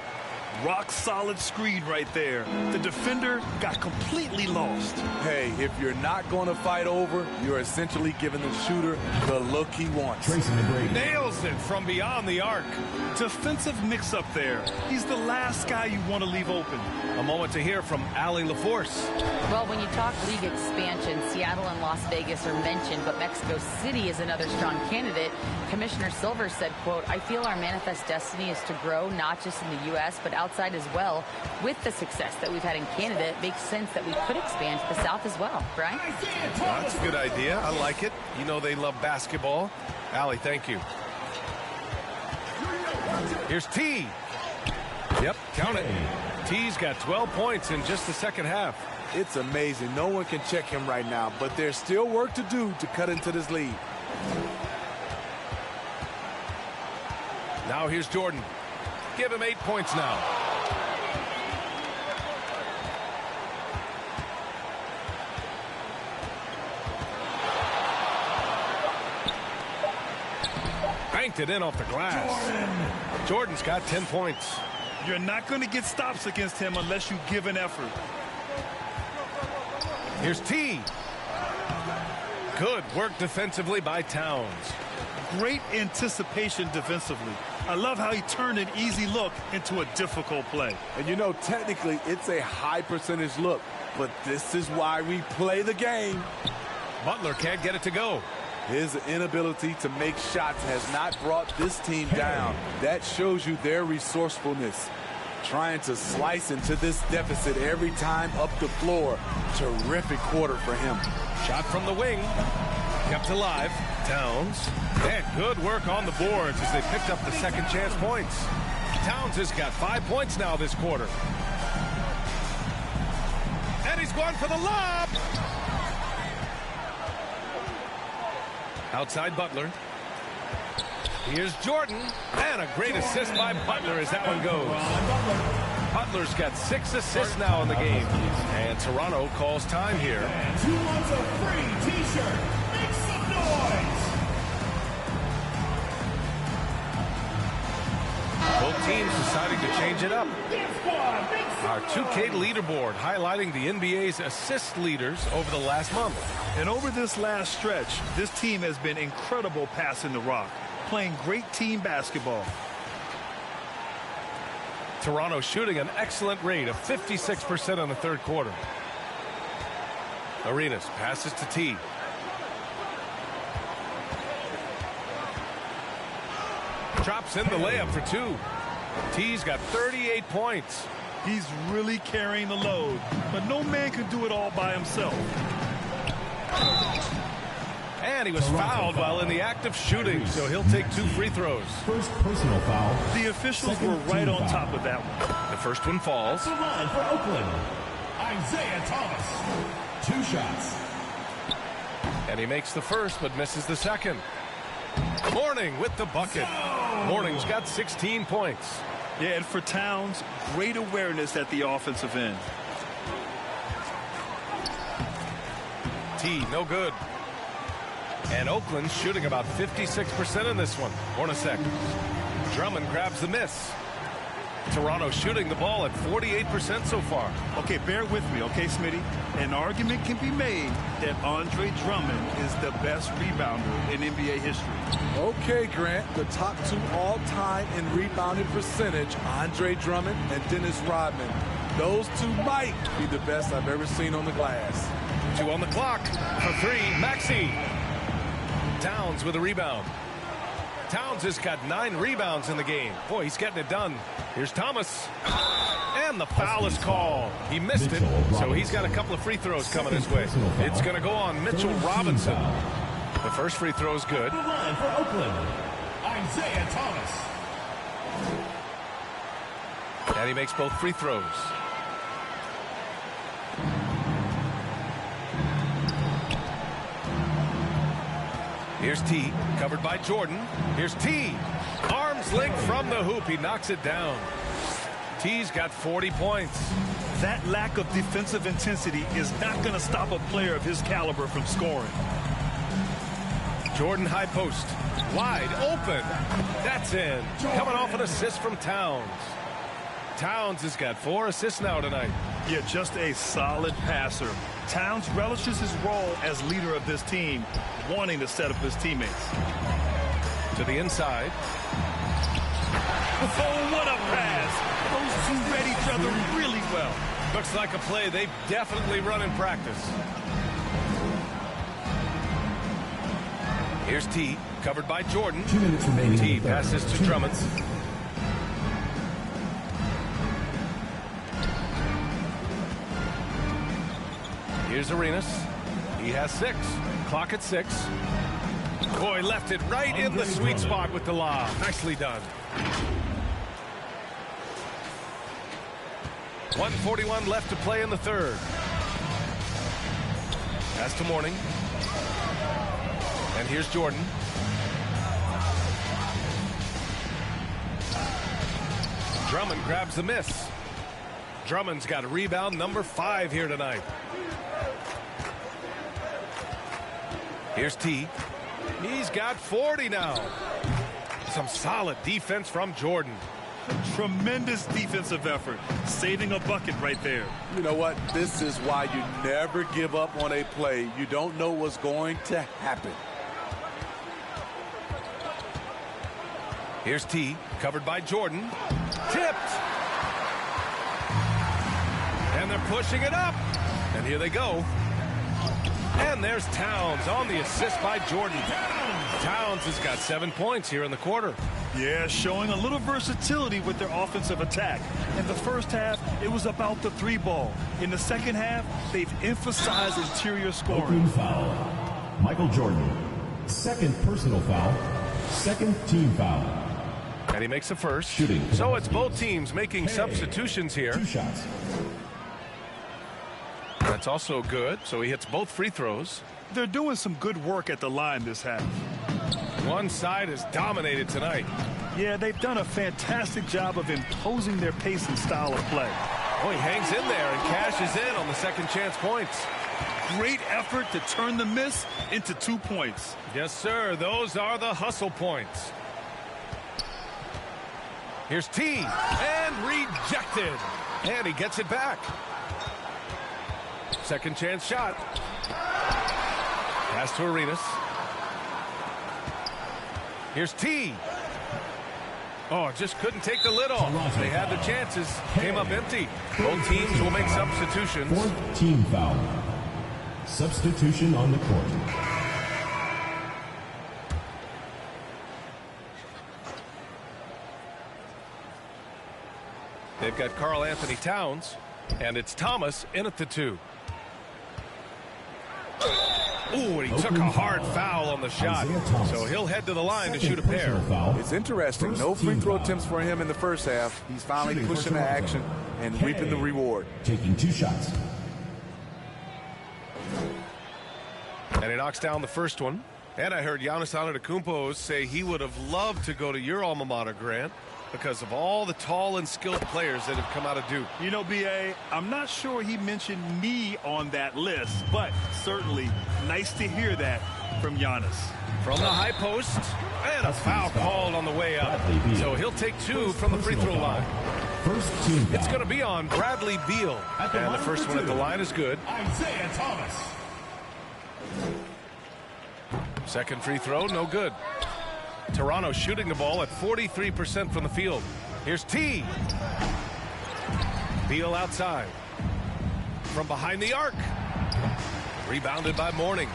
Speaker 4: Rock solid screen right there. The defender got completely lost.
Speaker 3: Hey, if you're not going to fight over, you're essentially giving the shooter the look he wants.
Speaker 25: Nails it from beyond the arc.
Speaker 4: Defensive mix-up there. He's the last guy you want to leave open.
Speaker 25: A moment to hear from Allie LaForce.
Speaker 5: Well, when you talk league expansion, Seattle and Las Vegas are mentioned, but Mexico City is another strong candidate. Commissioner Silver said, quote, "I feel our manifest destiny is to grow not just in the U.S., but outside as well. With the success that we've had in Canada, it makes sense that we could expand to the South as well." Brian?
Speaker 25: That's a good idea. I like it. You know they love basketball. Allie, thank you. Here's T. Yep, count it. T's got 12 points in just the second half.
Speaker 3: It's amazing. No one can check him right now, but there's still work to do to cut into this lead.
Speaker 25: Now here's Jordan. Give him 8 points now. Banked it in off the glass. Jordan's got 10 points.
Speaker 4: You're not going to get stops against him unless you give an effort.
Speaker 25: Here's T. Good work defensively by Towns.
Speaker 4: Great anticipation defensively. I love how he turned an easy look into a difficult play.
Speaker 3: And you know, technically, it's a high percentage look, but this is why we play the game.
Speaker 25: Butler can't get it to go.
Speaker 3: His inability to make shots has not brought this team down. That shows you their resourcefulness. Trying to slice into this deficit every time up the floor. Terrific quarter for him.
Speaker 25: Shot from the wing. Kept alive. Towns. And good work on the boards as they picked up the second chance points. Towns has got 5 points now this quarter. And he's going for the lob. Outside Butler. Here's Jordan. And a great assist by Butler as that one goes. Butler's got 6 assists now in the game. And Toronto calls time here.
Speaker 2: And who wants a free t-shirt? Make some noise!
Speaker 25: Both teams deciding to change it up. Our 2K leaderboard highlighting the NBA's assist leaders over the last month.
Speaker 4: And over this last stretch, this team has been incredible passing the rock, playing great team basketball.
Speaker 25: Toronto shooting an excellent rate of 56% in the third quarter. Arenas passes to T. Drops in the layup for 2. T's got 38 points.
Speaker 4: He's really carrying the load, but no man can do it all by himself.
Speaker 25: And he was fouled while in the act of shooting, so he'll take 2 free throws.
Speaker 2: First personal foul.
Speaker 4: The officials were right on top of that one.
Speaker 25: The first one falls.
Speaker 2: The line for Oakland, Isaiah Thomas. 2 shots.
Speaker 25: And he makes the first, but misses the second. Mourning with the bucket. Mourning's got 16 points.
Speaker 4: Yeah, and for Towns, great awareness at the offensive end.
Speaker 25: T, no good. And Oakland's shooting about 56% in this one. Hornacek. Drummond grabs the miss. Toronto shooting the ball at 48% so far.
Speaker 4: Okay, bear with me, okay, Smitty? An argument can be made that Andre Drummond is the best rebounder in NBA history.
Speaker 3: Okay, Grant, the top 2 all-time in rebounding percentage, Andre Drummond and Dennis Rodman. Those 2 might be the best I've ever seen on the glass.
Speaker 25: 2 on the clock. For 3, Maxey. Towns with a rebound. Towns has got 9 rebounds in the game. Boy, he's getting it done. Here's Thomas. And the foul is called. He missed it, so he's got a couple of free throws coming his way. It's going to go on Mitchell Robinson. The first free throw is good.
Speaker 2: The line for Oakland, Isaiah Thomas.
Speaker 25: And he makes both free throws. Here's T, covered by Jordan. Here's T. Arms length from the hoop. He knocks it down. T's got 40 points.
Speaker 4: That lack of defensive intensity is not going to stop a player of his caliber from scoring.
Speaker 25: Jordan high post. Wide open. That's in. Coming off an assist from Towns. Towns has got 4 assists now tonight.
Speaker 4: Yeah, just a solid passer. Towns relishes his role as leader of this team, wanting to set up his teammates.
Speaker 25: To the inside.
Speaker 4: Oh, what a pass. Those 2 read each other really well.
Speaker 25: Looks like a play they've definitely run in practice. Here's T, covered by Jordan.
Speaker 2: 2 minutes remaining.
Speaker 25: T passes to Drummond. Here's Arenas. He has 6. Clock at 6. Boy, left it right in the sweet spot with the lob. Nicely done. 1:41 left to play in the third. Pass to Mourning. And here's Jordan. Drummond grabs the miss. Drummond's got a rebound number 5 here tonight. Here's T. He's got 40 now. Some solid defense from Jordan.
Speaker 4: Tremendous defensive effort. Saving a bucket right there.
Speaker 3: You know what? This is why you never give up on a play. You don't know what's going to happen.
Speaker 25: Here's T, covered by Jordan. Tipped. And they're pushing it up. And here they go. And there's Towns on the assist by Jordan. Towns has got 7 points here in the quarter.
Speaker 4: Yeah, showing a little versatility with their offensive attack. In the first half, it was about the 3 ball. In the second half, they've emphasized interior scoring.
Speaker 2: Opening foul. Michael Jordan. Second personal foul. Second team foul.
Speaker 25: And he makes a first.
Speaker 2: Shooting.
Speaker 25: So it's both teams making substitutions here.
Speaker 2: 2 shots.
Speaker 25: That's also good. So he hits both free throws.
Speaker 4: They're doing some good work at the line this half.
Speaker 25: One side is dominated tonight.
Speaker 4: Yeah, they've done a fantastic job of imposing their pace and style of play.
Speaker 25: Oh, he hangs in there and cashes in on the second chance points.
Speaker 4: Great effort to turn the miss into 2 points.
Speaker 25: Yes, sir. Those are the hustle points. Here's T, and rejected. And he gets it back. Second chance shot. Pass to Arenas. Here's T. Oh, just couldn't take the lid off. They had the chances. Came up empty. Both teams will make substitutions.
Speaker 2: 4th team foul. Substitution on the court.
Speaker 25: They've got Karl Anthony Towns, and it's Thomas in at the 2. Ooh, and he took a hard foul on the shot. So he'll head to the line to shoot a pair.
Speaker 3: It's interesting. No free throw attempts for him in the first half. He's finally pushing the action and reaping the reward.
Speaker 2: Taking 2 shots.
Speaker 25: And he knocks down the first one. And I heard Giannis Antetokounmpo say he would have loved to go to your alma mater, Grant, because of all the tall and skilled players that have come out of Duke.
Speaker 4: You know, B.A., I'm not sure he mentioned me on that list, but certainly nice to hear that from Giannis.
Speaker 25: From the high post, and a foul called on the way up. So he'll take 2 from the free throw line.
Speaker 2: First team foul.
Speaker 25: It's going to be on Bradley Beal. And the first one at the line is good.
Speaker 2: Isaiah Thomas.
Speaker 25: Second free throw, no good. Toronto shooting the ball at 43% from the field. Here's T. Beal outside. From behind the arc. Rebounded by Mourning.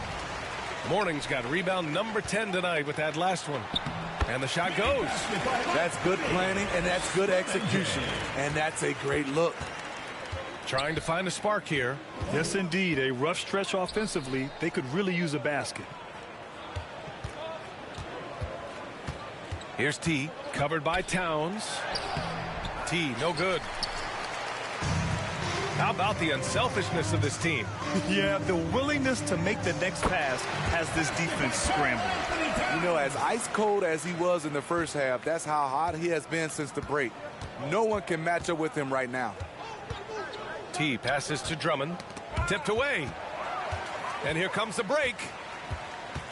Speaker 25: Mourning's got rebound number 10 tonight with that last one. And the shot goes.
Speaker 3: That's good planning, and that's good execution. And that's a great look.
Speaker 25: Trying to find a spark here.
Speaker 4: Yes, indeed. A rough stretch offensively. They could really use a basket.
Speaker 25: Here's T, covered by Towns. T, no good. How about the unselfishness of this team?
Speaker 4: Yeah, the willingness to make the next pass has this defense scrambling.
Speaker 3: You know, as ice cold as he was in the first half, that's how hot he has been since the break. No one can match up with him right now.
Speaker 25: T passes to Drummond. Tipped away. And here comes the break.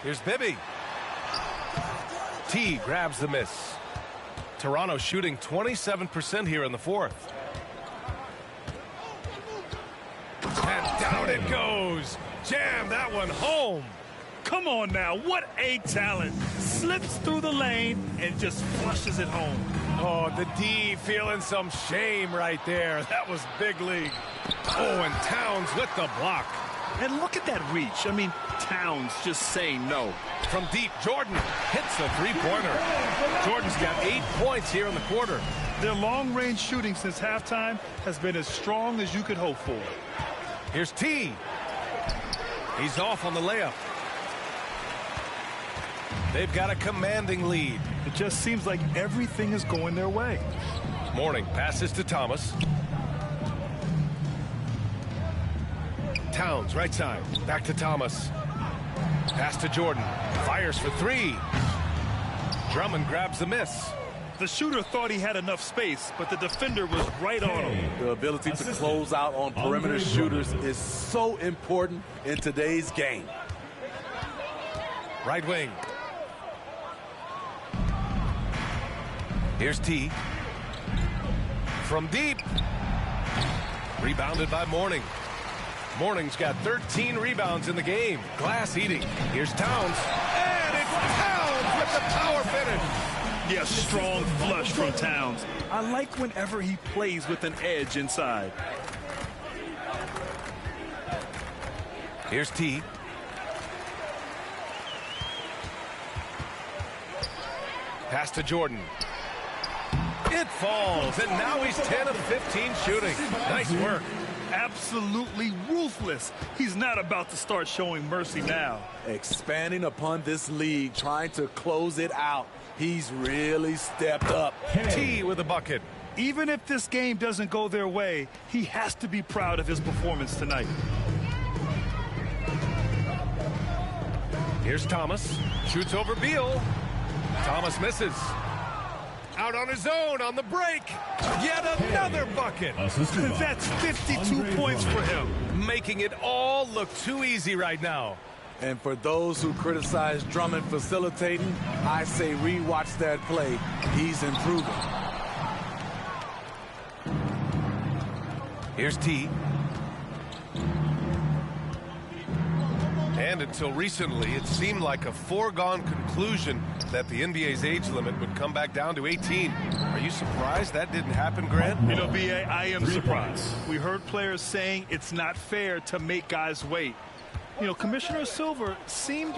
Speaker 25: Here's Bibby. T grabs the miss. Toronto shooting 27% here in the fourth. And down it goes. Jam that one home.
Speaker 4: Come on now, what a talent. Slips through the lane and just flushes it home.
Speaker 25: Oh, the D feeling some shame right there. That was big league. Oh, and Towns with the block.
Speaker 4: And look at that reach. I mean, Towns just saying no.
Speaker 25: From deep, Jordan hits the three-pointer. Jordan's got 8 points here in the quarter.
Speaker 4: Their long-range shooting since halftime has been as strong as you could hope for.
Speaker 25: Here's T. He's off on the layup. They've got a commanding lead.
Speaker 4: It just seems like everything is going their way.
Speaker 25: Mourning passes to Thomas. Towns, right side. Back to Thomas. Pass to Jordan. Fires for three. Drummond grabs the miss.
Speaker 4: The shooter thought he had enough space, but the defender was right on him.
Speaker 3: The ability to close out on perimeter shooters is so important in today's game.
Speaker 25: Right wing. Here's T. From deep. Rebounded by Mourning. Mourning's got 13 rebounds in the game. Glass eating. Here's Towns. And it's Towns with the power finish.
Speaker 4: Yes, strong flush from Towns. I like whenever he plays with an edge inside.
Speaker 25: Here's T. Pass to Jordan. It falls, and now he's 10 of 15 shooting. Nice work.
Speaker 4: Absolutely ruthless. He's not about to start showing mercy now.
Speaker 3: Expanding upon this lead, trying to close it out. He's really stepped up.
Speaker 25: T with a bucket.
Speaker 4: Even if this game doesn't go their way, he has to be proud of his performance tonight.
Speaker 25: Here's Thomas. Shoots over Beal. Thomas misses. Out on his own on the break. Yet another bucket.
Speaker 4: That's 52 points for him.
Speaker 25: Making it all look too easy right now.
Speaker 3: And for those who criticize Drummond facilitating, I say rewatch that play. He's improving.
Speaker 25: Here's T. And until recently, it seemed like a foregone conclusion that the NBA's age limit would come back down to 18. Are you surprised that didn't happen, Grant?
Speaker 4: You know, B.A., I am surprised. We heard players saying it's not fair to make guys wait. You know, Commissioner Silver seemed